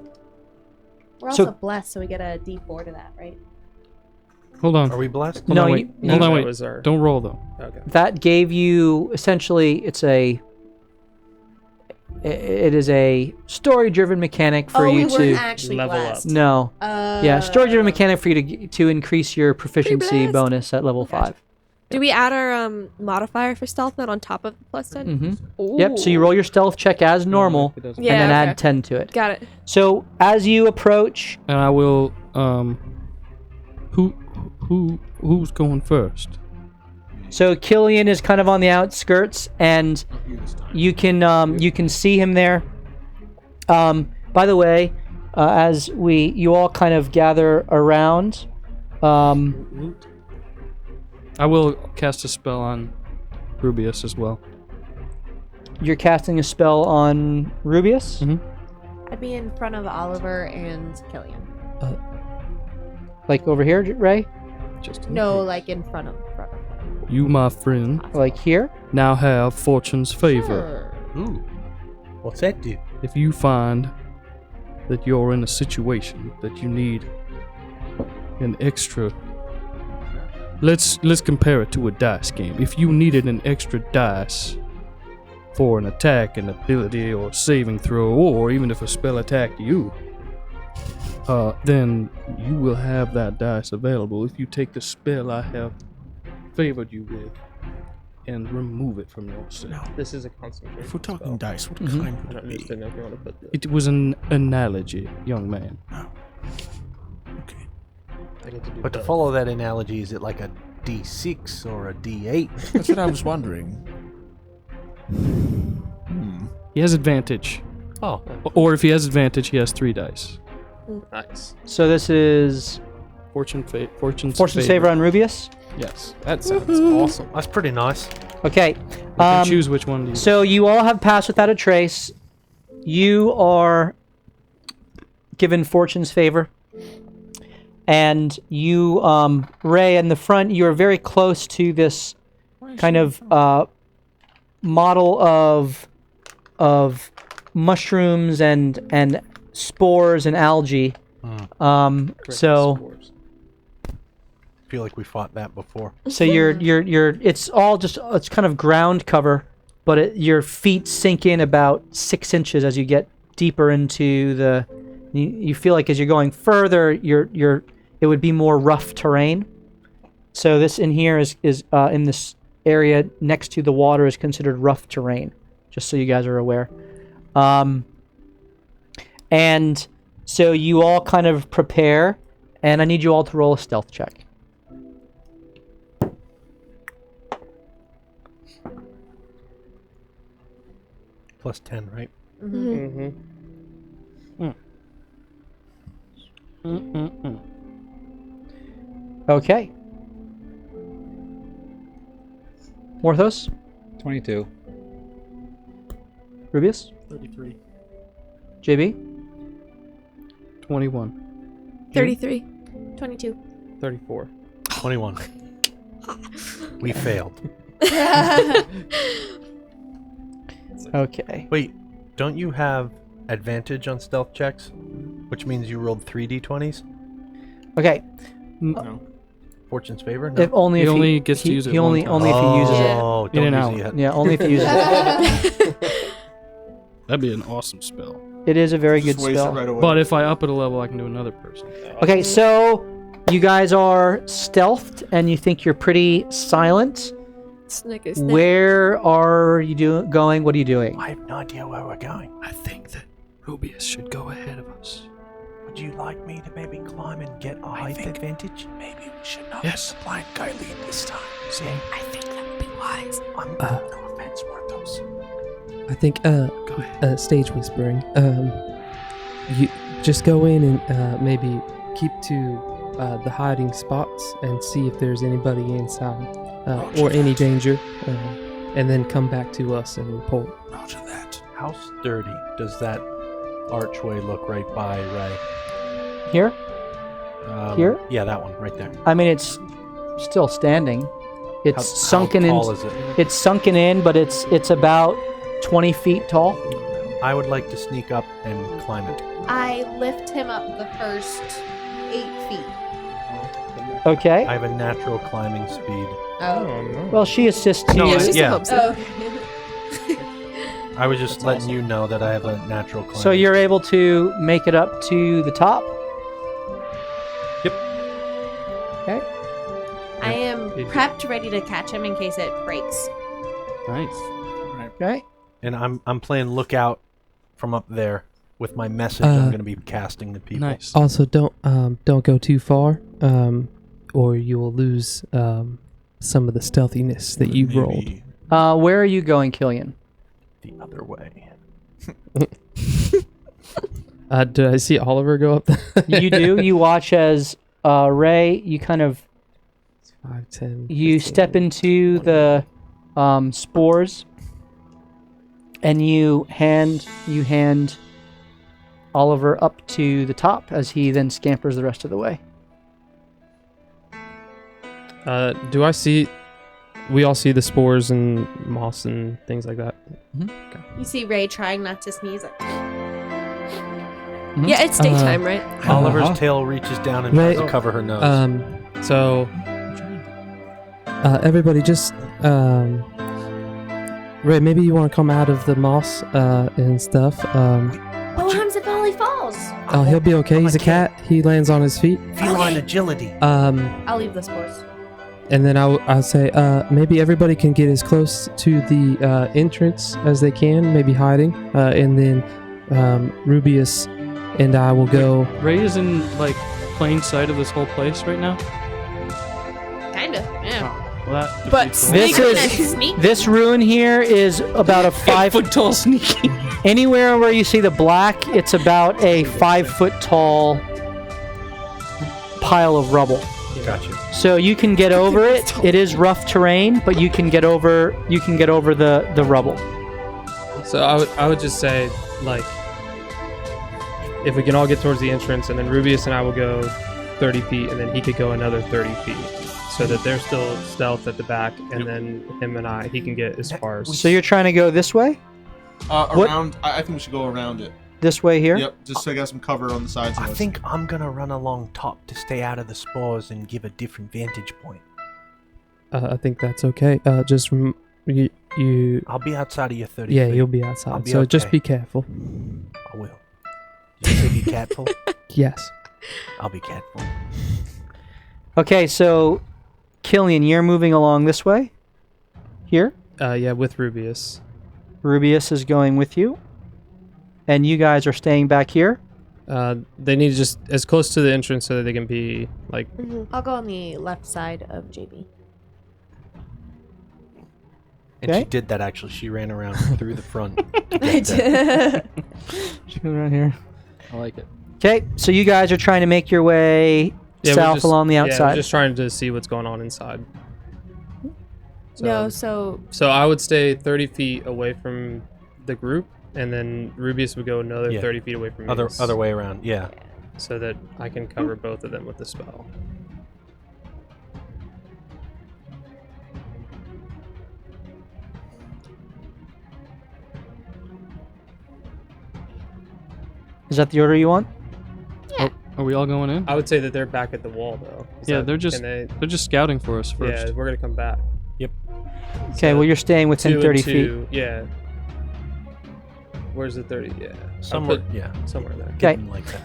We're So- also blessed, so we get a D4 to that, right? Hold on. Are we blessed? No, wait. you- Hold on, That wait. was our- Don't roll, though. Okay. That gave you, essentially, it is a story-driven mechanic for you we to... weren't actually level up. blessed. No. Yeah, story-driven mechanic for you to increase your proficiency blessed. bonus at level 5. Do we add our modifier for stealth mode on top of the plus 10? Mm-hmm. Yep, so you roll your stealth check as normal, It doesn't. Yeah, and then okay. add 10 to it. Got it. So as you approach, And I will, who's going first? so Killian is kind of on the outskirts, and you can see him there. By the way, as you all kind of gather around, I will cast a spell on Rubius as well. you're casting a spell on Rubius. Mhm. I'd be in front of Oliver and Killian. Like over here, Ray? Just in No, case. like in front of. You, my friend, Like here? now have fortune's favor. Ooh. What's that do? If you find that you're in a situation that you need an extra, let's compare it to a dice game. If you needed an extra dice for an attack, an ability, or saving throw, or even if a spell attacked you, then you will have that dice available if you take the spell I have favored you with and remove it from yourself. This is a concentration. If we're talking spell. dice, what Mhm. kind I would don't it be? understand if you want to put the, It was an analogy, young man. Okay. I get to do But to both. follow that analogy, is it like a D6 or a D8? That's what I was wondering. He has advantage. Oh, Or if he has advantage, he has 3 dice. Nice. So this is Fortune's Fortune's favor on Rubius. Yes. That sounds awesome. that's pretty nice. Okay. You can choose which one to use. So you all have passed without a trace. You are given Fortune's favor. And you, Ray, in the front, you are very close to this kind of model of mushrooms and spores and algae. So Spores. feel like we fought that before. So it's all just, it's kind of ground cover, but your feet sink in about 6 inches as you get deeper into the, you feel like as you're going further, it would be more rough terrain. So this in here is in this area next to the water is considered rough terrain, just so you guys are aware. And so you all kind of prepare, and I need you all to roll a stealth check. Plus 10, right? Okay. Morthos? 22. Rubius? 33. JB? 21. 33. 22. 34. 21. We failed. Okay. Wait, don't you have advantage on stealth checks? Which means you rolled 3d20s? Okay. No. Fortune's favor? No. If only He if only gets to use it only one time. if he uses it. Oh, In and don't use out. it. Yeah, only if he uses it. That'd be an awesome spell. It is a very good Just waste spell. it right away. But if I up it a level, I can do another person. Okay, so you guys are stealthed and you think you're pretty silent. Snickers. Where are you going? What are you doing? I have no idea where we're going. I think that Rubius should go ahead of us. Would you like me to maybe climb and get a height advantage? Maybe we should not Yes. let the blind guy lead this time. See? I think that would be wise. No offense, Marthos. I think stage whispering. You just go in and maybe keep to the hiding spots and see if there's anybody inside or any danger, and then come back to us and report. Roger that. How sturdy does that archway look right by Ray? Here? Here? Yeah, that one right there. I mean, it's still standing. It's sunken how in. tall is it? It's sunken in, but it's about 20 feet tall. I would like to sneak up and climb it. I lift him up the first 8 feet. Okay. I have a natural climbing speed. Oh. Well, she assists No, you. I- yeah. Oh. I was just letting you know that I have a natural climbing. So you're able to make it up to the top. Yep. Okay. I am prepped, ready to catch him in case it breaks. Nice. Okay. And I'm playing lookout from up there with my message I'm going to be casting to people. Nice. Also, don't go too far, or you will lose some of the stealthiness that you rolled. Where are you going, Killian? The other way. Did I see Oliver go up? You do. You watch as Ray. You kind of 5, 10. you 15. step into the spores, and you hand Oliver up to the top as he then scampers the rest of the way. Do I see? We all see the spores and moss and things like that. You see Ray trying not to sneeze. Yeah, it's daytime, right? Oliver's tail reaches down and tries to Right. cover her nose. So everybody just Ray, maybe you want to come out of the moss and stuff. What happens if Ollie falls? Oh, he'll be okay. He's a cat. He lands on his feet. Feline agility. I'll leave the spores. And then I'll say, maybe everybody can get as close to the entrance as they can, maybe hiding. And then Rubius and I will go. Ray is in like plain sight of this whole place right now. Kinda, yeah. Well, that But defeats the This whole- Sneaking is and sneaking. this ruin here is about a 5 foot tall sneaking. Anywhere where you see the black, it's about a 5 foot tall pile of rubble. Gotcha. So you can get over it. It is rough terrain, but you can get over the rubble. So I would just say, like, if we can all get towards the entrance, and then Rubius and I will go 30 feet, and then he could go another 30 feet, so that they're still stealth at the back, and then him and he can get as far as. So you're trying to go this way? Around. I think we should go around it. this way here? Yep, just so I got some cover on the sides of I us. think I'm gonna run along top to stay out of the spores and give a different vantage point. I think that's okay. You I'll be outside of your 30 yeah, feet. you'll be outside. I'll be So just okay. be careful. I will. Did you say be careful? Yes. I'll be careful. Okay, so Killian, you're moving along this way. Here. Yeah, with Rubius. Rubius is going with you. And you guys are staying back here. They need to just as close to the entrance so that they can be like. I'll go on the left side of JB. And Okay. she did that actually. She ran around through the front. I did. She's going around here. I like it. Okay, so you guys are trying to make your way Yeah, we're south just- along the Yeah, outside. we're just trying to see what's going on inside. No, so So I would stay 30 feet away from the group, and then Rubius would go another Yeah. 30 feet away from me. Other way around. Yeah. So that I can cover both of them with the spell. Is that the order you want? Are we all going in? I would say that they're back at the wall, though. Yeah, they're just Can they're just scouting for us first. yeah, we're gonna come back. Okay, well, you're staying within 2 30 and feet. 2, yeah. Where's the 30? Yeah. I'll Somewhere. put Yeah. somewhere there. Okay. Hidden like that.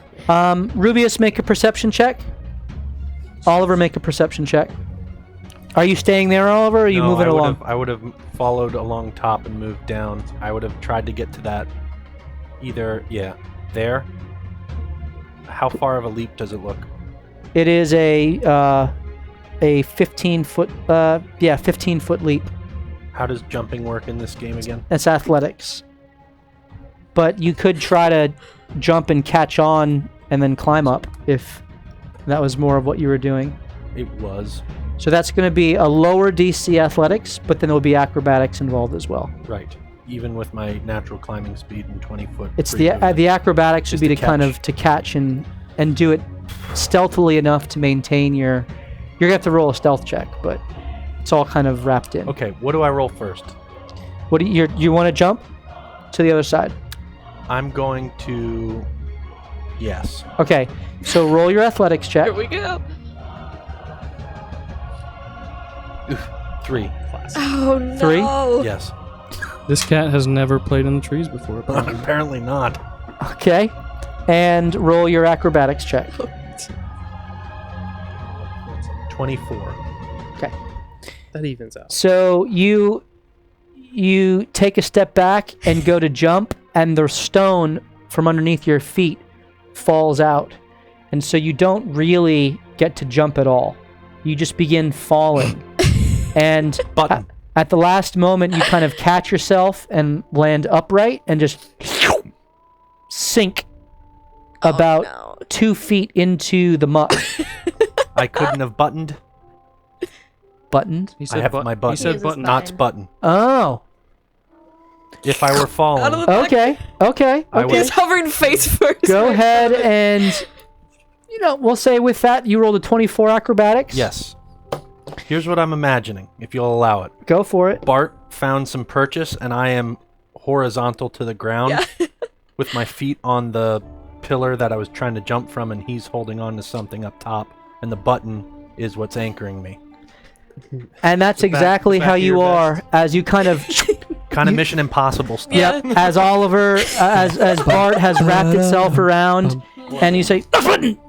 Rubius, make a perception check. Oliver, make a perception check. Are you staying there, Oliver, or are you No, moving I along? I would have followed along top and moved down. I would have tried to get to that. Either there. How far of a leap does it look? It is a 15-foot 15-foot leap. How does jumping work in this game again? That's athletics. But you could try to jump and catch on and then climb up if that was more of what you were doing. It was. So that's going to be a lower DC athletics, but then there'll be acrobatics involved as well. Right. Even with my natural climbing speed and 20-foot. It's free movement. the acrobatics would Just be to to kind catch. of to catch and do it stealthily enough to maintain your. You're gonna have to roll a stealth check, but it's all kind of wrapped in. Okay, what do I roll first? What do you want to jump to the other side? I'm going to. Yes. Okay, so roll your athletics check. Here we go. 3. Oh no. 3? Yes. This cat has never played in the trees before. apparently. Apparently not. Okay, and roll your acrobatics check. 24. Okay. That evens out. So you take a step back and go to jump, and the stone from underneath your feet falls out, and so you don't really get to jump at all. You just begin falling, and Button. at the last moment, you kind of catch yourself and land upright, and just sink about no. 2 feet into the muck. I couldn't have buttoned. Buttoned. He I have my button. He said Uses button. button. Not button. Oh. If I were falling, Out of the back. Okay. Okay. I Okay. He's hovering face first. Go right ahead above it. and, we'll say with that, you rolled a 24 acrobatics. yes. Here's what I'm imagining, if you'll allow it. Go for it. Bart found some purchase, and I am horizontal to the ground Yeah. with my feet on the pillar that I was trying to jump from, and he's holding on to something up top, and the button is what's anchoring me. And that's exactly back how of you your are vest. as you kind of, Kind of Mission Impossible stuff. yep, as Oliver, as Bart has wrapped itself around, and you say, button!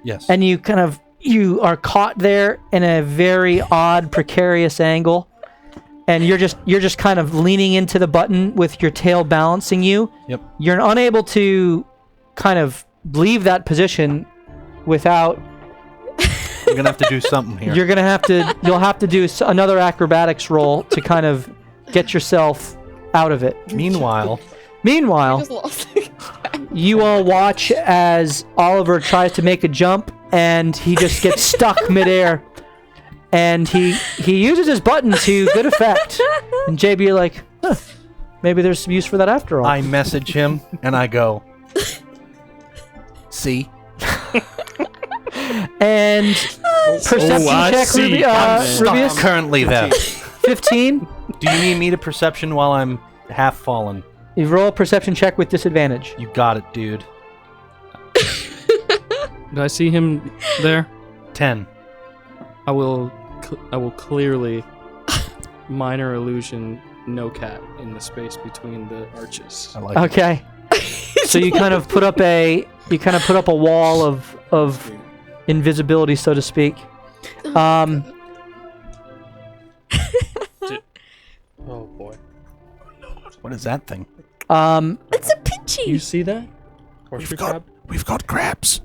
Yes. And you kind of, you are caught there in a very odd, precarious angle. And you're just kind of leaning into the button with your tail balancing you. Yep. You're unable to kind of leave that position without. You're gonna have to do something here. You'll have to do another acrobatics roll to kind of get yourself out of it. Meanwhile, Meanwhile, Just lost. you all watch as Oliver tries to make a jump and he just gets stuck midair. And he uses his button to good effect. And JB, you're like, huh, maybe there's some use for that after all. I message him and I go, see? And perception I check, see. Ruby, I'm Stuck Rubius. currently there. 15. Do you need me to perception while I'm half fallen? You roll a perception check with disadvantage. You got it, dude. Do I see him there? 10. I will clearly minor illusion no cat in the space between the arches. I like it. Okay. So you kind of put up a wall of invisibility, so to speak. Oh boy. What is that thing? It's a pinchy. You see that? We've got crabs.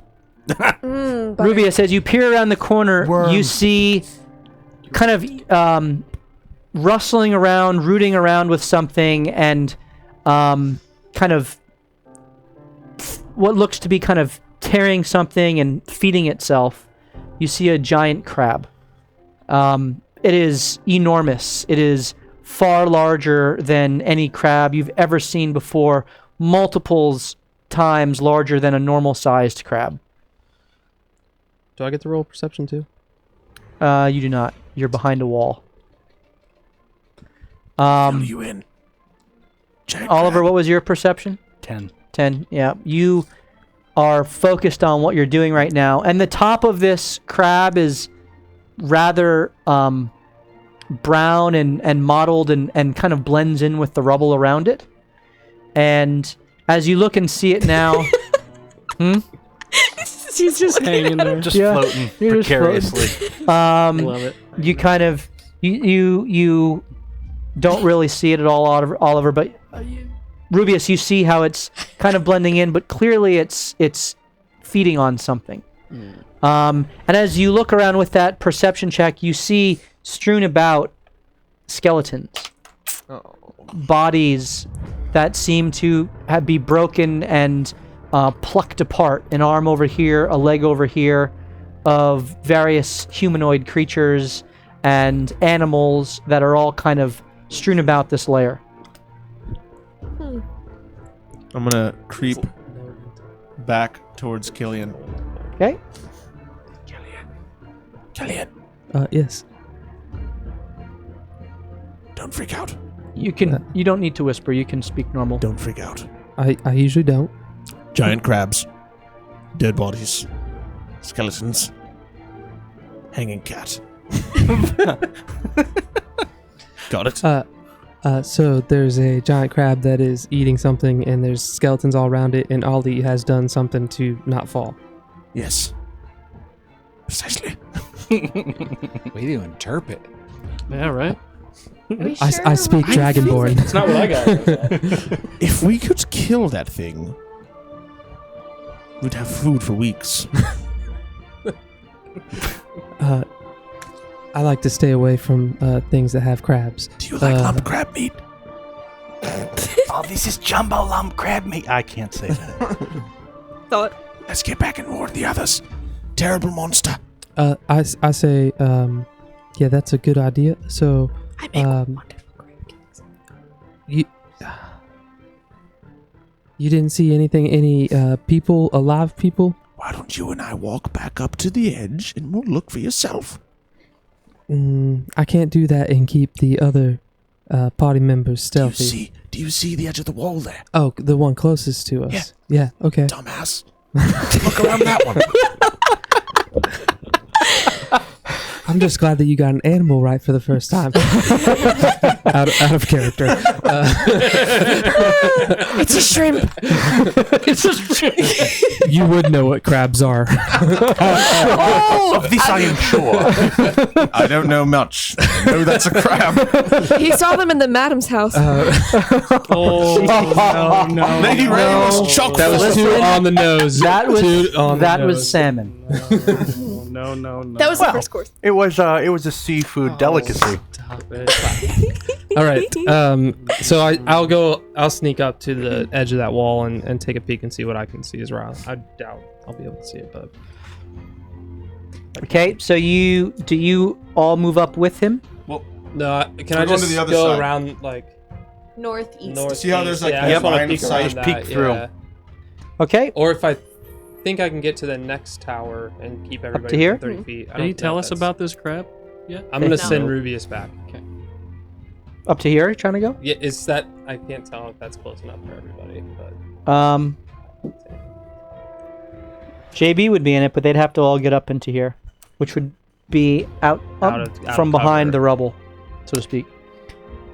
Rubius, as you peer around the corner, you see kind of rustling around, rooting around with something, and kind of what looks to be kind of tearing something and feeding itself. You see a giant crab. It is enormous. It is far larger than any crab you've ever seen before, multiples times larger than a normal-sized crab. Do I get to roll perception too? You do not. You're behind a wall. You in? Giant Oliver, crab. what was your perception? 10. 10. Yeah. You are focused on what you're doing right now. And the top of this crab is rather brown and mottled and kind of blends in with the rubble around it. And as you look and see it now... He's just hanging there. Just floating You're just precariously. Love it. You kind of... You don't really see it at all, Oliver, but Rubius, you see how it's kind of blending in, but clearly it's feeding on something. And as you look around with that perception check, you see strewn about skeletons, bodies that seem to be broken and plucked apart. An arm over here, a leg over here, of various humanoid creatures and animals that are all kind of strewn about this lair. I'm gonna creep back towards Killian. Okay? Killian, Yes. don't freak out. You can. You don't need to whisper. You can speak normal. Don't freak out. I usually don't. Giant crabs, dead bodies, skeletons, hanging cat. Got it. So there's a giant crab that is eating something, and there's skeletons all around it, and Ollie has done something to not fall. Yes. Precisely. Way to interpret. Yeah, right? I speak Dragonborn. That's not what I got. If we could kill that thing, we'd have food for weeks. I like to stay away from things that have crabs. Do you like lump crab meat? Oh, this is jumbo lump crab meat. I can't say that. Let's get back and warn the others. Terrible monster. I say, yeah, that's a good idea. So, I make wonderful crab cakes. you didn't see any people, alive people? Why don't you and I walk back up to the edge and we'll look for yourself? I can't do that and keep the other party members stealthy. Do you see the edge of the wall there? Oh, the one closest to us. Yeah, okay. Dumbass. Look around that one. I'm just glad that you got an animal right for the first time. out of character. It's a shrimp. It's just You would know what crabs are. Of this I am sure. I don't know much. I know that's a crab. He saw them in the madam's house. Oh, no. Lady Ray was chock That was too on the nose. that was Too on the that was nose. salmon. No. That was the first course. It was a seafood delicacy. Stop it. All right. So I'll sneak up to the edge of that wall and take a peek and see what I can see as well. I doubt I'll be able to see it, but Okay, so do you all move up with him? no. Can I We're going just to the other go side. around like Northeast. north? See how there's, like, yeah, I that just wanna line of peek sight? around Just that, peek through. yeah. Okay. Or if I think I can get to the next tower and keep everybody to here? within 30 feet. I Did he don't know tell if us that's- about this crab? Yeah. I'm gonna No. send Rubius back. Up to here, trying to go? Yeah, is that I can't tell if that's close enough for everybody, but JB would be in it, but they'd have to all get up into here, which would be out from behind the rubble, so to speak.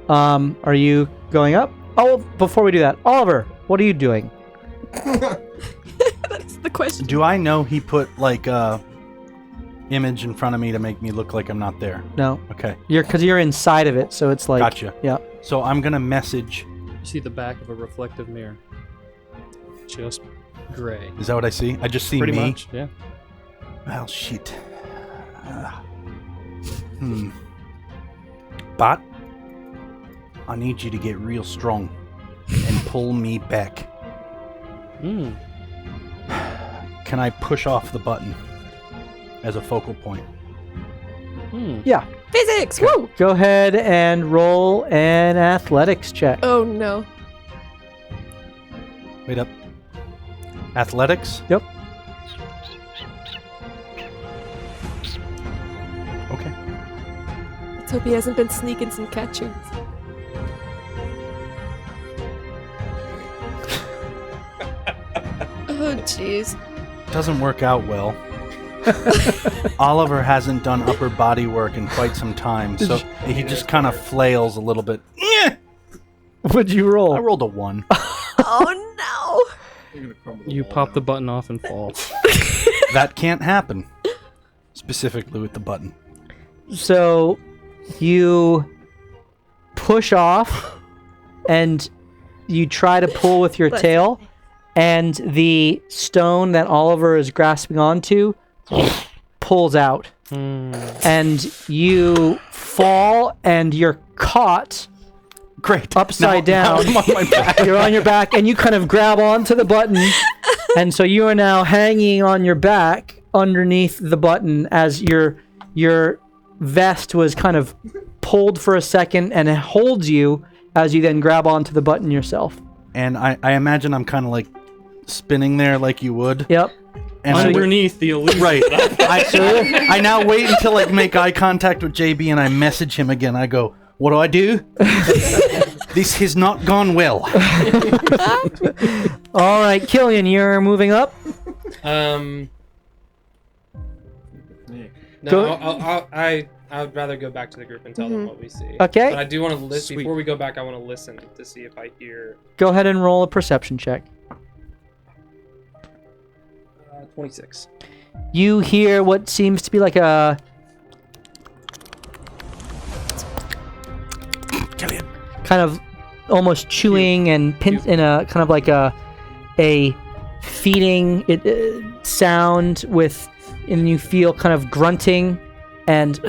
Are you going up? Oh, before we do that, Oliver, what are you doing? That's the question. Do I know he put like a image in front of me to make me look like I'm not there? No. Okay. Because you're inside of it, so it's like. Gotcha. Yeah. So I'm gonna message. You see the back of a reflective mirror. Just gray. Is that what I see? I just see Pretty me. much, yeah. Well, shit. But I need you to get real strong and pull me back. Can I push off the button as a focal point? Yeah. Physics! Woo! Go ahead and roll an athletics check. Oh no. Wait up. Athletics? Yep. Okay. Let's hope he hasn't been sneaking some catchings. Oh jeez. Doesn't work out well. Oliver hasn't done upper body work in quite some time, so he just kind of flails a little bit. What'd you roll? I rolled a 1. Oh You pop the button off and fall. That can't happen. Specifically with the button. So you push off and you try to pull with your tail, and the stone that Oliver is grasping onto pulls out. And you fall and you're caught. Great. Upside Now down. I'm on my back. You're on your back and you kind of grab onto the button. And so you are now hanging on your back underneath the button as your vest was kind of pulled for a second, and it holds you as you then grab onto the button yourself. And I imagine I'm kind of like spinning there like you would. Yep. And underneath the illusion. Right. I now wait until I make eye contact with JB and I message him again. I go, what do? This has not gone well. All right, Killian, you're moving up. No, I would rather go back to the group and tell them what we see. Okay. But I do want to listen. Before we go back, I want to listen to see if I hear. Go ahead and roll a perception check. 26. You hear what seems to be like a Killian. kind of almost chewing and in a kind of like a feeding sound with, and you feel kind of grunting and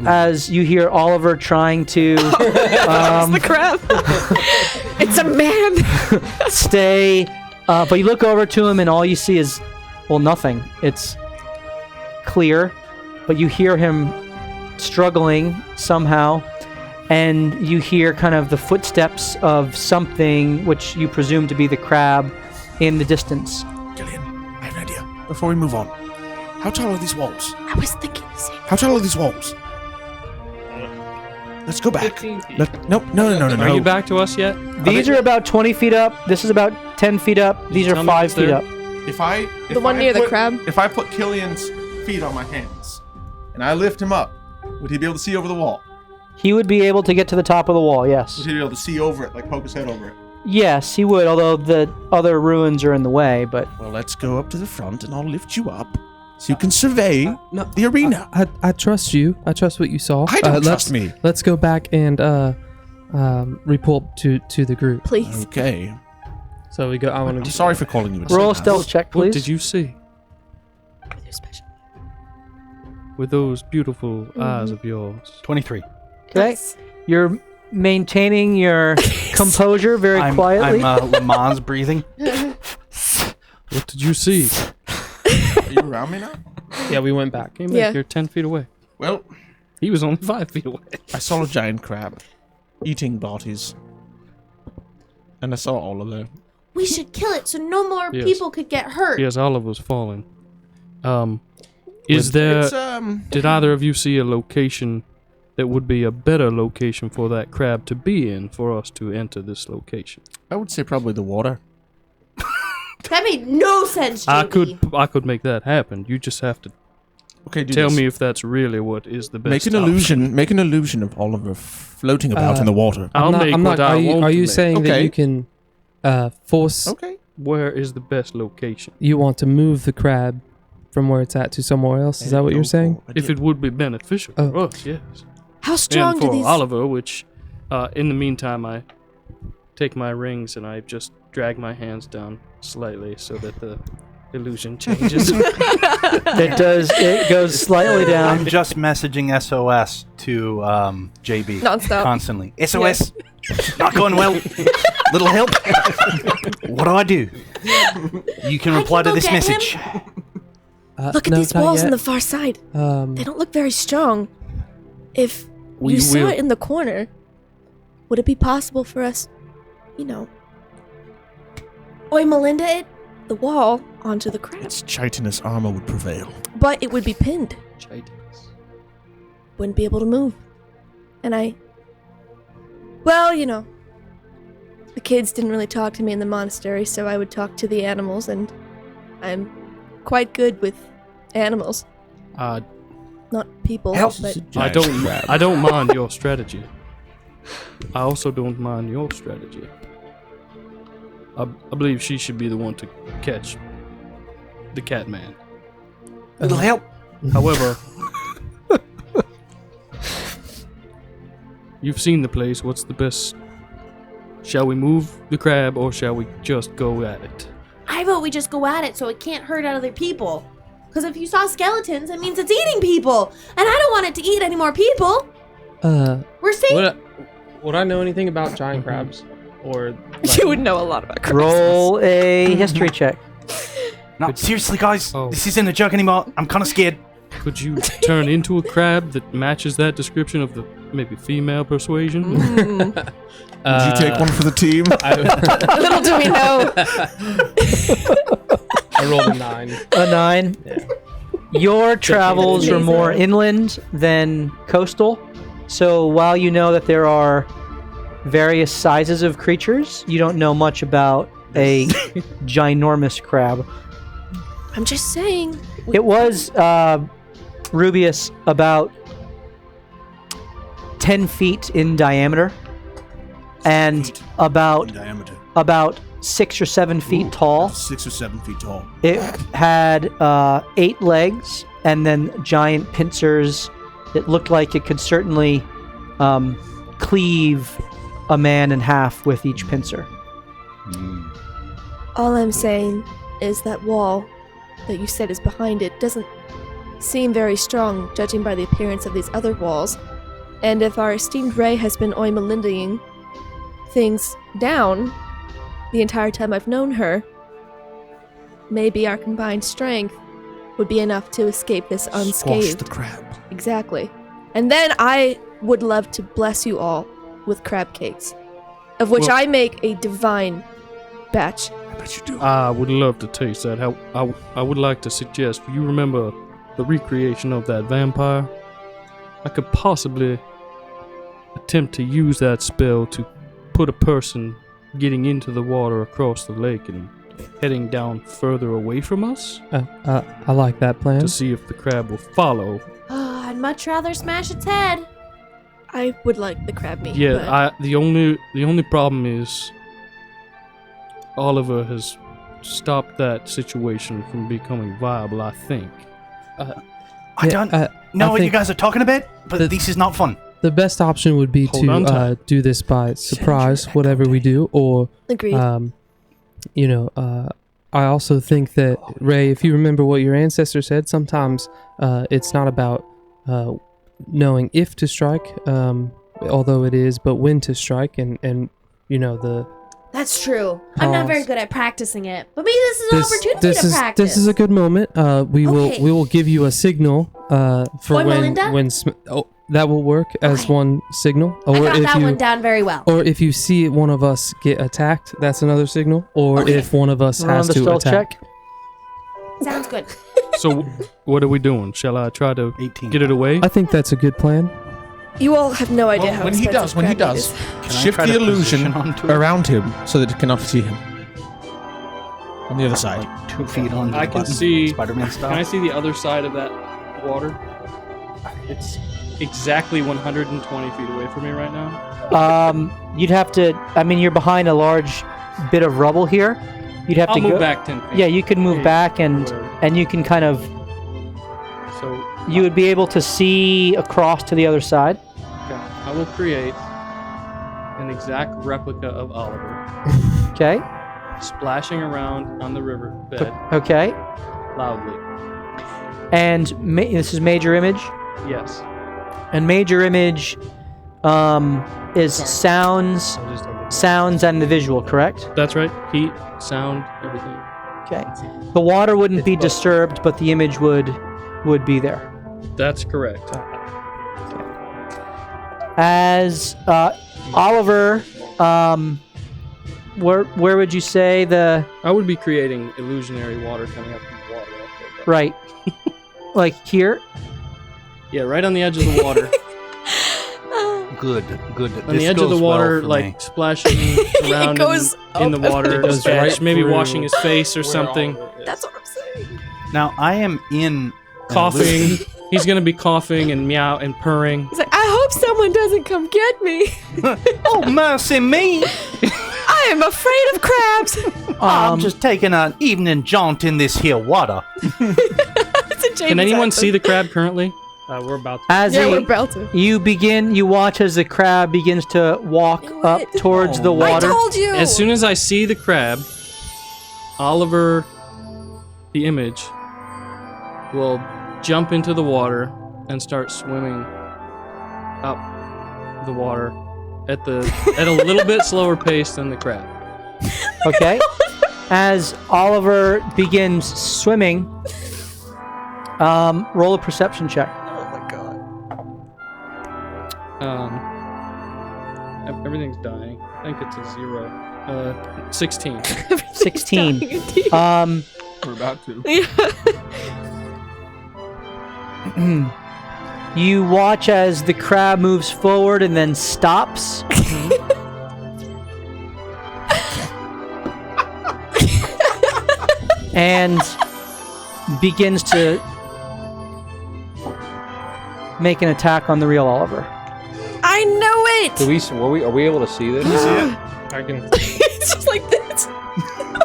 as you hear Oliver trying to It's the crab. It's a man. stay, but you look over to him and all you see is, well, nothing. It's clear, but you hear him struggling somehow, and you hear kind of the footsteps of something which you presume to be the crab in the distance. Killian, I have an idea. Before we move on, how tall are these walls? I was thinking the same. How tall are these walls? Let's go back. 15 feet. No. Are you back to us yet? These are about 20 feet up. This is about 10 feet up. These are Tell me 5 what's feet there. up. The one near the crab? If I put Killian's feet on my hands and I lift him up, would he be able to see over the wall? He would be able to get to the top of the wall, yes. Would he be able to see over it, like poke his head over it? Yes, he would, although the other ruins are in the way, but... Well, let's go up to the front and I'll lift you up so you can survey the arena. I trust you. I trust what you saw. I don't trust me. Let's go back and report to the group. Please. Okay. So we go. I want I'm to. sorry for calling you. Roll a stealth check, What please. did you see? With those beautiful eyes of yours. 23. Okay. Are maintaining your composure very quietly. I'm Lamaze breathing. What did you see? Are you around me now? Yeah, we went back. Came Yeah. back. You're 10 feet away. Well, He was only 5 feet away. I saw a giant crab eating bodies. And I saw Oliver. We should kill it so no more Yes. people could get hurt. Yes, Olive was falling. Is there... It's, Did either of you see a location that would be a better location for that crab to be in for us to enter this location? I would say probably the water. That made no sense, JB. I could make that happen. You just have to Okay, do tell this. me if that's really what is the best. Make an illusion. Make an illusion of Oliver floating about in the water. I'll make what I want Are to you make. saying that Okay. you can force? Okay. Where is the best location? You want to move the crab from where it's at to somewhere else? Is that what you're saying? If it would be beneficial for us, yes. How strong And do for these? Oliver, which, in the meantime, I take my rings and I just drag my hands down slightly so that the illusion changes. It does. It goes slightly I'm down. just messaging SOS to JB Nonstop. constantly. SOS, not going well. Little help. What do? You can I reply can to go this get message. Look at no, these not walls yet. on the far side. They don't look very strong. If We you saw will- it in the corner, would it be possible for us, Oi Melinda it, the wall, onto the crab? Its chitinous armor would prevail. But it would be pinned. Wouldn't be able to move. And the kids didn't really talk to me in the monastery, so I would talk to the animals, and I'm quite good with animals. Not people, Help. but I don't mind your strategy. I also don't mind your strategy. I believe she should be the one to catch the cat man. Little help. However, you've seen the place. What's the best? Shall we move the crab or shall we just go at it? I vote we just go at it so it can't hurt other people. Because if you saw skeletons, it means it's eating people. And I don't want it to eat any more people. We're safe. Would I know anything about giant crabs? Or you would know a lot about crabs. Roll a history check. No, seriously, guys, Oh. this isn't a joke anymore. I'm kind of scared. Could you turn into a crab that matches that description of the maybe female persuasion? Would you take one for the team? Little do we know. I rolled a 9. A 9. Yeah. Your travels are amazing. more inland than coastal. So while you know that there are various sizes of creatures, you don't know much about a ginormous crab. I'm just saying. It was, Rubius, about 10 feet in diameter and about diameter. 6 or 7 feet tall. 6 or 7 feet tall. It had 8 legs and then giant pincers. It looked like it could certainly cleave a man in half with each pincer. All I'm saying is that wall that you said is behind it doesn't seem very strong, judging by the appearance of these other walls. And if our esteemed Ray has been Melindaing things down the entire time I've known her, maybe our combined strength would be enough to escape this Squash unscathed. the crab. Exactly. And then I would love to bless you all with crab cakes, of which Well- I make a divine batch. I bet you do. I would love to taste that. I would like to suggest, you remember the recreation of that vampire? I could possibly attempt to use that spell to put a person getting into the water across the lake and heading down further away from us I like that plan. to see if the crab will follow. Oh, I'd much rather smash its head. I would like the crab meat. but Yeah, the only problem is Oliver has stopped that situation from becoming viable, I think. I don't know what you guys are talking about, but this is not fun. The best option would be Hold on to tight. do this by surprise, whatever we do, or agreed. I also think that, Ray, if you remember what your ancestor said, sometimes it's not about knowing if to strike, although it is, but when to strike, and the That's true. I'm not very Pause. good at practicing it, but maybe this is an opportunity this to is practice. this is a good moment. We Okay. will give you a signal for Oi, Melinda? that will work as Okay. one signal, I or got if that you one down very well. or if you see one of us get attacked, that's another signal, or Okay. if one of us Roll has the to stealth attack. check. Sounds good. So, what are we doing? Shall I try to 18. get it away? I think that's a good plan. You all have no idea how when he does, expensive crab meat is. shift try the to illusion position onto it? around him so that it cannot see him. On the other side. Like 2 feet on the I can button, see. Spider-Man style. Can I see the other side of that water? It's exactly 120 feet away from me right now. You'd have to. I mean, you're behind a large bit of rubble here. You'd have I'll to move go back 10 feet. Yeah, you can move Yeah, back and whatever. you can kind of. So You would be able to see across to the other side. okay, I will create an exact replica of Oliver, Okay. splashing around on the river bed Okay. loudly. And this is major image. Yes. And major image is sounds, I'll just end it. sounds, and the visual. Correct. That's right. Heat, sound, everything. Okay. The water wouldn't be disturbed, but the image would be there. That's correct. As Oliver, where would you say the I would be creating illusionary water coming up from the water. Also, but- right, like here? Yeah, right on the edge of the water. Good. On the edge of the water, like splashing around goes in the up. water, It goes Splash, right maybe through washing his face or Where something. Oliver is. That's what I'm saying. Now I am in Coughing. He's gonna be coughing and meow and purring. He's like, I hope someone doesn't come get me. Oh mercy me! I am afraid of crabs. I'm just taking an evening jaunt in this here water. It's a James Can anyone accent. see the crab currently? We're about to. As Yeah, he- we're about to. you watch as the crab begins to walk up towards the I water. told you. As soon as I see the crab, Oliver, the image, will jump into the water and start swimming up the water at a little bit slower pace than the crab. Okay. As Oliver begins swimming, roll a perception check. Everything's dying. I think it's a 0. 16. 16. We're about to. You watch as the crab moves forward and then stops. And begins to make an attack on the real Oliver. I know it. Are we able to see this? I can. It's just like this.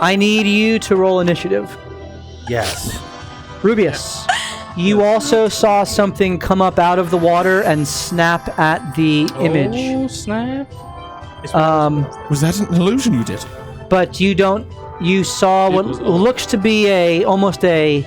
I need you to roll initiative. Yes. Rubius, you also saw something come up out of the water and snap at the image. Oh, snap. Was that an illusion you did? But you saw what was looks to be almost a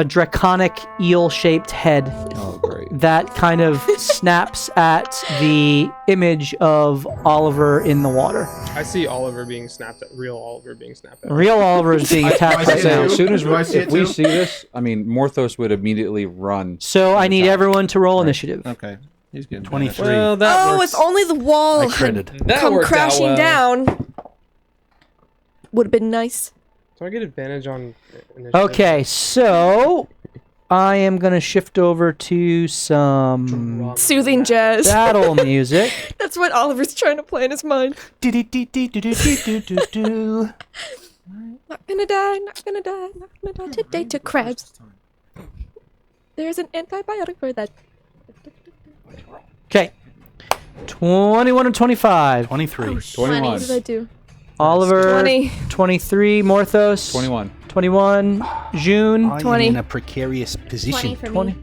draconic eel-shaped head Oh, great. that kind of snaps at the image of Oliver in the water. I see Oliver being snapped at. Real Oliver being snapped at. Real Oliver is being attacked I right see now. it. As soon as Do I see if it we too? see this, I mean, Morthos would immediately run. So I need everyone to roll initiative. Okay. He's getting 23. Well, that Oh, works. if only the wall I had critted. That come worked out crashing well. down. Would have been nice. Do I get advantage on initiative? Okay, so I am going to shift over to some Soothing jazz. battle music. That's what Oliver's trying to play in his mind. Not gonna die, not gonna die, not gonna die today to crabs. There's an antibiotic for that. Okay. 21 and 25. 23. 21. What did I do? Oliver, 20. 23. Morthos, 21. 21. June, I am 20. in a precarious position. 20 for 20. me.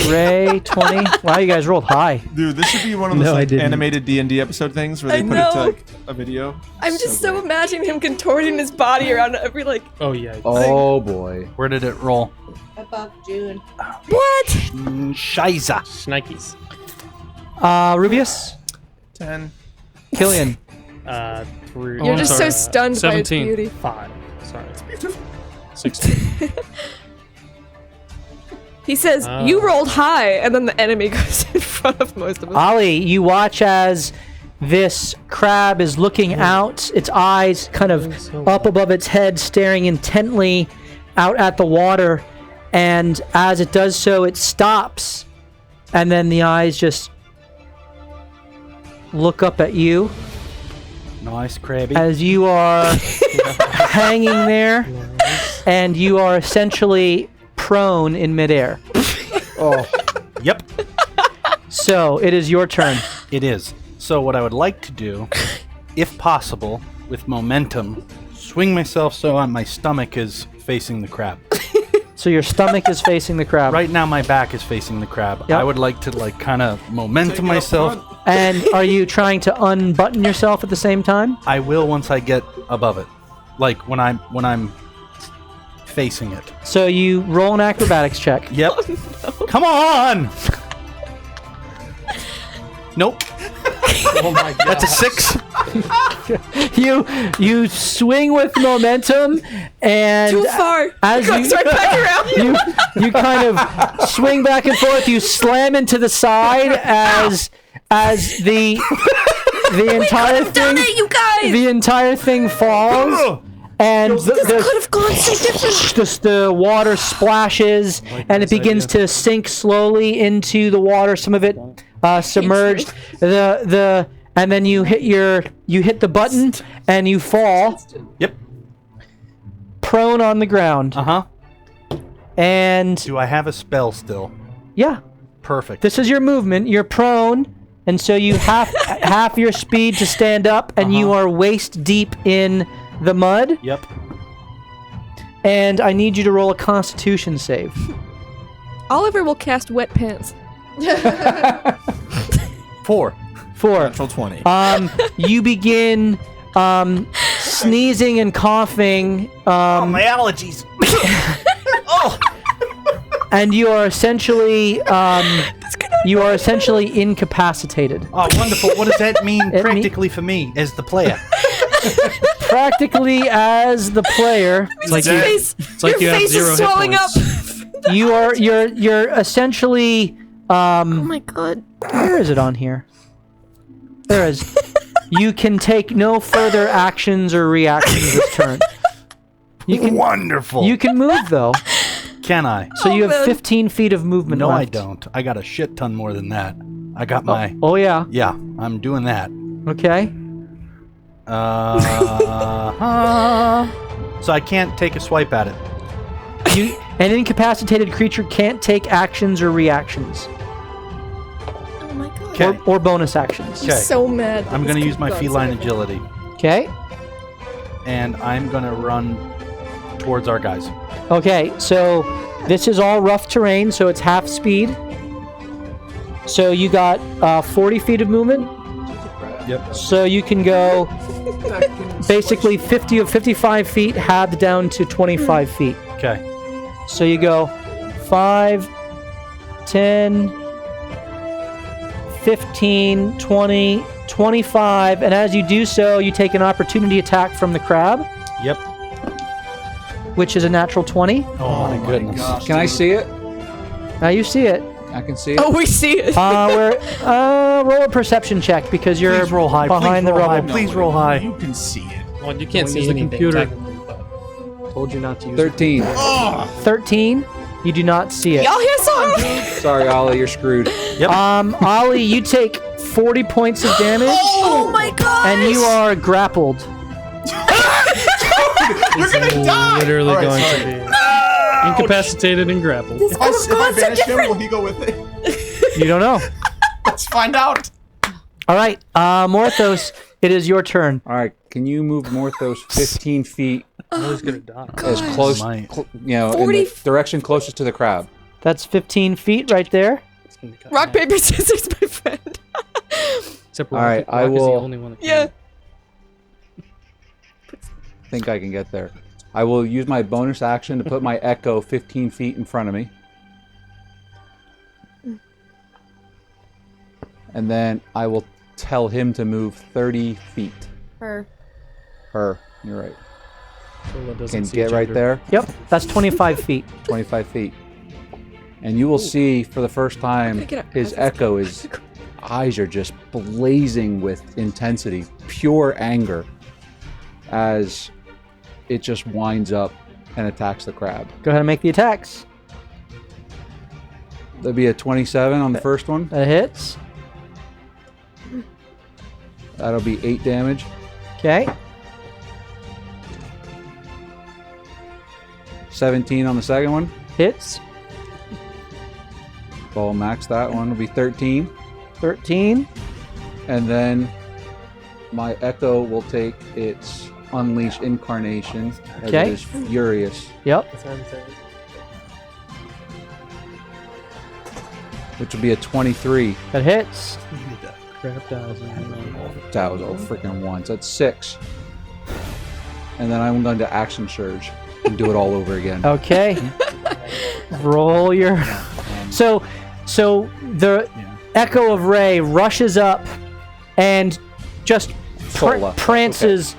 Ray, 20. Wow, you guys rolled high. Dude, this should be one of those No, I like, didn't. animated D&D episode things where they I put it to know. like a video. I'm just so imagining him contorting his body around every like. Oh yeah. Oh boy. Where did it roll? Above June. What? Shiza. Schnikes. Rubius, 10. Killian, 3. You're I'm just sorry. so stunned by its 17. beauty. 5. Sorry. 16. He says, Oh. "You rolled high," and then the enemy goes in front of most of us. Ollie, you watch as this crab is looking out, its eyes kind of up above its head, staring intently out at the water. And as it does so, it stops and then the eyes just look up at you Nice, Krabby. as you are hanging there, and you are essentially prone in midair. Oh. Yep. So it is your turn. It is. So what I would like to do, if possible, with momentum, swing myself so my stomach is facing the crab. So your stomach is facing the crab. Right now my back is facing the crab. Yep. I would like to kind of momentum myself. And are you trying to unbutton yourself at the same time? I will once I get above it. Like when I'm facing it. So you roll an acrobatics check. Yep. Come on! Nope. Oh my god. That's a 6. You swing with momentum, and Too far. as Goes right back around. you kind of swing back and forth. You slam into the side as the entire Done it, you guys. the entire thing falls. And This could have gone so different. just the water splashes, and it begins to sink slowly into the water. Some of it submerged. And then you hit the button and you fall. Yep. Prone on the ground. Uh-huh. And Do I have a spell still? yeah, Perfect. this is your movement. You're prone, and so you have half your speed to stand up, and you are waist deep in the mud. Yep. And I need you to roll a Constitution save. Oliver will cast wet pants. 4. 4. Natural 20. You begin sneezing and coughing. My allergies. Oh. And you are essentially incapacitated. Oh, wonderful. What does that mean It practically for me as the player? Practically as the player, It's like Your you, face, it's like you your have face 0 is hit swelling up. points. you're essentially Oh my god. where is it on here? There is. You can take no further actions or reactions this turn. You can Wonderful. You can move though. Can I? So you have man. 15 feet of movement No, left. I don't. I got a shit ton more than that. I got my... Oh yeah. Yeah, I'm doing that. Okay. So I can't take a swipe at it. An incapacitated creature can't take actions or reactions. Oh my god. Okay. Or bonus actions. Okay. So mad. I'm going to use my feline agility. Okay. And I'm going to run towards our guys. Okay, so this is all rough terrain, so it's half speed. So you got 40 feet of movement. Yep. So you can go basically 50 or 55 feet, halved down to 25 feet. Okay. So you go 5, 10, 15, 20, 25, and as you do so, you take an opportunity attack from the crab, Yep. which is a natural 20. Oh, my goodness. Can I see it? Now you see it. I can see it. Oh, we see it. Roll a perception check because you're Please roll high. behind Please the roll high. rubble. Please roll high. You can see it. Well, you can't Don't see use the anything. computer. technically, but- Told you not to use 13. 13. You do not see it. Y'all hear something? Sorry, Ollie, you're screwed. Ollie, you take 40 points of damage, Oh my god. and you are grappled. You're gonna die! Literally All right, going sorry. to be incapacitated and grappled. If I banish him, will he go with it? You don't know. Let's find out. All right, Morthos, it is your turn. All right, can you move Morthos 15 feet I was gonna die. as close, Might. in the 40 direction closest to the crab? That's 15 feet right there. It's gonna be cut Rock, in half. paper, scissors, my friend. Except All right, Rock I is the will- only one that can. Yeah. I think I can get there. I will use my bonus action to put my echo 15 feet in front of me. And then I will tell him to move 30 feet. Her. Her, you're right. Lola doesn't Can see get right gender. there, Yep, that's 25 feet. 25 feet. And you will see for the first time Pick it up. his echo is eyes are just blazing with intensity, pure anger, as it just winds up and attacks the crab. Go ahead and make the attacks. That'd be a 27 on the first one. That hits. That'll be 8 damage. Okay. 17 on the second one. Hits. So I'll max that one. Will be 13. 13. And then my Echo will take its Unleash Incarnation as Okay. it is furious, Yep. That's what I'm saying. which will be a 23. That hits. Crap thousand. That was all freaking once. That's 6. And then I'm going to Action Surge and do it all over again. Okay. Roll your. So the Echo of Ray rushes up and just Sola. prances.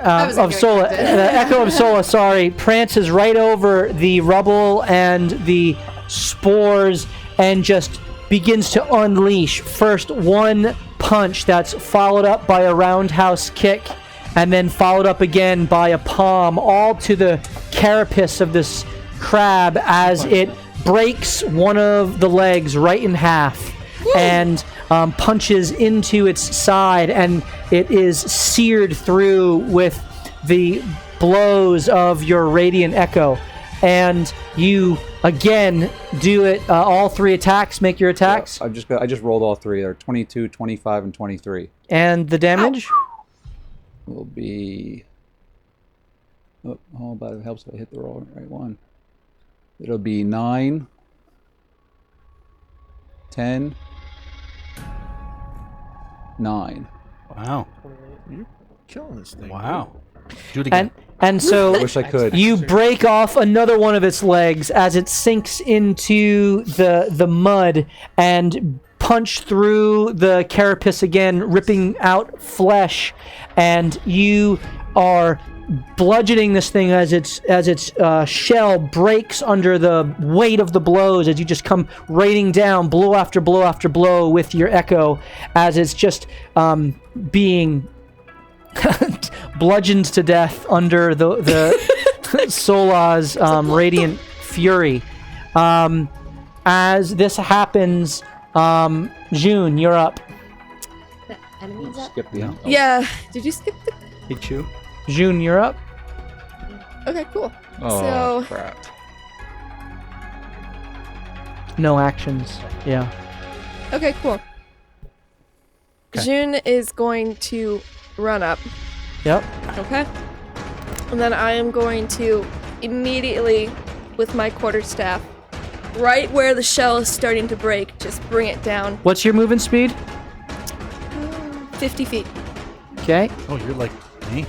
was Of Sola, the Echo of Sola, sorry, prances right over the rubble and the spores and just begins to unleash. First, one punch that's followed up by a roundhouse kick, and then followed up again by a palm, all to the carapace of this crab as it breaks one of the legs right in half and punches into its side, and it is seared through with the blows of your Radiant Echo. And you again do it. All 3 attacks. Make your attacks. Yeah, I just rolled all 3. They're 22, 25, and 23. And the damage. Will be. Oh, but it helps if I hit the right one. It'll be 9, 10, 9. Wow. You're killing this thing. Wow. Do it again. And so I wish I could. you break off another one of its legs as it sinks into the mud and punch through the carapace again, ripping out flesh, and you are bludgeoning this thing as its shell breaks under the weight of the blows as you just come raining down blow after blow after blow with your Echo as it's just being bludgeoned to death under the Sola's radiant fury. As this happens, June, you're up. The enemy's up. Skip the end. Yeah. Did you skip the... Hit you. June, you're up. Okay, cool. Oh, So- crap. No actions. Yeah. Okay, cool. Okay. June is going to run up. Yep. Okay. And then I am going to immediately, with my quarterstaff, right where the shell is starting to break, just bring it down What's your movement speed? 50 feet. Okay. Oh, you're like me.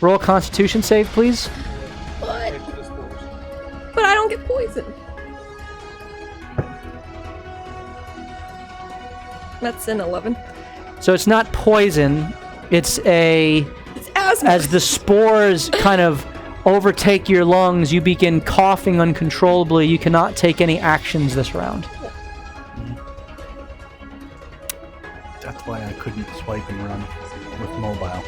Roll a Constitution save, please. But I don't get poisoned. That's an 11. So it's not poison. It's a... It's asthma. As the spores kind of overtake your lungs, you begin coughing uncontrollably. You cannot take any actions this round. That's why I couldn't swipe and run with mobile.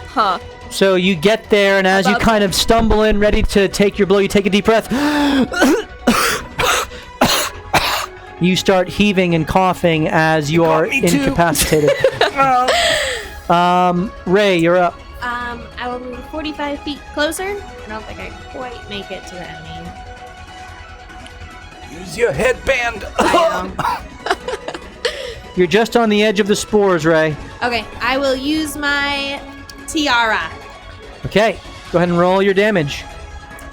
Huh. So you get there, and as you About- kind of stumble in, ready to take your blow, you take a deep breath. You start heaving and coughing as you are incapacitated. Ray, you're up. I will move 45 feet closer. I don't think I quite make it to the enemy. Use your headband. You're just on the edge of the spores, Ray. Okay, I will use my tiara. Okay, go ahead and roll your damage.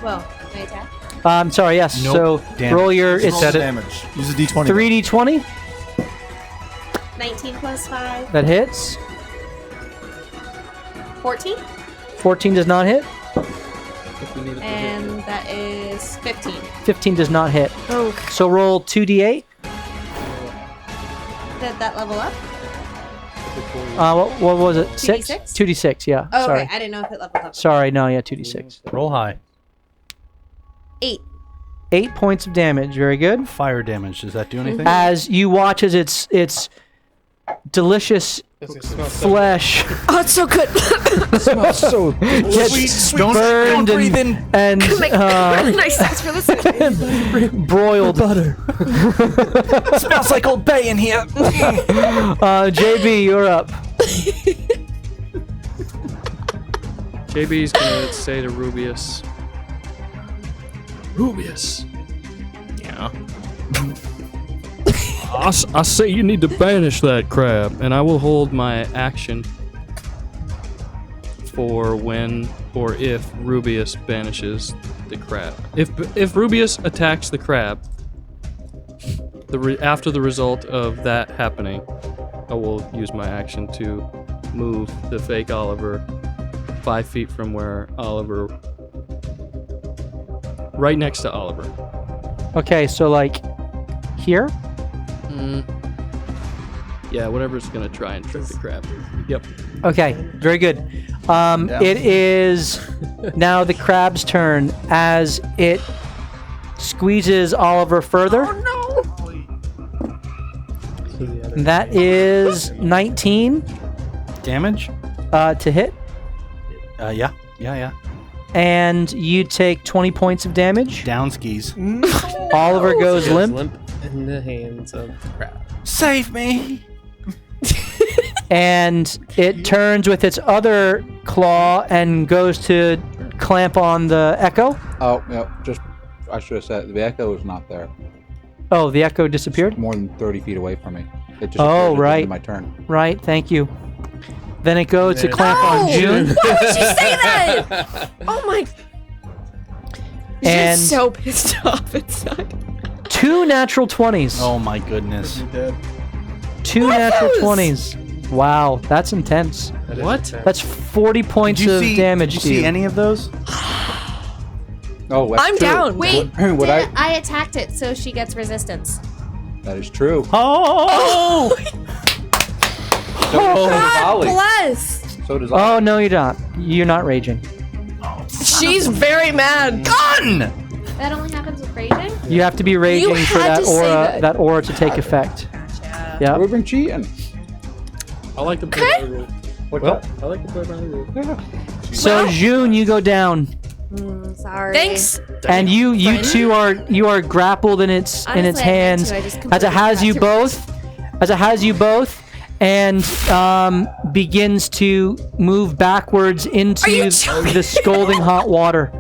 Well, my attack. Sorry, yes. Nope. So Damage. roll your... Roll It's the damage. Use a d20. 3d20. 19 plus 5. That hits. 14. 14 does not hit. And that is 15. 15 does not hit. Oh. So roll 2d8. Did that level up? What was it? 6? 2d6? 2d6, yeah. Oh, Sorry. okay. I didn't know if it leveled up. Sorry, no, yeah, 2d6. Roll high. 8. 8 points of damage. Very good. Fire damage. Does that do anything? As you watch as its delicious flesh Oh, it's so good. Smells so gets Don't burned breathe in. and Make nice sense for this. broiled. Butter. Smells like Old Bay in here. JB, you're up. JB's gonna say to Rubius. Rubius. Yeah. I say you need to banish that crab, and I will hold my action for when or if Rubius banishes the crab. If Rubius attacks the crab, after the result of that happening, I will use my action to move the fake Oliver 5 feet from where Oliver, right next to Oliver. Okay, so like here? Yeah, whatever's gonna try and trick the crab. Yep. Okay, very good. It is now the crab's turn as it squeezes Oliver further. That is 19 Damage? to hit, Yeah. and you take 20 points of damage. Down skis. Oliver goes limp, in the hands of the crab. Save me. and it turns with its other claw and goes to clamp on the echo. Oh, yeah. I should have said the echo is not there. Oh, the echo disappeared? More than 30 feet away from me. It just Oh, appeared at the end right. of my turn. Right, thank you. Then it goes to clamp on June. Why would you say that? Oh my. And- She's so pissed off inside. 2 natural 20s. Oh my goodness. 2 natural 20s. Wow, that's intense. What? That's 40 points Did you of see, damage did to you see you. any of those? Oh, that's I'm true. down. Wait, Would I? I attacked it, so she gets resistance. That is true. Oh! So does God Ollie. bless. So does Oh, Ollie. no, you're not. You're not raging. She's very mad. Gun! That only happens with raging? You have to be raging for had that to say that. aura to take effect. Yeah. We've been cheating. I like to play by the rule. I like to play by the rule. So June, you go down, Sorry. Thanks. and you two are grappled in its Honestly, I meant hands to, I just as it completely has you forgot both, and begins to move backwards into you joking? the scalding hot water.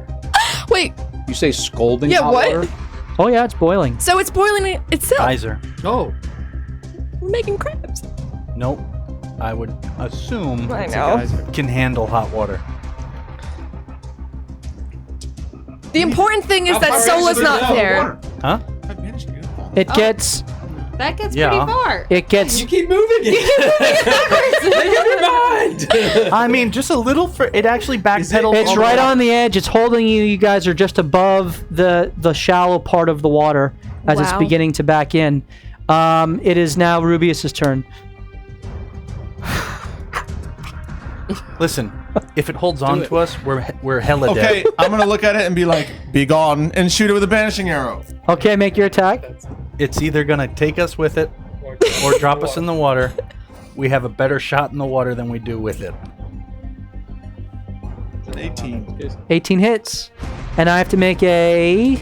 Wait. You say scolding Yeah, hot what? water? Oh yeah, it's boiling. So it's boiling itself. Geyser. Oh. We're making crabs. Nope. I would assume I know. can handle hot water. The important thing is that Sola's not there. Huh? It gets That gets Yeah. pretty far. it gets Keep moving it. Make up your mind. I mean, just a little. It actually backpedals. it's all the right way. on the edge. It's holding you. You guys are just above the shallow part of the water as it's Wow. beginning to back in. It is now Rubius's turn. Listen, if it holds on to us, we're hella Okay, dead. I'm gonna look at it and be like, "Be gone," and shoot it with a banishing arrow. Okay, make your attack. It's either gonna take us with it or drop us in the water. We have a better shot in the water than we do with it. An 18. 18 hits, and I have to make a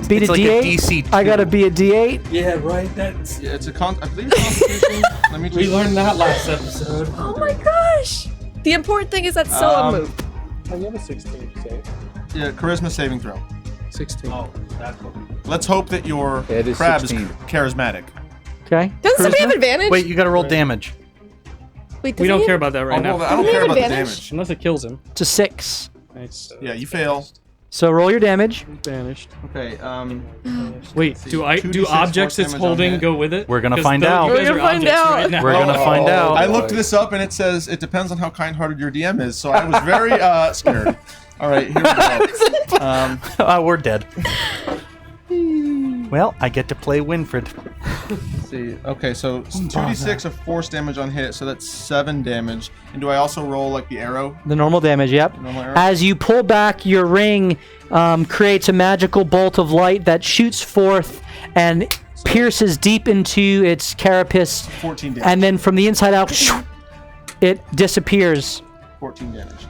beat It's a like a D8. DC I gotta be a D8. Yeah, right. That's. Yeah, it's a I believe it's Constitution. Let me just. We learned that last episode. Oh my gosh. The important thing is that Sola moved. Oh, you have a 16 save. Yeah, charisma saving throw. 16. Oh, that's what. Let's hope that your It is crab 16. is charismatic. Okay. Doesn't somebody Charisma? have advantage? Wait, you gotta roll damage. Wait, does We don't he care have- about that right I now. don't Doesn't he care have about the advantage? damage. Unless it kills him. It's a 6. Nice. Yeah, you fail. So roll your damage. Banished. Okay, Wait, do 2d6 objects force it's damage on holding hit. go with it? We're gonna 'Cause find you out. guys We're are gonna find objects out. Right now. We're gonna find out. I looked this up and it says it depends on how kind-hearted your DM is, so I was very scared. All right, here we go. Oh, we're dead. Well, I get to play Winfred. Let's see. Okay, so 2d6 of force damage on hit, so that's 7 damage. And do I also roll like the arrow? The normal damage, yep. Normal arrow? As you pull back, your ring creates a magical bolt of light that shoots forth and pierces deep into its carapace, 14 damage. and then from the inside out, it disappears. 14 damage.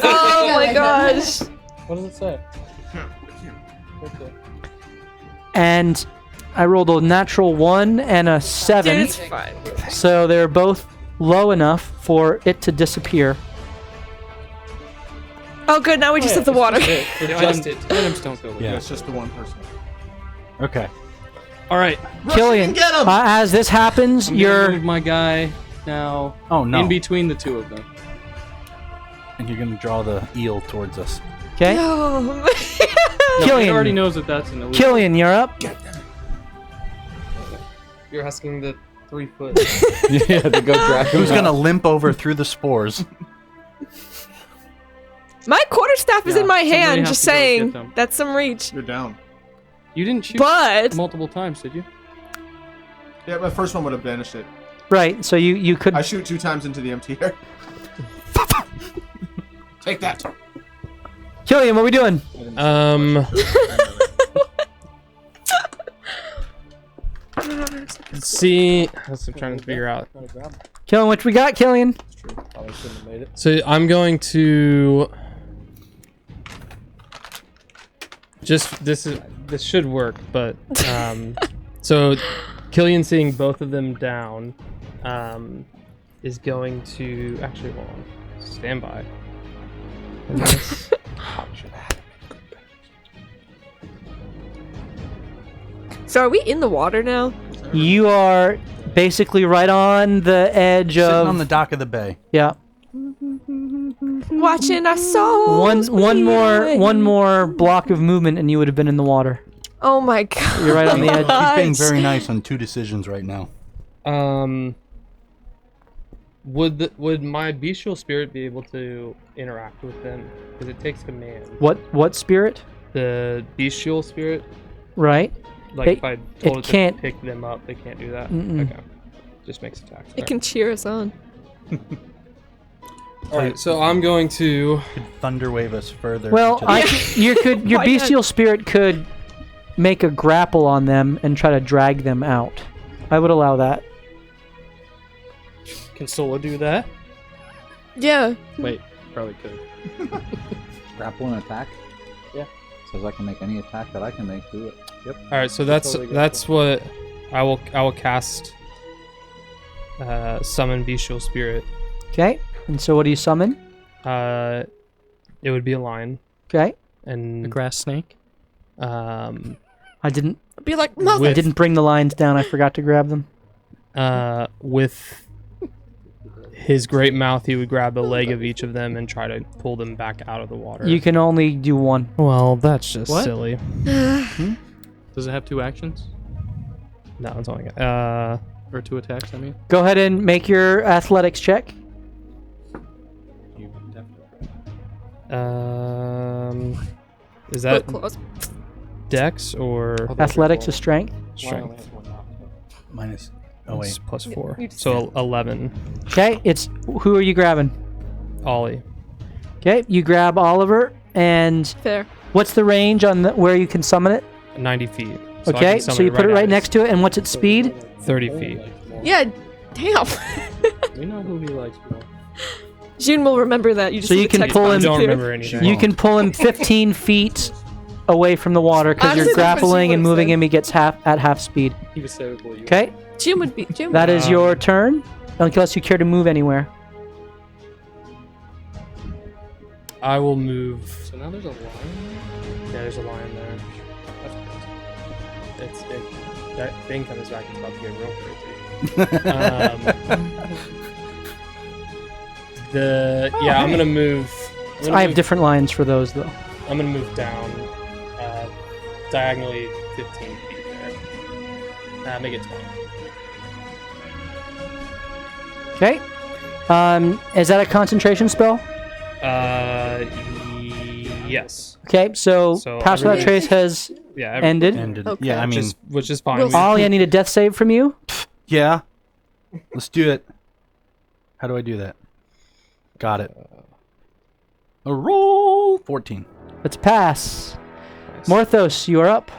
Oh my gosh. What does it say? And I rolled a natural 1 and a 7. Dude, it's fine. So they're both low enough for it to disappear. Oh, good. Now we just have the water. Items don't go with Yeah. Yeah, it's just the one person. Okay. All right. Killian, get him! as this happens, I'm you're gonna move my guy now. Oh, no. In between the two of them. And you're going to draw the eel towards us. okay. Oh, No, he Killian. already knows that that's an illusion. Killian, you're up. You're asking the 3 foot. Yeah, to go drag him Who's going to out. limp over through the spores? my quarterstaff is Yeah, in my somebody hand. has Just to go get saying. them. That's some reach. You're down. You didn't shoot But multiple times, did you? Yeah, my first one would have banished it. Right, so you could... I shoot 2 times into the empty air. Take that. Killian, what are we doing? See, that's what I'm trying to figure out. Killian, what we got, Killian? Probably shouldn't have made it. So I'm going to just this should work, but so Killian seeing both of them down is going to actually hold on, stand by. And this- so are we in the water now? You are basically right on the edge Sitting of... on the dock of the bay. Yeah. Watching our souls. One more block of movement and you would have been in the water. Oh my god. You're right on the edge. He's being very nice on 2 decisions right now. would my bestial spirit be able to interact with them? Because it takes command. What spirit? The bestial spirit, Right. like It- if I it told it can't- to pick them up, they can't do that. Mm-mm. Okay, just makes attacks. It can cheer us on. All right, so I'm going to. Could thunderwave us further. Well, into the- your Why bestial spirit could make a grapple on them and try to drag them out. I would allow that. Can Solo do that? Yeah. Wait, probably could. Grapple and attack? Yeah. Says I can make any attack that I can make, do it. Yep. All right, so that's Totally that's what I will cast. Summon bestial spirit. Okay. And so what do you summon? It would be a lion Okay. and A grass snake? I didn't Be like, mother. I didn't bring the lines down. I forgot to grab them. with his great mouth, he would grab a leg of each of them and try to pull them back out of the water. You can only do one. Well, that's just What? silly. Does it have 2 actions? No, it's only Or 2 attacks, I mean? Go ahead and make your athletics check. You definitely. is Book that close. Dex or Athletics is strength. strength? Minus. Oh, It's wait. plus 4, you just so 11. Okay. It's who are you grabbing? Ollie. Okay. You grab Oliver, and Fair. what's the range on where you can summon it? 90 feet. So I Okay. can So summon you put it at right his next to it, and what's its speed? 30 feet. Yeah. Damn. We know who he likes more. June will remember that. You just So have you to can text pull back I him- to don't her. remember anything. You can pull him 15 feet away from the water because Honestly, you're that's what she grappling and would've moving said. him. He gets at half speed. He was so cool. Okay. June would be. June. That is your turn, unless you care to move anywhere. I will move. So now there's a lion? Yeah, there's a lion there. That's crazy. That thing comes back, it's about to get real crazy. I'm gonna move. I have different lines for those though. I'm gonna move down diagonally 15 feet there. Make it 20. Okay. Is that a concentration spell? Yes. Okay, so So Pass Without everybody- Trace has Yeah. ended. Ended. Okay. Yeah, I mean, which is fine. We'll- Ollie, I need a death save from you. yeah. Let's do it. How do I do that? Got it. A roll. 14. Let's pass. Nice. Morthos, you are up.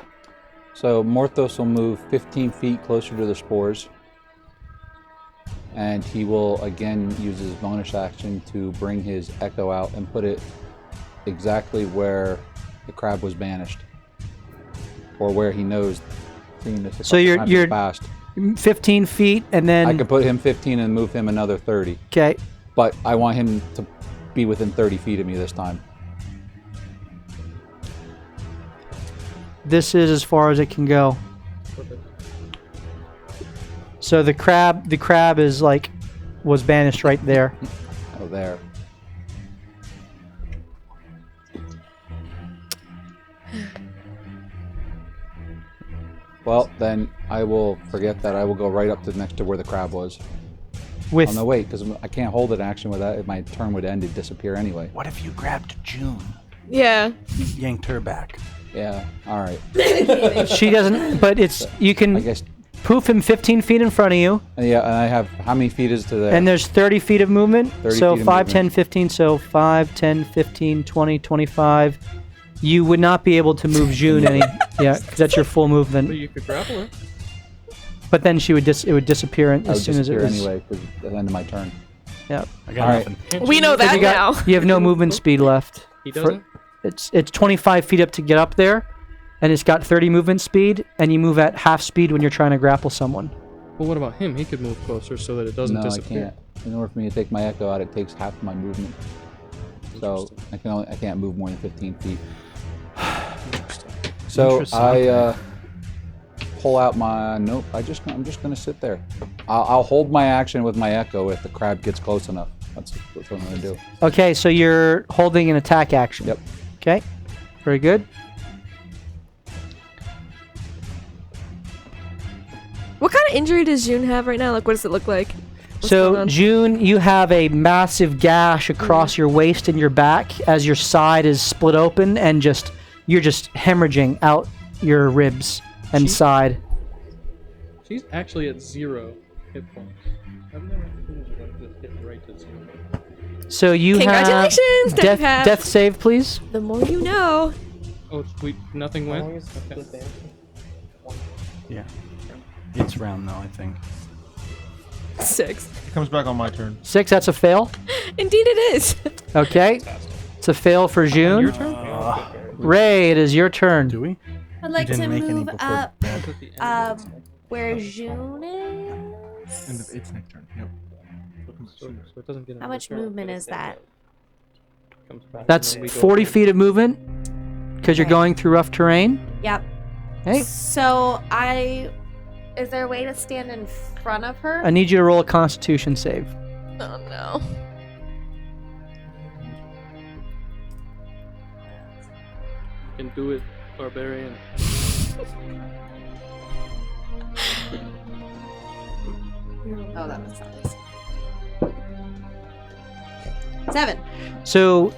So Morthos will move 15 feet closer to the spores. And he will again use his bonus action to bring his echo out and put it exactly where the crab was banished. Or where he knows. So you're fast. 15 feet and then... I can put him 15 and move him another 30. Okay. But I want him to be within 30 feet of me this time. This is as far as it can go. So the crab is like, was banished right there. Oh, there. Well, then I will forget that. I will go right up to next to where the crab was. With Oh, no, wait, because I can't hold an action with that. If my turn would end, it'd disappear anyway. What if you grabbed June? Yeah. Yanked her back. Yeah, all right. she doesn't, but it's, you I can guess. poof him 15 feet in front of you. Yeah, and I have, how many feet is to there? And there's 30 feet of movement. 30 So feet of 5, 10, movement. 15. So 5, 10, 15, 20, 25. You would not be able to move June any. Yeah, because that's your full But movement. you could grapple her. But then she would it would disappear I as would soon as it disappear was. anyway, because at the end of my turn. Yeah. I got All right. nothing. We know that You got- now. You have no movement speed left. He doesn't? It's 25 feet up to get up there, and it's got 30 movement speed, and you move at half speed when you're trying to grapple someone. Well, what about him? He could move closer so that it doesn't No, disappear. I can't. In order for me to take my echo out, it takes half of my movement. So I can't move more than 15 feet. So Interesting. I pull out my nope. I'm just gonna sit there. I'll hold my action with my echo if the crab gets close enough. That's what I'm gonna do. Okay, so you're holding an attack action. Yep. Okay, very good. What kind of injury does June have right now? Like, what does it look like? What's going So, on? June, you have a massive gash across your waist and your back as your side is split open, and you're just hemorrhaging out your ribs and side. She's actually at 0 hit points. I've never seen her like this hit right to 0. So you Congratulations, have Death Path. death save, please. The more you know. Oh, sweet. Nothing went? Okay. Yeah. It's round now, I think. 6. It comes back on my turn. 6. That's a fail. Indeed, it is. Okay, it's a fail for June. Your turn? Ray, it is your turn. Do we? I'd like didn't to make any move before up That's at the end. where June is. And it's next turn. Yep. So it doesn't get How another much turn. movement is that? Comes back, and That's then we go 40 over. feet of movement because you're Okay. going through rough terrain. Yep. Hey, So is there a way to stand in front of her? I need you to roll a Constitution save. Oh, no. You can do it, barbarian. Oh, that was nice. 7. So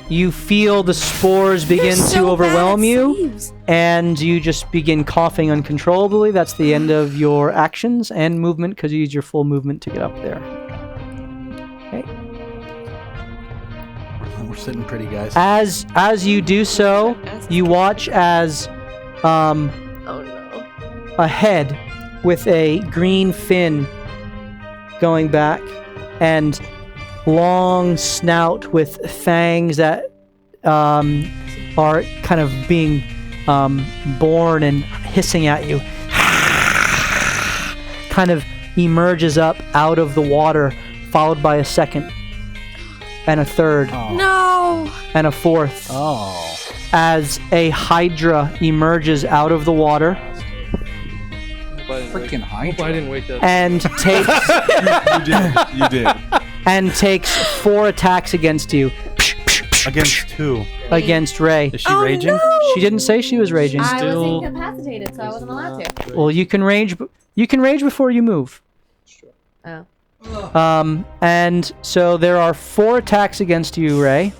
you feel the spores begin to overwhelm you, and you just begin coughing uncontrollably. That's the end of your actions and movement because you use your full movement to get up there. Okay. We're sitting pretty, guys. As you do so, you watch as Oh, no. a head with a green fin going back and long snout with fangs that are kind of being born and hissing at you kind of emerges up out of the water, followed by a second and a third No. and a fourth Oh. as a hydra emerges out of the water Freaking Hope I didn't wake up. and takes You did. and takes 4 attacks against you. Against 2. Against Ray. Is she raging? She didn't say she was raging. I Still- was incapacitated, so I wasn't allowed to. Well, you can rage. You can rage before you move. Oh. And so there are 4 attacks against you, Ray.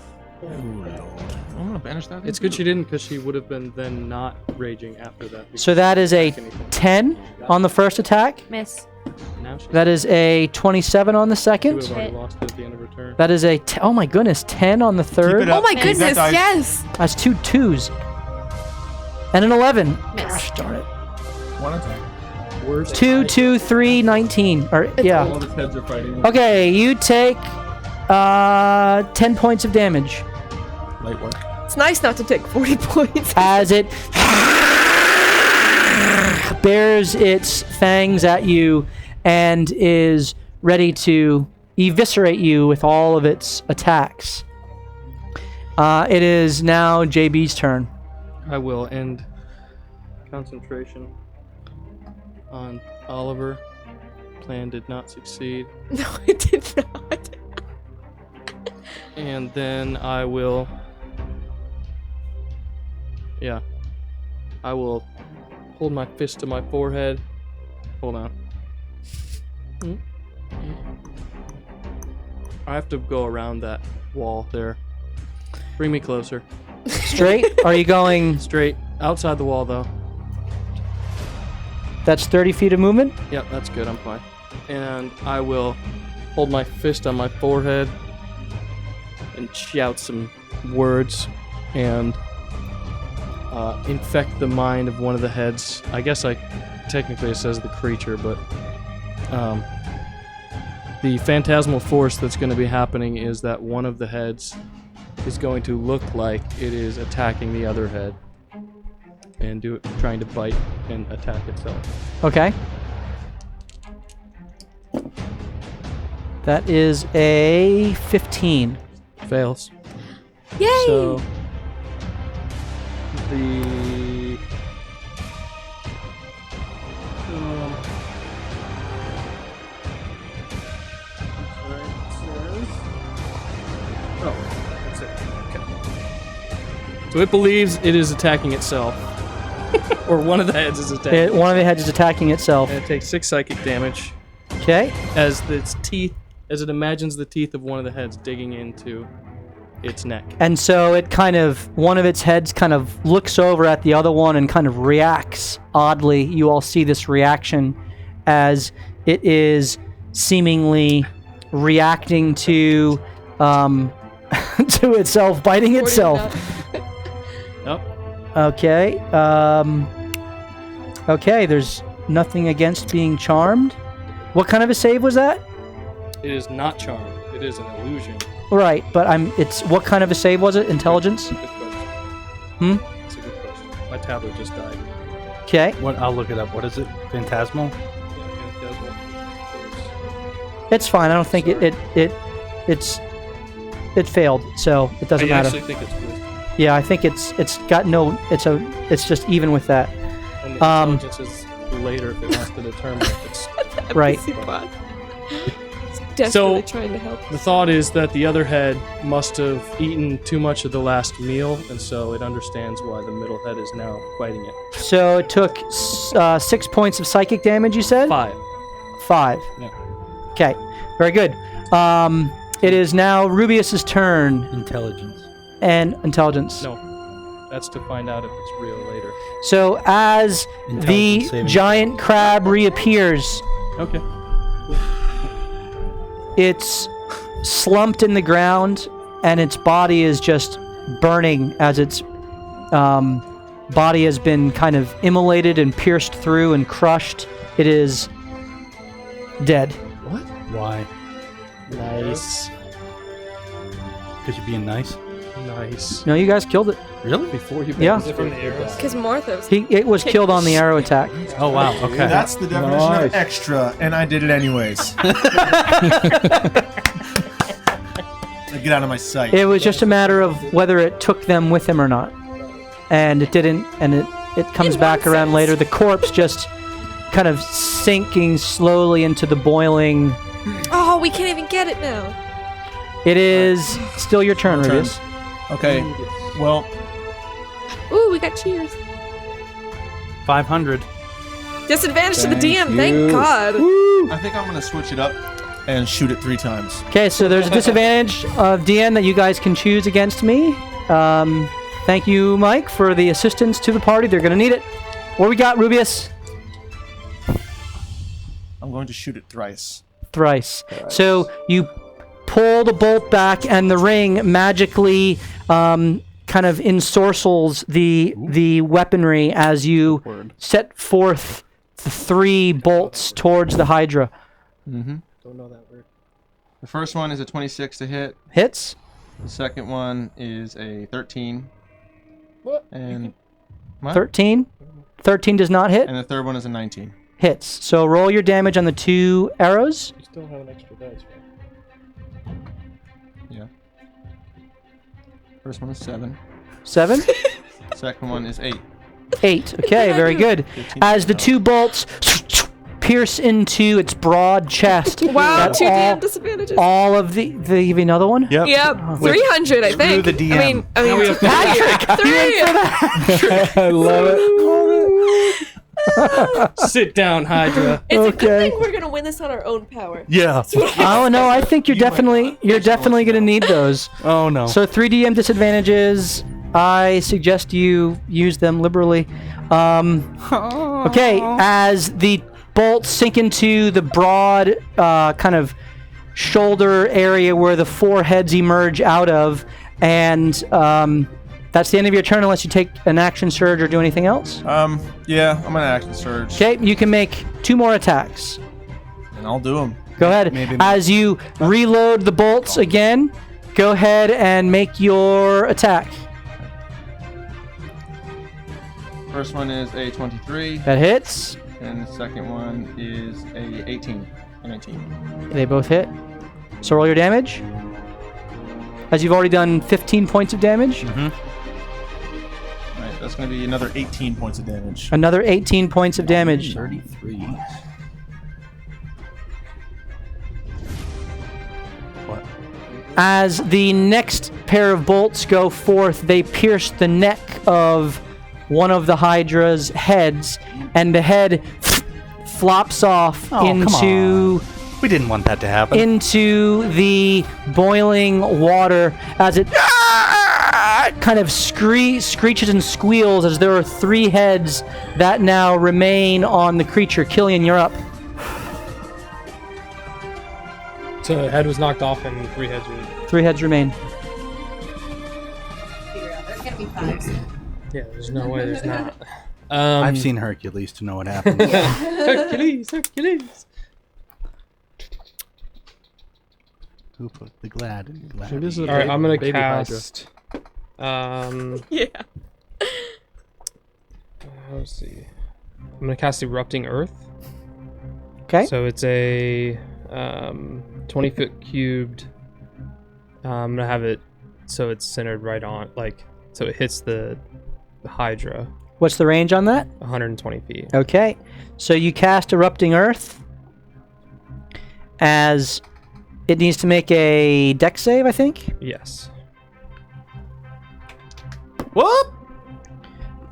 I'm gonna banish that. It's good she didn't, because she would have been then not raging after that. So that is a 10 on the first attack. Miss. Now she That is a 27 on the would second. have already lost it at the end of her turn. That is a oh my goodness, 10 on the Keep third. it Oh up. my Keep that goodness, dice. yes. That's 2 2s. and an 11. Miss. Gosh darn it. One attack. 2, 2, 3, 19. Or, yeah. All of its heads are fighting. Okay, you take 10 points of damage Light work. It's nice not to take 40 points. as it bears its fangs at you and is ready to eviscerate you with all of its attacks. It is now JB's turn. I will end concentration on Oliver. Plan did not succeed. No, it did not. And then I will... Yeah. I will hold my fist to my forehead. Hold on. I have to go around that wall there. Bring me closer. Straight? Are you going... Straight. Outside the wall, though. That's 30 feet of movement? Yep, that's good. I'm fine. And I will hold my fist on my forehead and shout some words and infect the mind of one of the heads. I guess technically it says the creature, but the phantasmal force that's going to be happening is that one of the heads is going to look like it is attacking the other head and trying to bite and attack itself. Okay. That is a 15. Fails. Yay! So the that's it. Okay. So it believes it is attacking itself, or one of the heads is attacking. One of the heads is attacking itself. And it takes 6 psychic damage Okay. as it imagines the teeth of one of the heads digging into its neck. And so one of its heads kind of looks over at the other one and kind of reacts oddly. You all see this reaction as it is seemingly reacting to to itself biting itself. Yep. Okay. Okay, there's nothing against being charmed. What kind of a save was that? It is not charmed. It is an illusion. Right, but what kind of a save was it? Intelligence? Good question. That's a good question. My tablet just died. Okay. What? I'll look it up. What is it? Phantasmal? It's fine. I don't think it failed, so it doesn't I matter. actually think it's wisdom. Yeah, I think it's just even with that. And the intelligence is later if it wants to determine if it's Right. Desperately So- trying to help. The thought is that the other head must have eaten too much of the last meal, and so it understands why the middle head is now biting it. So it took 6 points of psychic damage, you said? 5. 5. Yeah. Okay, very good. It is now Rubius's turn. Intelligence. And intelligence. No. That's to find out if it's real later. So as Intelligence the saving giant crab reappears, Okay. it's slumped in the ground and its body is just burning as its body has been kind of immolated and pierced through and crushed. It is dead. What? Why? Nice. Because you're being nice? Nice. No, you guys killed it. Really? Before you Yeah. from the arrows. Because Morthos. It was killed on the arrow attack. Oh, wow. Okay. That's the definition Nice. of extra, and I did it anyways. Get out of my sight. It was just a matter of whether it took them with him or not. And it didn't, and it comes back around later. The corpse just kind of sinking slowly into the boiling. Oh, we can't even get it now. It is still your turn, Turn. Rubius. Okay. Well, Ooh, we got cheers. 500. Disadvantage to the Thank DM. Thank you. God. I think I'm gonna switch it up and shoot it 3 times. Okay, so there's a disadvantage of DN that you guys can choose against me. Thank you, Mike, for the assistance to the party. They're going to need it. What we got, Rubius? I'm going to shoot it thrice. Thrice. So you pull the bolt back, and the ring magically kind kind of ensorcels the weaponry as you set forth the 3 bolts towards the Hydra. Mm-hmm. Don't know that word. The first one is a 26 to hit. Hits. The second one is a 13. What? And what? 13. 13 does not hit. And the third one is a 19. Hits. So roll your damage on the 2 arrows. You still have an extra dice, right? Yeah. First one is 7. 7. Second one is 8. 8. Okay, very good. As the 2 bolts pierce into its broad chest. Wow, that 2 DM disadvantages. all of the give you another one? Yep. Yep, 300, I think. the DM. I mean, Patrick, 3. I love it. Sit down, Hydra. It's a good Okay. thing we're gonna win this on our own power. Yeah. Oh no, I think you're definitely going to need those. Oh no. So 3 DM disadvantages. I suggest you use them liberally. Okay, as the bolts sink into the broad kind of shoulder area where the 4 heads emerge out of, and that's the end of your turn unless you take an action surge or do anything else. Yeah, I'm gonna action surge. Okay, you can make 2 more attacks. And I'll do them. Go ahead. As you reload the bolts again, go ahead and make your attack. First one is a 23. That hits. And the second one is a 18. A 19. They both hit. So roll your damage. As you've already done 15 points of damage. Alright, that's gonna be another 18 points of damage. Another 18 points of damage. 33. What? As the next pair of bolts go forth, they pierce the neck of one of the Hydra's heads, and the head flops off into We didn't want that to happen. into the boiling water as it kind of screeches and squeals as there are 3 heads that now remain on the creature. Killian, you're up. So a head was knocked off and 3 heads were... 3 heads remain. There's gonna be 5. Yeah, there's no way there's not. I've seen Hercules to know what happens. Hercules. Who put the glad in glad? Maybe this is a All right, I'm gonna baby cast. Yeah. Let's see. I'm gonna cast Erupting Earth. Okay. So it's a 20-foot cubed. I'm gonna have it so it's centered right on, like, so it hits the Hydra. What's the range on that? 120 feet. Okay. So you cast Erupting Earth as it needs to make a dex save, I think. Yes. Whoop!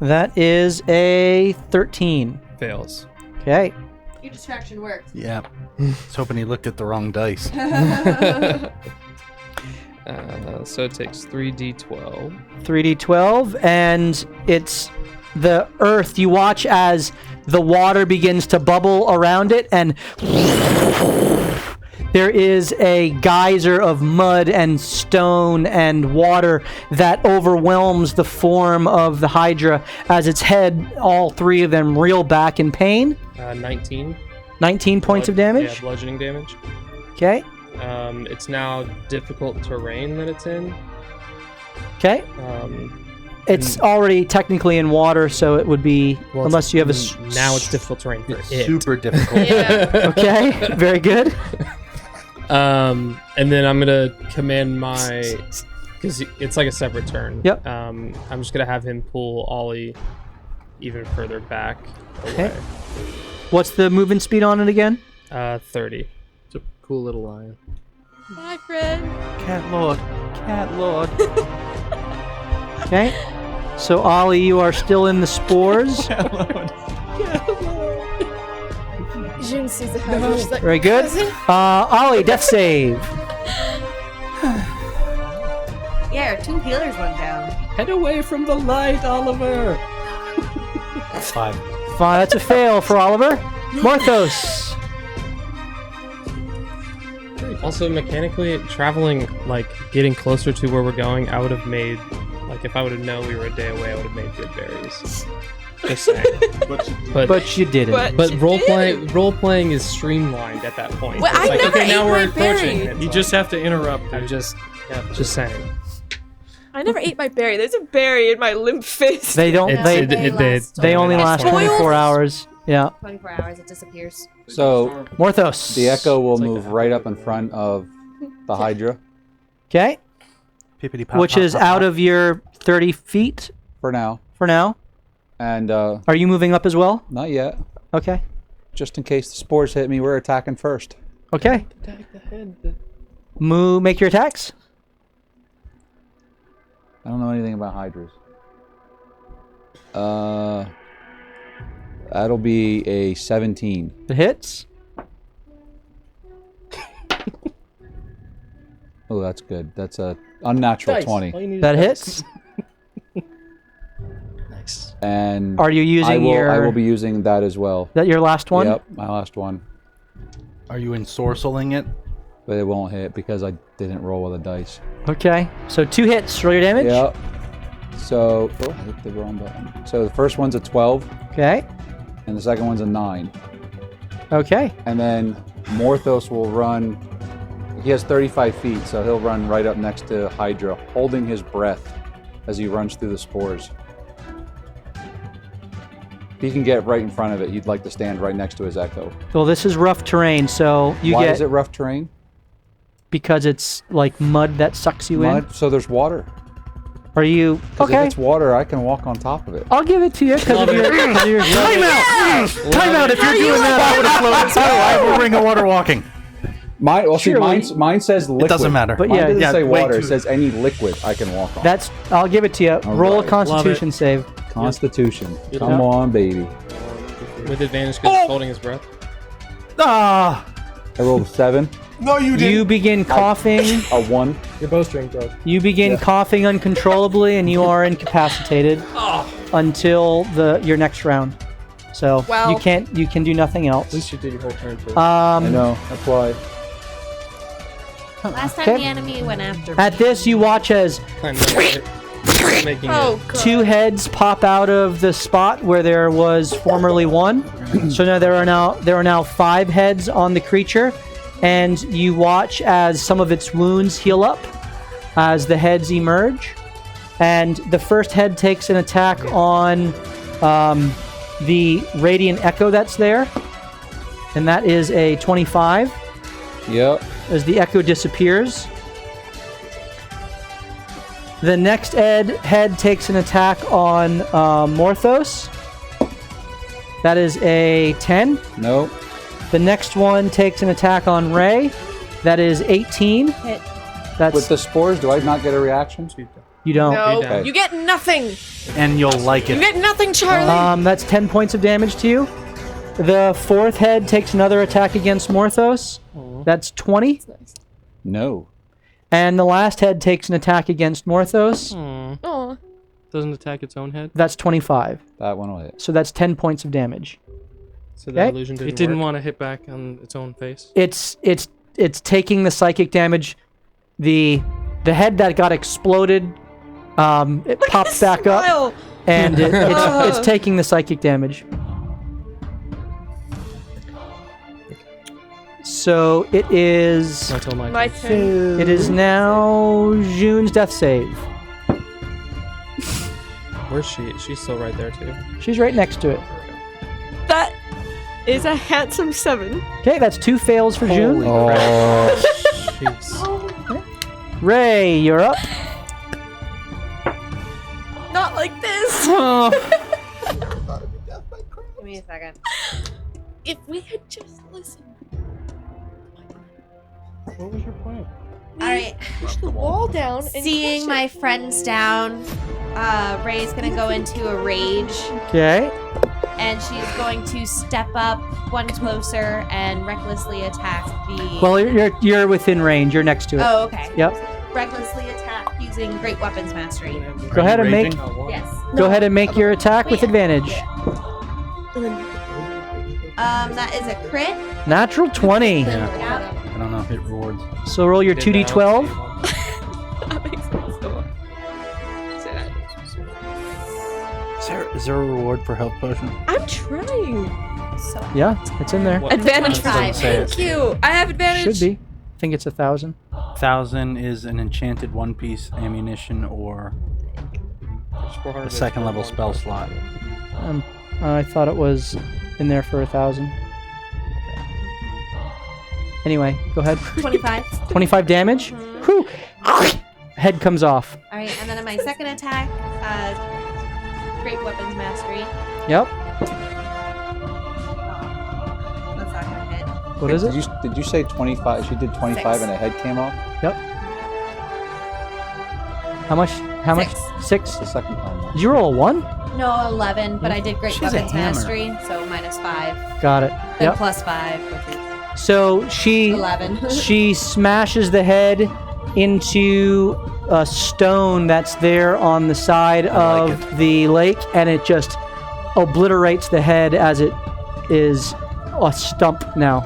That is a 13. Fails. Okay. Your distraction works. Yeah. I was hoping he looked at the wrong dice. So it takes 3d12. 3d12, and it's the earth. You watch as the water begins to bubble around it, and there is a geyser of mud and stone and water that overwhelms the form of the Hydra as its head, all 3 of them, reel back in pain. 19. 19 points of damage. Yeah, bludgeoning damage. Okay. It's now difficult terrain that it's in. Okay. It's already technically in water, so it would be, Well, unless you have a... now it's difficult terrain for it. Super difficult. Okay, very good. And then I'm gonna command my, because it's like a separate turn. Yep. I'm just gonna have him pull Ollie even further back away. Okay. What's the movement speed on it again? 30. It's a cool little lion. Bye, friend. Cat Lord. Cat Lord. Okay. So Ollie, you are still in the spores. June sees the Hydra. She's like, Very good. Ollie, death save. Yeah, our 2 healers went down. Head away from the light, Oliver. 5. 5. That's a fail for Oliver. Morthos. Also, mechanically, traveling, like, getting closer to where we're going, I would have made, Like if I would have known we were a day away, I would have made good berries. Just saying. But you didn't. But role playing is streamlined at that point. Well, It's I never okay, now ate we're my berry. approaching it. You just have to interrupt. I'm just saying. I never ate my berry. There's a berry in my limp fist. They don't. It did. They only last Spoiled. 24 hours. Yeah. 24 hours, it disappears. So Morthos. the echo will move right up in front of the Hydra Okay. Pippity-pop, Which pop, is pop, out pop. of your 30 feet for now. for now. And Are you moving up as well? not yet. Okay. Just in case the spores hit me, we're attacking first. Okay. Attack the head. Make your attacks. I don't know anything about Hydras. That'll be a 17. It hits. Oh, that's good. That's a unnatural 20. That hits. Nice. And Are you using I will be using that as well. that your last one? Yep, my last one. Are you ensorceling it? But it won't hit because I didn't roll with a dice. Okay. So 2 hits. Roll your damage. Yep. So, I hit the wrong button. So the first one's a 12, Okay. and the second one's a 9. Okay. And then Morthos will run. He has 35 feet, so he'll run right up next to Hydra, holding his breath as he runs through the spores. If he can get right in front of it, he'd like to stand right next to his echo. Well, this is rough terrain, so you Why get is it rough terrain? because it's like mud that sucks you in. Mud, so there's water. Are you Because okay? if it's water, I can walk on top of it. I'll give it to you because of your. Time out! If you're doing that, I would have floated. I will bring a water walking. Mine Surely- mine says liquid. It doesn't matter. But Mine yeah, doesn't say way water. It too- says any liquid I can walk on. I'll give it to you. Roll a right. Constitution save. Constitution. Good Come job. on, baby. With advantage because he's holding his breath. Ah! I rolled a 7, No, you didn't. You begin coughing. a 1. Your bowstring broke. You begin coughing uncontrollably, and you are incapacitated until your next round. So Wow. you can do nothing At else. least you did your whole turn first. I know. That's why. Last time Okay. the enemy went after me. At this, you watch as I know, right? Making Oh, it. God. 2 heads pop out of the spot where there was formerly 1. So now there are now 5 heads on the creature, and you watch as some of its wounds heal up as the heads emerge. And the first head takes an attack on the radiant echo that's there, and that is a 25 Yep. as the echo disappears. The next head takes an attack on Morthos. That is a 10. Nope. The next one takes an attack on Ray. That is 18. Hit. That's With the spores, do I not get a reaction? you don't. No, Okay. you get nothing. And you'll like You it. get nothing, Charlie. That's 10 points of damage to you. The 4th head takes another attack against Morthos. That's 20. No. And the last head takes an attack against Morthos. Aw. Doesn't attack its own head. That's 25. That one will hit. So that's 10 points of damage. So the Okay. illusion It didn't work. want to hit back on its own face. It's taking the psychic damage. The head that got exploded, it pops back up, Smile. and it's taking the psychic damage. So it is. Until my My turn. It is now June's death save. Where's she? She's still right there too. She's right next to it. That is a handsome 7. Okay, that's 2 fails for June. Oh, Jeez. Ray, you're up. Not like this. Give me a second. If we had just listened. What was your plan? All right. Push the wall down. And Seeing push my it. friends down, Ray's gonna go into a rage, Okay. and she's going to step up one closer and recklessly attack the. Well, you're within range. You're next to it. Oh, okay. Yep. Recklessly attack using Great Weapons Mastery. Go ahead and make. Yes. Go ahead and make your attack with Yeah. advantage. That is a crit. Natural 20. Yep. I don't know if it rewards. So roll your 2d12. That makes me so. Is there a reward for health potion? I'm trying. So Yeah, it's in there. What? Advantage It doesn't 5. say it. Thank you. I have advantage. Should be. I think it's 1,000. 1,000 is an enchanted one-piece ammunition or a second-level spell slot. I thought it was in there for 1,000. Anyway, go ahead. 25. 25 damage. Whew. Head comes off. All right, and then in my second attack, Great Weapons Mastery. Yep. That's not gonna hit. What is it? Did you say 25? She did 25 6. and a head came off? Yep. How much? How much? 6. 6. The second time. Did you roll a 1? No, 11, but I did Great She has a Weapons hammer. Mastery, so minus 5. Got it. Then Yep. plus 5, which is So she 11. she smashes the head into a stone that's there on the side I like of the lake, and it just obliterates the head as it is a stump now.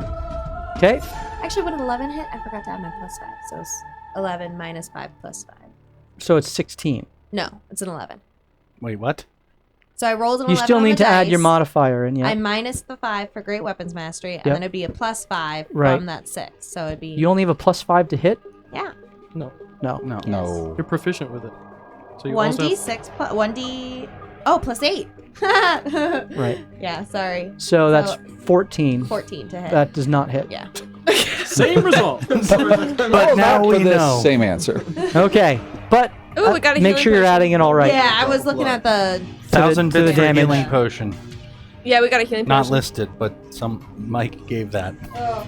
Okay. Actually, when an 11 hit, I forgot to add my plus 5, so it's 11 minus 5 plus 5. So it's 16. No, it's an 11. Wait, what? So I rolled an 11 You still on the need to add your dice. modifier in, yeah. I minus the 5 for Great Weapons Mastery, and Yep. then it'd be a plus 5 Right. from that 6. So it'd be... You only have a +5 to hit? Yeah. No. No. No. No. You're proficient with it. So you also have 1d6 plus... 1d... Oh, plus 8. Right. Yeah, sorry. So that's 14. 14 to hit. That does not hit. Yeah. same result. But now we know. Same answer. Okay. But Ooh, we got a make healing sure you're potion. adding it all right. Yeah, I was looking at the... 1,000 to the bits for damage. healing potion. Yeah, we got a healing Not potion. listed, but some Mike gave that. Oh.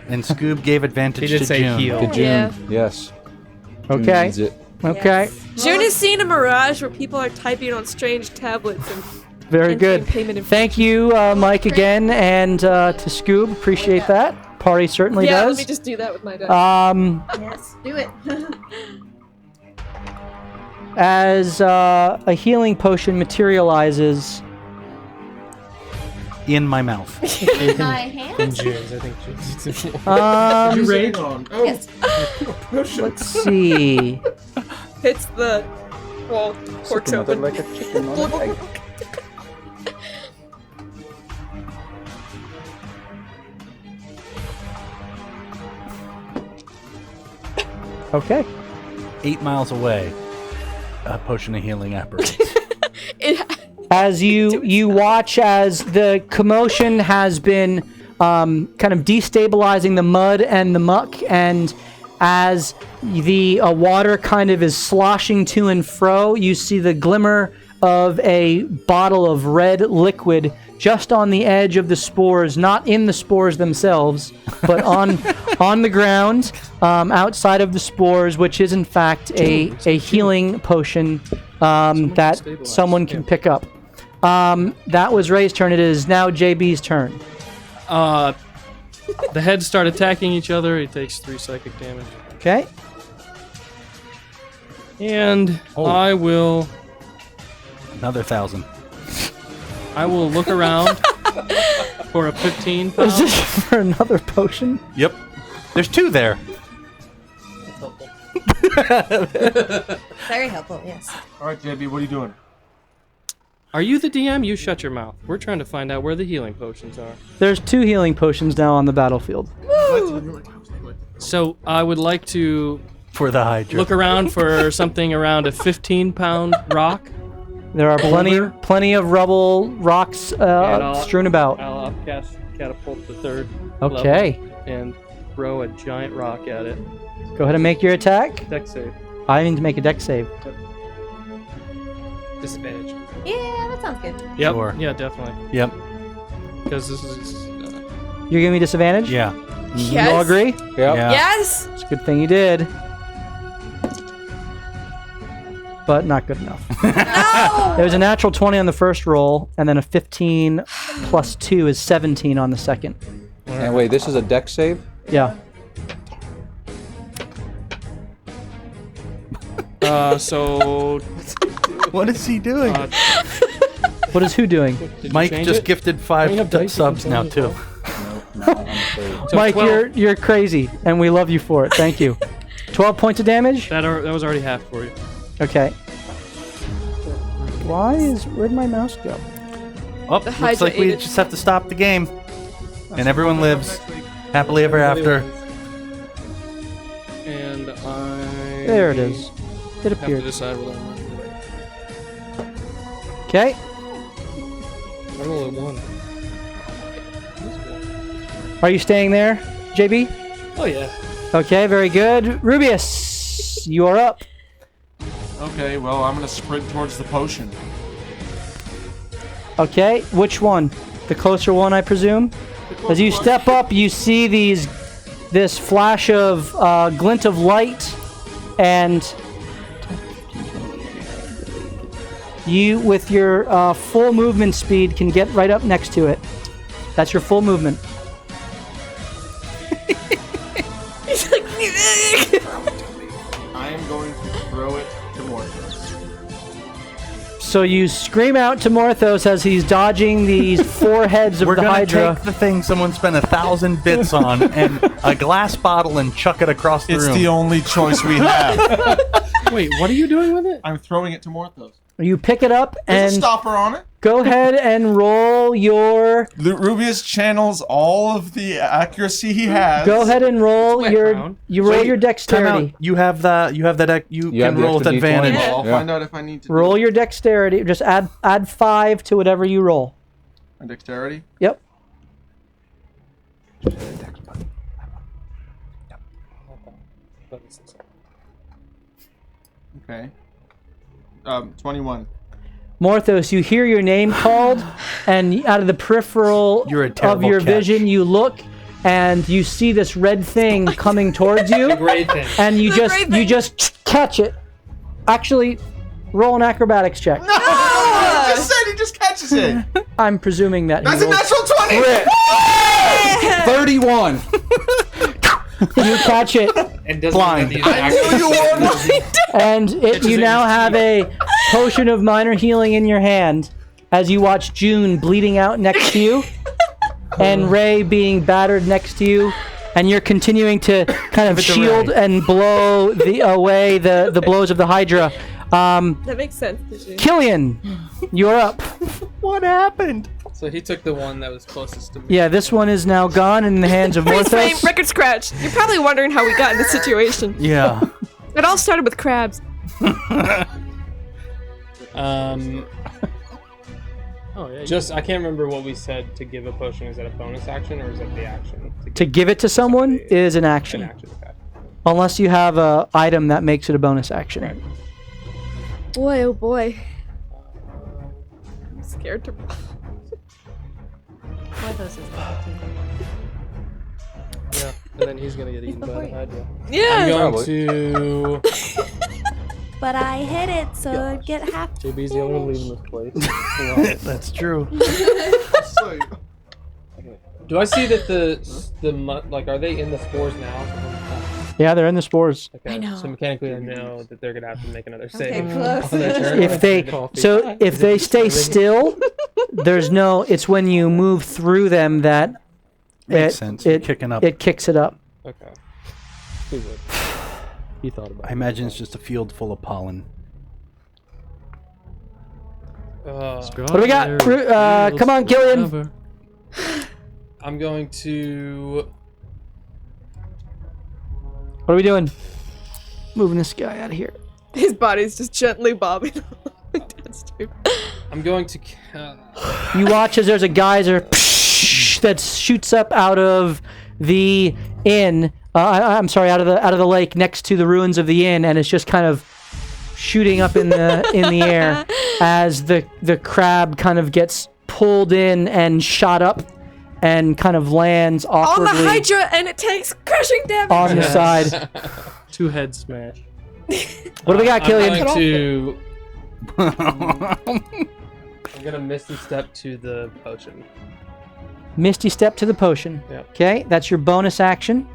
And Scoob gave advantage He did to say June. heal. To June. Yeah. Yes. June Okay. needs it. Okay. June has seen a mirage where people are typing on strange tablets and Very entering good. payment information. Thank you, Mike, again, and to Scoob. Appreciate that. Party certainly Yeah, does. let me just do that with my dice. Yes, do it. As a healing potion materializes, In my mouth. My In hand? June's, I think June's. You rage on. Oh, Yes. let's see. Hits the... Well, cork's open. Like a chicken on an egg. Okay. 8 miles away, a potion of healing apparatus. As you watch as the commotion has been kind of destabilizing the mud and the muck, and as the water kind of is sloshing to and fro, you see the glimmer of a bottle of red liquid just on the edge of the spores, not in the spores themselves, but on the ground outside of the spores, which is in fact a healing potion that someone can pick up. That was Ray's turn. It is now JB's turn. The heads start attacking each other. He takes 3 psychic damage. Okay. And Oh. I will Another 1,000. look around for a 15 Is pound. this for another potion? Yep. There's 2 there. Very helpful, yes. All right, JB, what are you doing? Are you the DM? You shut your mouth. We're trying to find out where the healing potions are. There's 2 healing potions now on the battlefield. So I would like to For the Hydra. look around for something around a 15-pound rock. There are Boulder. plenty of rubble rocks And I'll- strewn about. I'll cast Catapult the 3rd Okay. level and throw a giant rock at it. Go ahead and make your attack. Dex save. I need to make a dex save. Disadvantage. Yeah, that sounds good. Yep. Sure. Yeah, definitely. Yep. Because this is... You're giving me disadvantage? Yeah. You all agree? Yep. Yeah. Yes! It's a good thing you did. But not good enough. No! There was a natural 20 on the first roll, and then a 15 plus 2 is 17 on the second. And wait, this is a deck save? Yeah. So... What is he doing? What is who doing? Did you Mike change just it? gifted 5 subs now, too. No, I'm afraid. So Mike, 12. you're crazy, and we love you for it. Thank you. 12 points of damage? That was already half for you. Okay. Where'd my mouse go? Oh, The looks Hydra like we ate it. just have to stop the game. And everyone lives happily ever after. And I. There it is. It Have to appeared. decide what I'm running. Okay. I roll a 1. Are you staying there, JB? Oh yeah. Okay, very good. Rubius, you are up. Okay, well, I'm gonna sprint towards the potion. Okay, which one? The closer one, I presume? As you step up, you see this flash of glint of light, and you, with your full movement speed, can get right up next to it. That's your full movement. He's like, I am going to throw it to Morthos. So you scream out to Morthos as he's dodging these four heads of We're the gonna Hydra. take the thing someone spent 1,000 bits on and a glass bottle and chuck it across the It's room. the only choice we have. Wait, what are you doing with it? I'm throwing it to Morthos. You pick it up There's a and stopper on it. go ahead and roll your. Rubius channels all of the accuracy he has. Go ahead and roll Wet your. ground. You roll Wait, your Time dexterity. out. You have that. You have that. You have can the roll with extra D20. advantage. I'll Yeah. find out if I need to Roll do your dexterity. Just add 5 to whatever you roll. my dexterity. Yep. Okay. 21. Morthos, you hear your name called, and out of the peripheral You're a of terrible your catch. vision, you look, and you see this red thing coming towards you, Great thing. and you great thing. just catch it. Actually, roll an acrobatics check. No! I just said he just catches it. I'm presuming that That's he a rolled- natural 20! 31! you catch it, And doesn't Blind. have the I knew you were. and you now have a potion of minor healing in your hand as you watch June bleeding out next to you, and Ray being battered next to you, and you're continuing to kind of Give it to shield Ray. and blow away the blows of the Hydra. That makes sense. Killian, you're up. What happened? So he took the one that was closest to me. Yeah, this one is now gone in the hands of Freeze frame, Morthos. record scratch. You're probably wondering how we got in this situation. Yeah. It all started with crabs. Oh yeah. Just, I can't remember what we said to give a potion. Is that a bonus action or is that the action? To give it to someone is an action, An action, okay. unless you have a item that makes it a bonus action. Right. boy, oh boy. I'm scared to. Yeah. And then he's gonna get eaten by the Hydra. I'm Yeah. going Probably. to... But I hit it, so I'd get half. JB's the only one leaving this place. That's true. Do I see that like, are they in the spores now? Yeah, they're in the spores. Okay, I know. so mechanically I know that they're gonna have to make another Okay, save. close. on their turn. If they stay still, there's no. It's when you move through them that Makes sense. It Kicking up. It kicks it up. Okay. He would. He thought about I imagine it's just a field full of pollen. it. What do we got? Come on, Killian. I'm going to... What are we doing? Moving this guy out of here. His body's just gently bobbing. I'm going to... You watch as there's a geyser that shoots up out of the inn. I'm sorry, out of the lake next to the ruins of the inn, and it's just kind of shooting up in the air as the crab kind of gets pulled in and shot up, and kind of lands On awkwardly the Hydra, and it takes crushing damage. on the side. 2 head smash. What do we got, Killian? I'm going to... I'm gonna misty step to the potion. Misty step to the potion. Yep. Okay, that's your bonus action.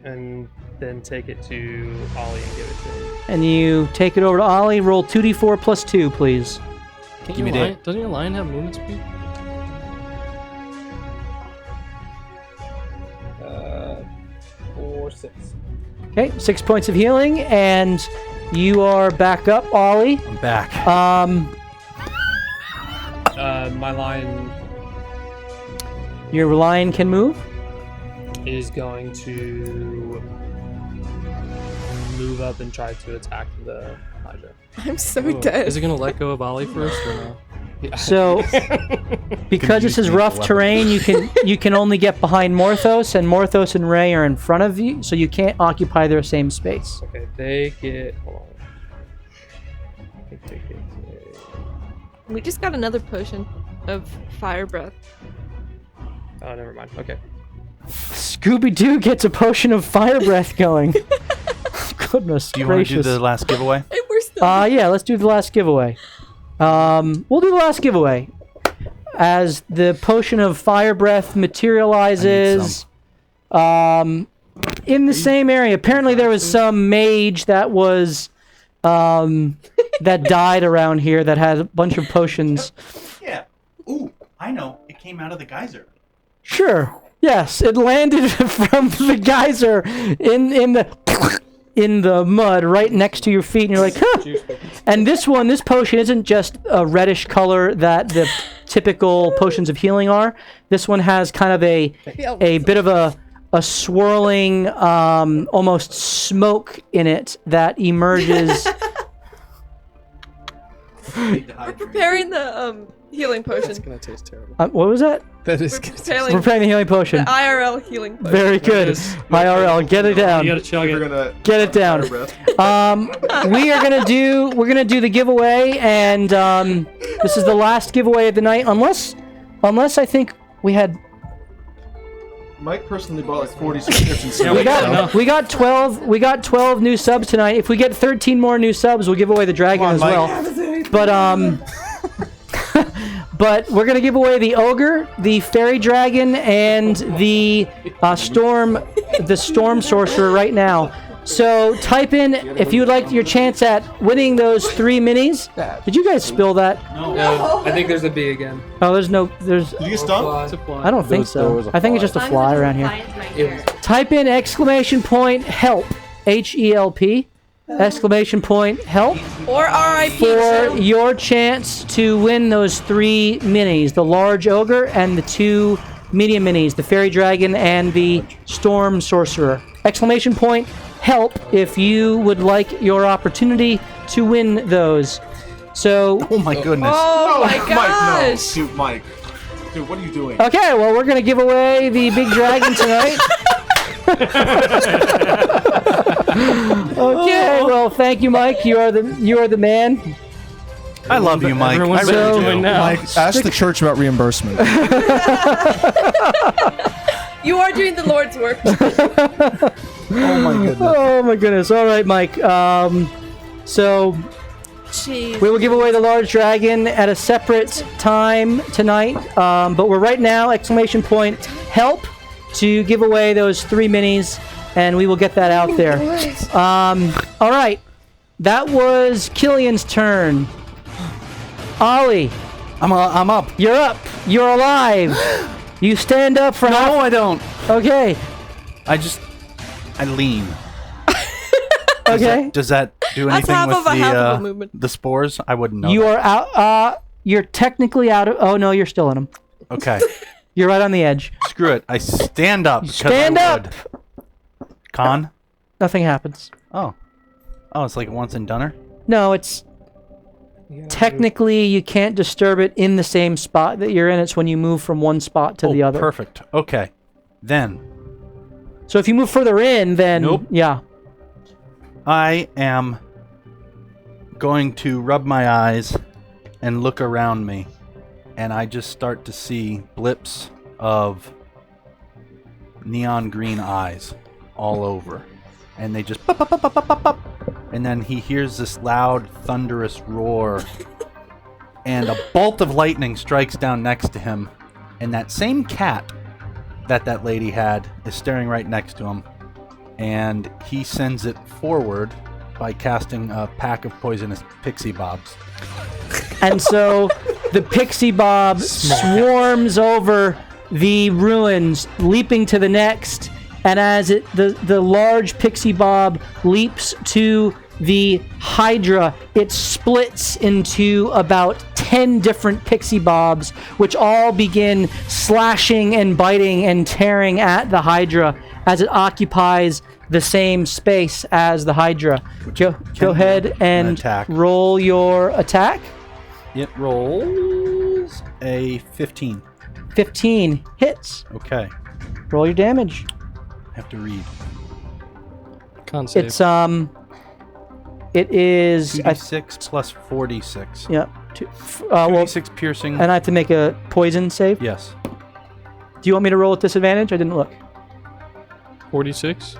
And then take it to Ollie and give it to him. And you take it over to Ollie. Roll 2d4 plus 2, please. Can't Give me your lion, that. doesn't your lion have movement speed? 4, 6. Okay, 6 points of healing, and you are back up, Ollie. I'm back. My lion Your lion can move. is going to move up and try to attack the Hydra. I'm so dead. Is it gonna let go of Ollie first or no? Yeah. So, because this is rough terrain, you can only get behind Morthos, and Morthos and Ray are in front of you, so you can't occupy their same space. Okay, they get. Hold on. I think they get. We just got another potion of fire breath. Oh, never mind. Okay. Scooby-Doo gets a potion of fire breath going. Goodness Do you want to do gracious. the last giveaway? Hey, we're still. Yeah, let's do the last giveaway. We'll do the last giveaway. As the potion of fire breath materializes in the same area. Apparently there was some mage that was that died around here that had a bunch of potions. Yeah. Ooh, I know. It came out of the geyser. Sure. Yes, it landed from the geyser in the mud right next to your feet, and you're like, huh. And this potion isn't just a reddish color that the typical potions of healing are. This one has kind of a bit of a swirling, almost smoke in it that emerges. We're preparing the healing potion. It's gonna taste terrible. What was that? That is. We're preparing We're playing the healing potion. the IRL healing potion. Very good. IRL, get it down. You gotta chug it. Get it down. We're gonna do the giveaway, and this is the last giveaway of the night, unless I think we had. Mike personally bought like 40 subscriptions. We got 12 new subs tonight. If we get 13 more new subs, we'll give away the dragon as well. But we're gonna give away the ogre, the fairy dragon, and the storm sorcerer right now. So type in if you would like your chance at winning those 3 minis. Did you guys spill that? No, I think there's a bee again. Oh, there's. Did you get stung? It's a fly. I don't think so. I think it's just a fly around here. Type in exclamation point help, HELP, exclamation point help Or RIP. for your chance to win those 3 minis, the large ogre and the 2 medium minis, the fairy dragon and the storm sorcerer. Exclamation point help if you would like your opportunity to win those. So, Oh my goodness. Oh my Mike, gosh. no. Dude, Mike. Dude, what are you doing? okay, well, we're going to give away the big dragon tonight. Okay, well, thank you, Mike. You are the man. I love you, Mike. Everyone's I really doing do. now. Mike, ask the church about reimbursement. You are doing the Lord's work. Oh my goodness. Oh my goodness. All right, Mike. So Jeez. we will give away the large dragon at a separate time tonight. But we're right now, exclamation point help, to give away those 3 minis, and we will get that out there. All right. That was Killian's turn. Ollie, I'm up. you're up. You're alive. You stand up for half. No, I don't. Okay. I lean. Okay. Does that do That's anything half with of a half of a movement. the spores? I wouldn't know. You that. are out. You're technically out of. Oh no, you're still in them. Okay. You're right on the edge. Screw it. I stand up. because Stand I up. would. Con? Nothing happens. Oh, it's like a once and doneer? No, it's technically you can't disturb it in the same spot that you're in. It's when you move from one spot to the other. Perfect. Okay. Then So if you move further in, then Nope. yeah. I am going to rub my eyes and look around me, and I just start to see blips of neon green eyes all over. And they just pop, pop, pop, pop, pop, pop, pop. And then he hears this loud, thunderous roar, and a bolt of lightning strikes down next to him, and that same cat that lady had is staring right next to him, and he sends it forward by casting a pack of poisonous pixie bobs. And so the pixie bob swarms over the ruins, leaping to the next. And as the large pixie bob leaps to the Hydra, it splits into about 10 different pixie bobs, which all begin slashing and biting and tearing at the Hydra as it occupies the same space as the Hydra. Go ahead and roll your attack. It rolls a 15. 15 hits. Okay. Roll your damage. I have to read. Con save. It's it is 2d6 plus 4d6. Yeah. 2d6 piercing. And I have to make a poison save? Yes. Do you want me to roll at disadvantage? I didn't look. 46?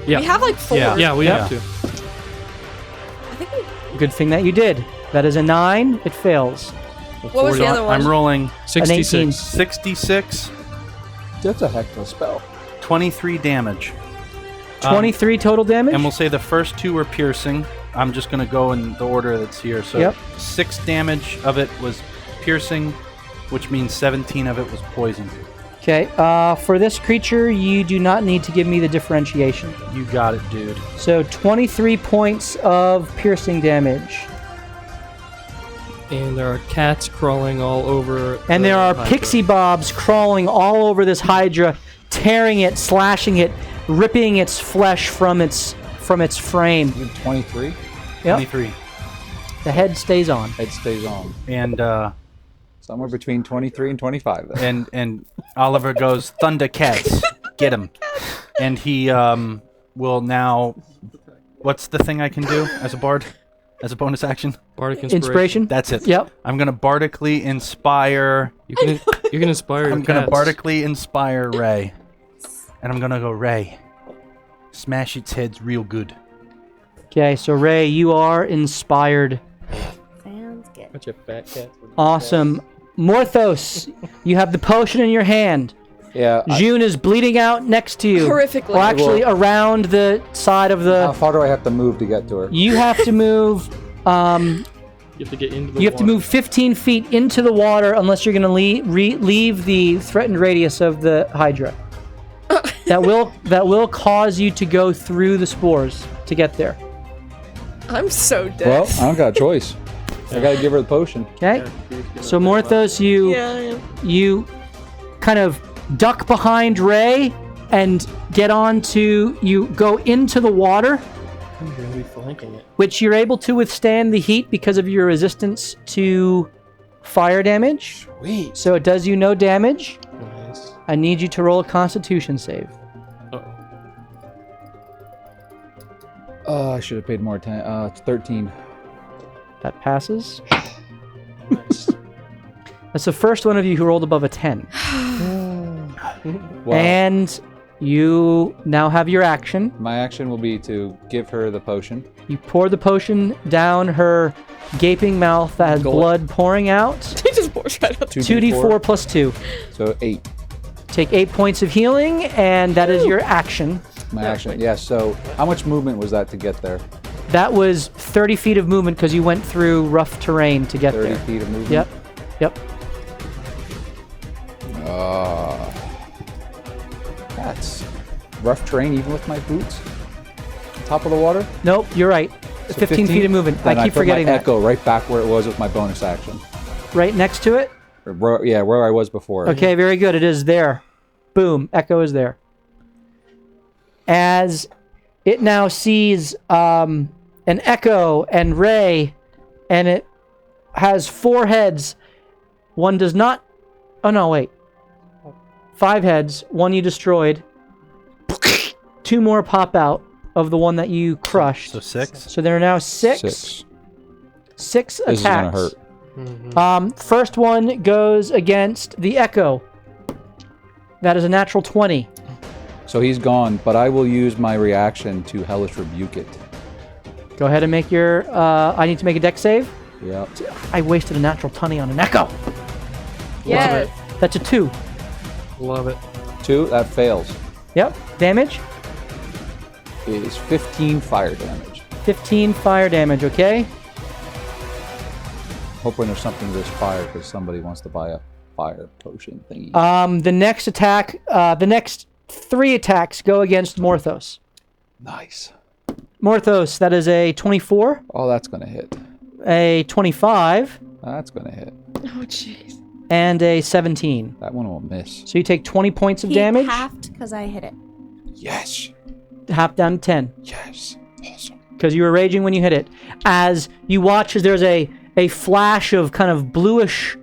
We have like 4. Yeah, we have to. I think we... Good thing that you did. That is a 9. It fails. What was the other one? I'm rolling 66. 66. That's a heck of a spell. 23 damage. 23 total damage? And we'll say the first 2 were piercing. I'm just going to go in the order that's here. So 6 damage of it was piercing, which means 17 of it was poison. Okay. For this creature, you do not need to give me the differentiation. You got it, dude. So 23 points of piercing damage. And there are cats crawling all over. And there are Hydra. pixie bobs crawling all over this Hydra, tearing it, slashing it, ripping its flesh from its frame. 23? Yep. 23. The head stays on. Head stays on. And somewhere between 23 and 25. Then. And Oliver goes, Thundercats, get him. And he will now. What's the thing I can do as a bard? As a bonus action? Bardic Inspiration? That's it. Yep. I'm going to bardically inspire. You can inspire your I'm going to cats. bardically inspire Ray. And I'm going to go, Ray, smash its heads real good. Okay, so Ray, you are inspired. Sounds good. Bunch of fat cats. Awesome. Morthos, you have the potion in your hand. Yeah. June is bleeding out next to you. Horrifically. Well, actually, around the side of the... How far do I have to move to get to her? You have to move... You have to get into the You have to move 15 feet into the water unless you're going to leave the threatened radius of the Hydra. that will cause you to go through the spores to get there. I'm so dead. Well, I don't got a choice. I got to give her the potion. Okay. So Morthos, you kind of duck behind Ray and get on to... You go into the water, I'm going to be flanking it. which you're able to withstand the heat because of your resistance to fire damage. Sweet. So it does you no damage. Nice. I need you to roll a Constitution save. Oh, I should have paid more attention. It's 13. That passes. Nice. That's the first one of you who rolled above a 10. Wow. And you now have your action. My action will be to give her the potion. You pour the potion down her gaping mouth that has blood pouring out. He just pours right out. 2d4 plus 2. So 8. Take 8 points of healing, and that is your action. My action. Yeah, so how much movement was that to get there? That was 30 feet of movement because you went through rough terrain to get 30 there. feet of movement? Yep. That's rough terrain even with my boots? Top of the water? Nope, you're right. So 15 feet of movement. Then I keep put forgetting my that. echo right back where it was with my bonus action. Right next to it? Where I was before. Okay, very good. It is there. Boom. Echo is there. As it now sees an Echo and Ray, and it has 4 heads. One does not... Oh, no, wait. 5 heads. 1 you destroyed. 2 more pop out of the one that you crushed. So 6? So there are now 6. 6. 6 This is gonna attacks. hurt. First one goes against the Echo. That is a natural 20. So he's gone, but I will use my reaction to Hellish Rebuke it. Go ahead and make your... I need to make a dex save. Yeah. I wasted a natural 20 on an Echo. Yes. That's a 2. Love it. 2, that fails. Yep. Damage? Is 15 fire damage. 15 fire damage, okay? Hoping there's something to this fire because somebody wants to buy a fire potion thingy. The next attack... the next 3 attacks go against Morthos. Nice. Morthos, that is a 24. Oh, that's gonna hit. A 25. That's gonna hit. Oh, jeez. And a 17. That one will miss. So you take 20 points of He damage. halved because I hit it. Yes. Half down to 10. Yes. Awesome. Because you were raging when you hit it. As you watch, as there's a flash of kind of bluish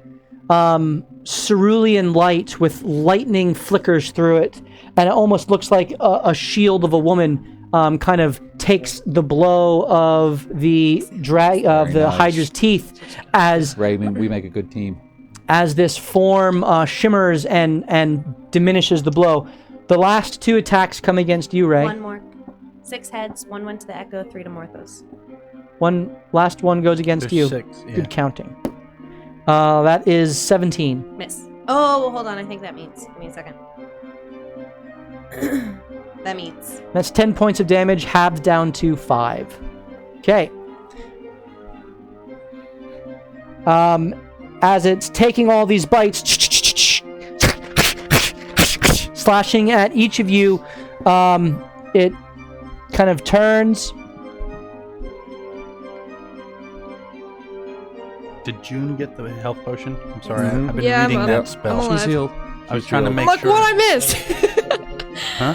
cerulean light with lightning flickers through it, and it almost looks like a shield of a woman kind of takes the blow of the nice. Hydra's teeth as Raven, we make a good team. as this form shimmers and diminishes the blow. The last 2 attacks come against you, Ray. One more. 6 heads, 1 went to the Echo, 3 to Morthos. Last one goes against There's you. 6, yeah. Good counting. That is 17. Miss. Oh, well, hold on. I think that means. Give me a second. That means. That's 10 points of damage, halved down to 5. Okay. As it's taking all these bites, slashing at each of you, it kind of turns. Did June get the health potion? I'm sorry, Mhm. I've been Yeah, reading I'm that up. spell. I'm alive. She's healed. I was trying to make Look sure. what I missed. Huh?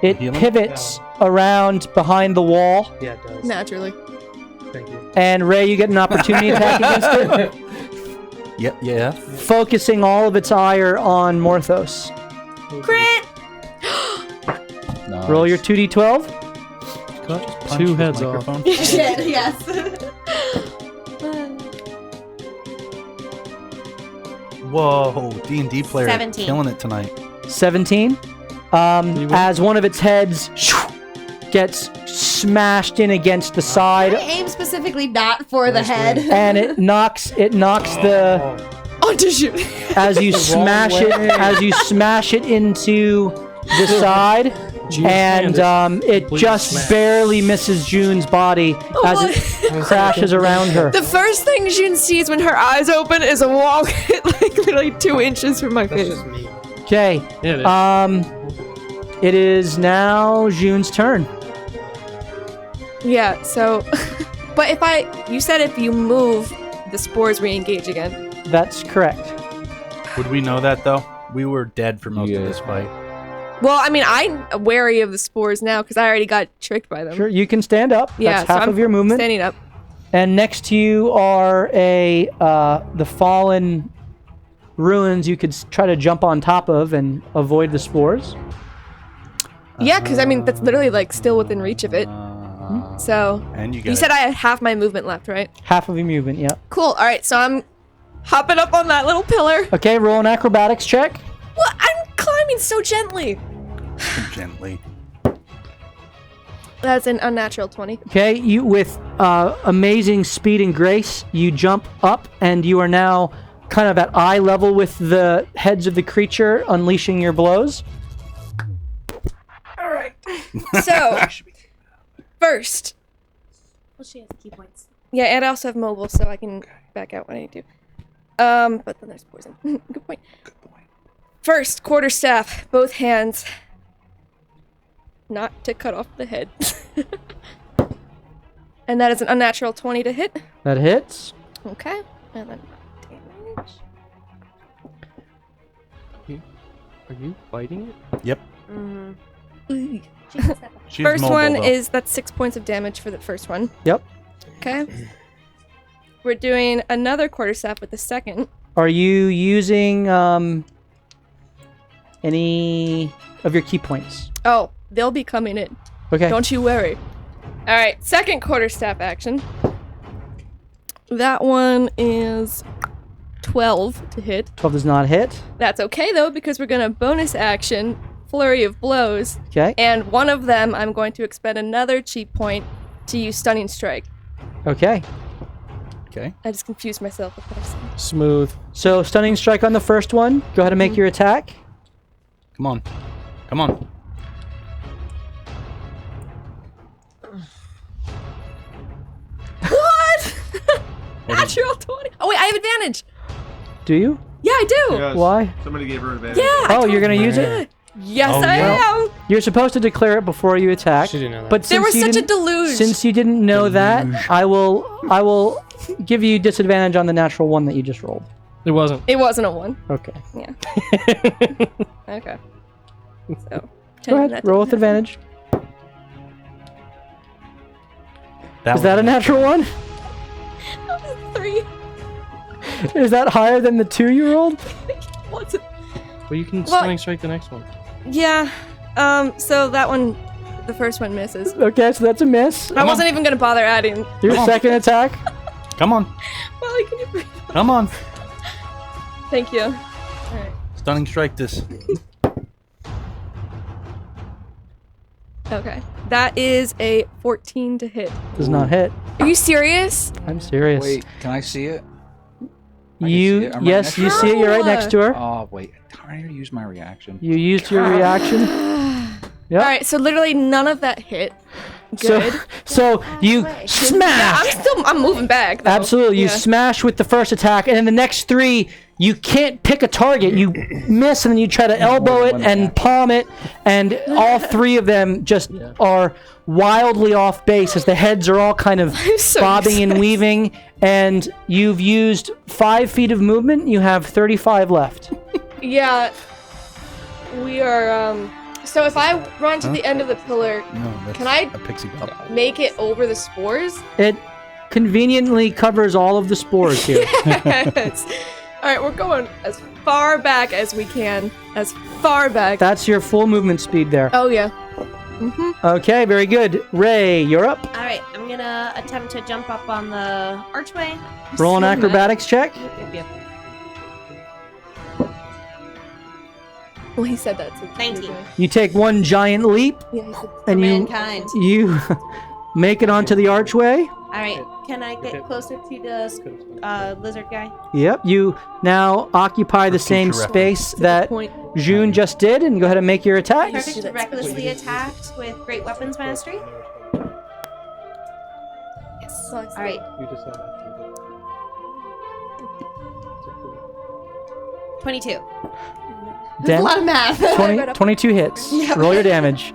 It Healing? pivots around behind the wall, Yeah, it does. Naturally. Thank you. and Ray, you get an opportunity attack against it, Yep. Yeah. focusing all of its ire on Morthos. Crit! Nice. Roll your 2d12. Cut Punch 2 with heads off. microphone. Shit, yes. Whoa, D&D player 17. killing it tonight. 17. As one of its heads gets smashed in against the I side, aim specifically not for the head. and it knocks the Onto shoot. as you smash it into the side, and it just barely misses June's body as it crashes around her. The first thing June sees when her eyes open is a wall hit like literally 2 inches from my face. Okay. Yeah, it is. It is now June's turn. Yeah, so but you said if you move, the spores re-engage again. That's correct. Would we know that though? We were dead for most Yeah. of this fight. Well, I mean, I'm wary of the spores now because I already got tricked by them. Sure, you can stand up. Yeah, That's so half I'm of your movement. standing up. And next to you are the fallen ruins you could try to jump on top of and avoid the spores. Yeah, because I mean that's literally like still within reach of it. So And you you said I had half my movement left, right? Half of your movement, yeah. Cool. All right, so I'm hopping up on that little pillar. Okay, roll an acrobatics check. Well, I'm climbing so gently. gently. That's an unnatural 20. Okay, you with amazing speed and grace, you jump up and you are now kind of at eye level with the heads of the creature, unleashing your blows. All right. So first, Well, she has key points. yeah, and I also have mobile, so I can back out when I need to. But then there's poison. Good point. First, quarterstaff, both hands. Not to cut off the head. And that is an unnatural 20 to hit. That hits. Okay. And then damage. Are you fighting it? Yep. Ooh. She's First mobile, one though. is that's 6 points of damage for the first one. Yep. Okay. We're doing another quarterstaff with the second. Are you using any of your key points? Oh, they'll be coming in. Okay. Don't you worry. All right, second quarterstaff action. That one is 12 to hit. 12 does not hit. That's okay though, because we're gonna bonus action flurry of blows. Okay. And one of them, I'm going to expend another cheat point to use stunning strike. Okay. Okay. I just confused myself with what I said. Smooth. So stunning strike on the first one. Go ahead and make your attack. Come on. Come on. What? Natural 20. Oh wait, I have advantage. Do you? Yeah, I do. Yes. Why? Somebody gave her advantage. Yeah. I Oh, you're gonna totally use it? did. Yes, Oh, I yeah. am. You're supposed to declare it before you attack. She didn't know that. But There since was you such a didn't- deluge. Since you didn't know that, I will give you disadvantage on the natural one that you just rolled. It wasn't. It wasn't a 1. Okay. Yeah. Okay. So. Go ahead. Roll with advantage. Is that a natural one? 3. Is that higher than the 2 you rolled? What's it? Well, you can Well- swing strike the next one. Yeah. So that one, the first one misses. Okay, so that's a miss. I wasn't even gonna bother adding. Your second attack. Come on. Molly, can you breathe? Come on. Thank you. Alright. Stunning strike this. Okay. That is a 14 to hit. Does not hit. Are you serious? I'm serious. Wait, can I see it? I can You see it. I'm right yes, next you to see it. You're right next to her. Oh wait, I already used my reaction. You used your reaction. Yep. Alright, so literally none of that hit. So, Good. so you Yeah, smash. I'm moving back. Though. Absolutely, you Yeah. smash with the first attack, and then the next 3, you can't pick a target. You miss, and then you try to elbow it and palm it, and all 3 of them just are wildly off base as the heads are all kind of so bobbing and excited. weaving. And you've used 5 feet of movement. You have 35 left. Yeah. We are, So if I run to the end of the pillar, No, that's can I a pixie pop. make it over the spores? It conveniently covers all of the spores here. Yes. Alright, we're going as far back as we can. As far back. That's your full movement speed there. Oh, yeah. Mm-hmm. Okay, very good. Ray, you're up. All right, I'm gonna attempt to jump up on the archway. Roll an So acrobatics check. Yep. Well, he said that. So 19. You take one giant leap, Yeah, he said and mankind. you make it onto the archway. All right, can I get closer to the lizard guy? Yep. You now occupy the same future space that point. June just did, and go ahead and make your attack. Perfect. Recklessly attacked with Great Weapons Mastery. Yes. All right, You just said that. 22. Dan- a lot of math. 20, 22 hits. Yep. Roll your damage.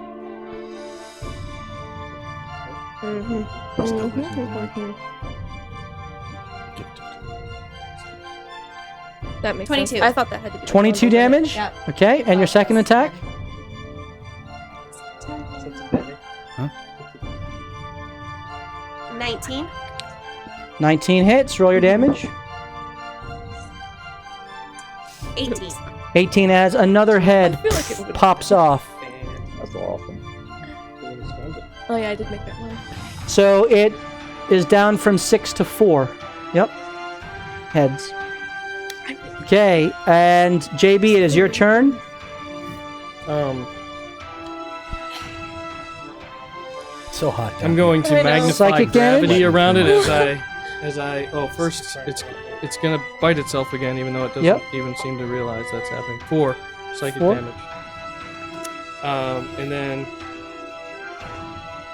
Mm-hmm. That makes 22. sense. I thought that had to be 22 damage. Yep. Okay, and your second attack. 19. 19 hits. Roll your damage. 18. 18 as another head I feel like it would've- pops off. That's awesome. Oh yeah, I did make that one. So it is down from 6 to 4. Yep. Heads. Okay, and JB, it is your turn. So hot. I'm going to I know. magnify Psychic gravity damage? around it as I. Oh, first it's gonna bite itself again, even though it doesn't Yep. even seem to realize that's happening. 4 psychic 4. damage. And then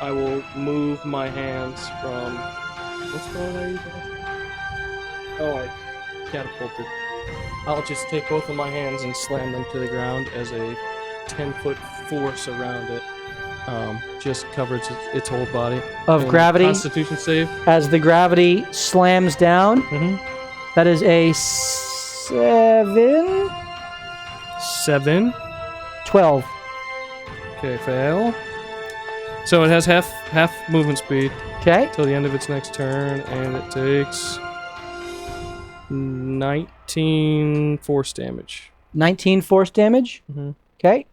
I will move my hands from. What's going on? Oh, I catapulted. I'll just take both of my hands and slam them to the ground as a 10-foot force around it. Just covers its whole body. Of And gravity? Constitution save. As the gravity slams down, Mm-hmm. that is a 7, 7. 12. Okay, fail. So it has half movement speed Okay. till the end of its next turn, and it takes 19 force damage. 19 force damage. Mhm. Okay.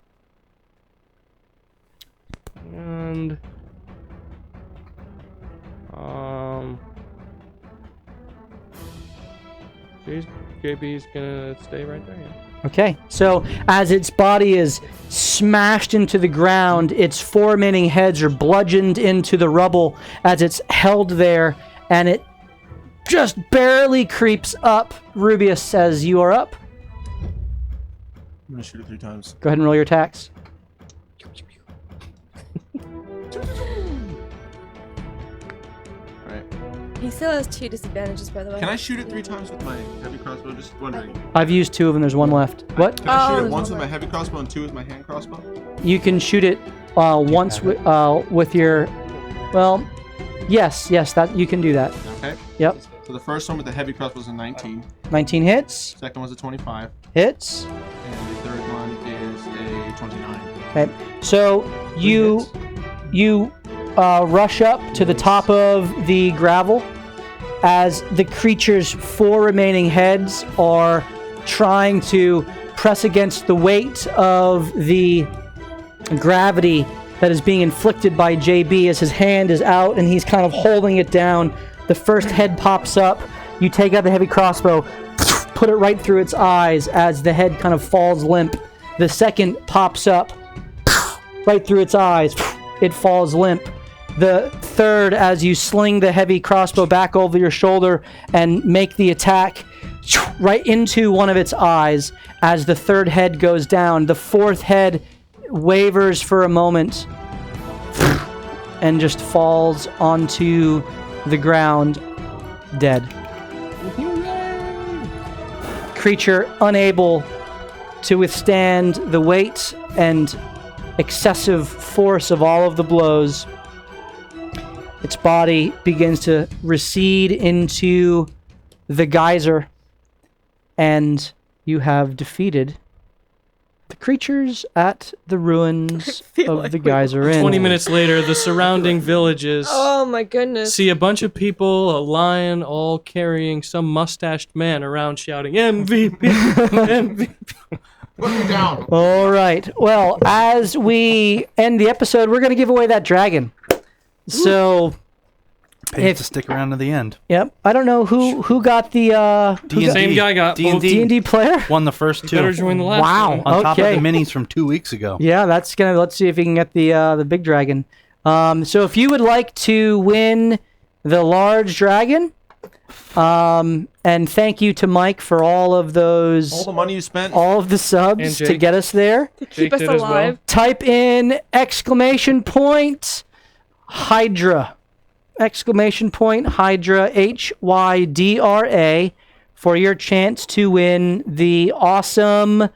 And JB's gonna stay right there. Yeah. Okay. So as its body is smashed into the ground, its 4 remaining heads are bludgeoned into the rubble as it's held there, and it just barely creeps up. Rubius says you are up. I'm gonna shoot it 3 times. Go ahead and roll your attacks. Alright, right? He still has 2 disadvantages, by the way. Can I shoot it 3 times with my heavy crossbow? Just wondering. I've used 2 of them. There's 1 left. What? Can I shoot there's it once one with my left. heavy crossbow and 2 with my hand crossbow? You can shoot it once with your. Well, yes, that you can do that. Okay. Yep. So the first one with the heavy crossbow was a 19. 19 hits. Second was a 25. Hits. And the third one is a 29. Okay. So you rush up to the top of the gravel as the creature's 4 remaining heads are trying to press against the weight of the gravity that is being inflicted by JB as his hand is out and he's kind of holding it down. The first head pops up. You take out the heavy crossbow, put it right through its eyes as the head kind of falls limp. The second pops up, right through its eyes. It falls limp. The third, as you sling the heavy crossbow back over your shoulder and make the attack right into one of its eyes as the third head goes down. The fourth head wavers for a moment and just falls onto the ground, dead. Creature unable to withstand the weight and excessive force of all of the blows. Its body begins to recede into the geyser, and you have defeated the creatures at the ruins of the Geyser Inn. 20 minutes later, the surrounding villages Oh my goodness. see a bunch of people, a lion, all carrying some mustached man around shouting, MVP, MVP. Put me down. All right. Well, as we end the episode, we're going to give away that dragon. So, Pays to stick around to the end. Yep. I don't know who got the D&D. Same guy got both. D&D player. Won the first 2. Better join the last Wow. one. On top of Okay. the minis from 2 weeks ago. Yeah, that's gonna. Let's see if we can get the big dragon. So if you would like to win the large dragon, and thank you to Mike for all of those, All the money you spent. all of the And subs to Jake. get us there. To keep Jake us did as well. alive. Type in Hydra. Hydra, HYDRA, for your chance to win the awesome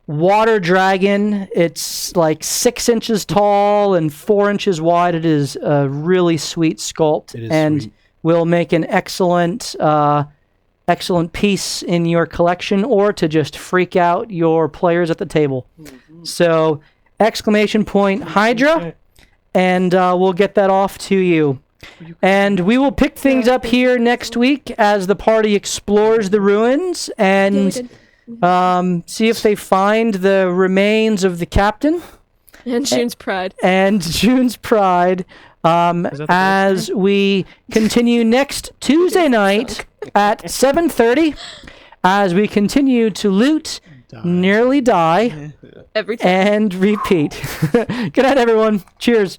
water dragon. It's like 6 inches tall and 4 inches wide. It is a really sweet sculpt. It is and sweet. will make an excellent piece in your collection or to just freak out your players at the table. So, Hydra, and we'll get that off to you. And we will pick things up here next week as the party explores the ruins and see if they find the remains of the captain And June's pride. and June's pride as we continue next Tuesday night at 7:30 as we continue to loot, nearly die, Every time. and repeat. Good night, everyone. Cheers.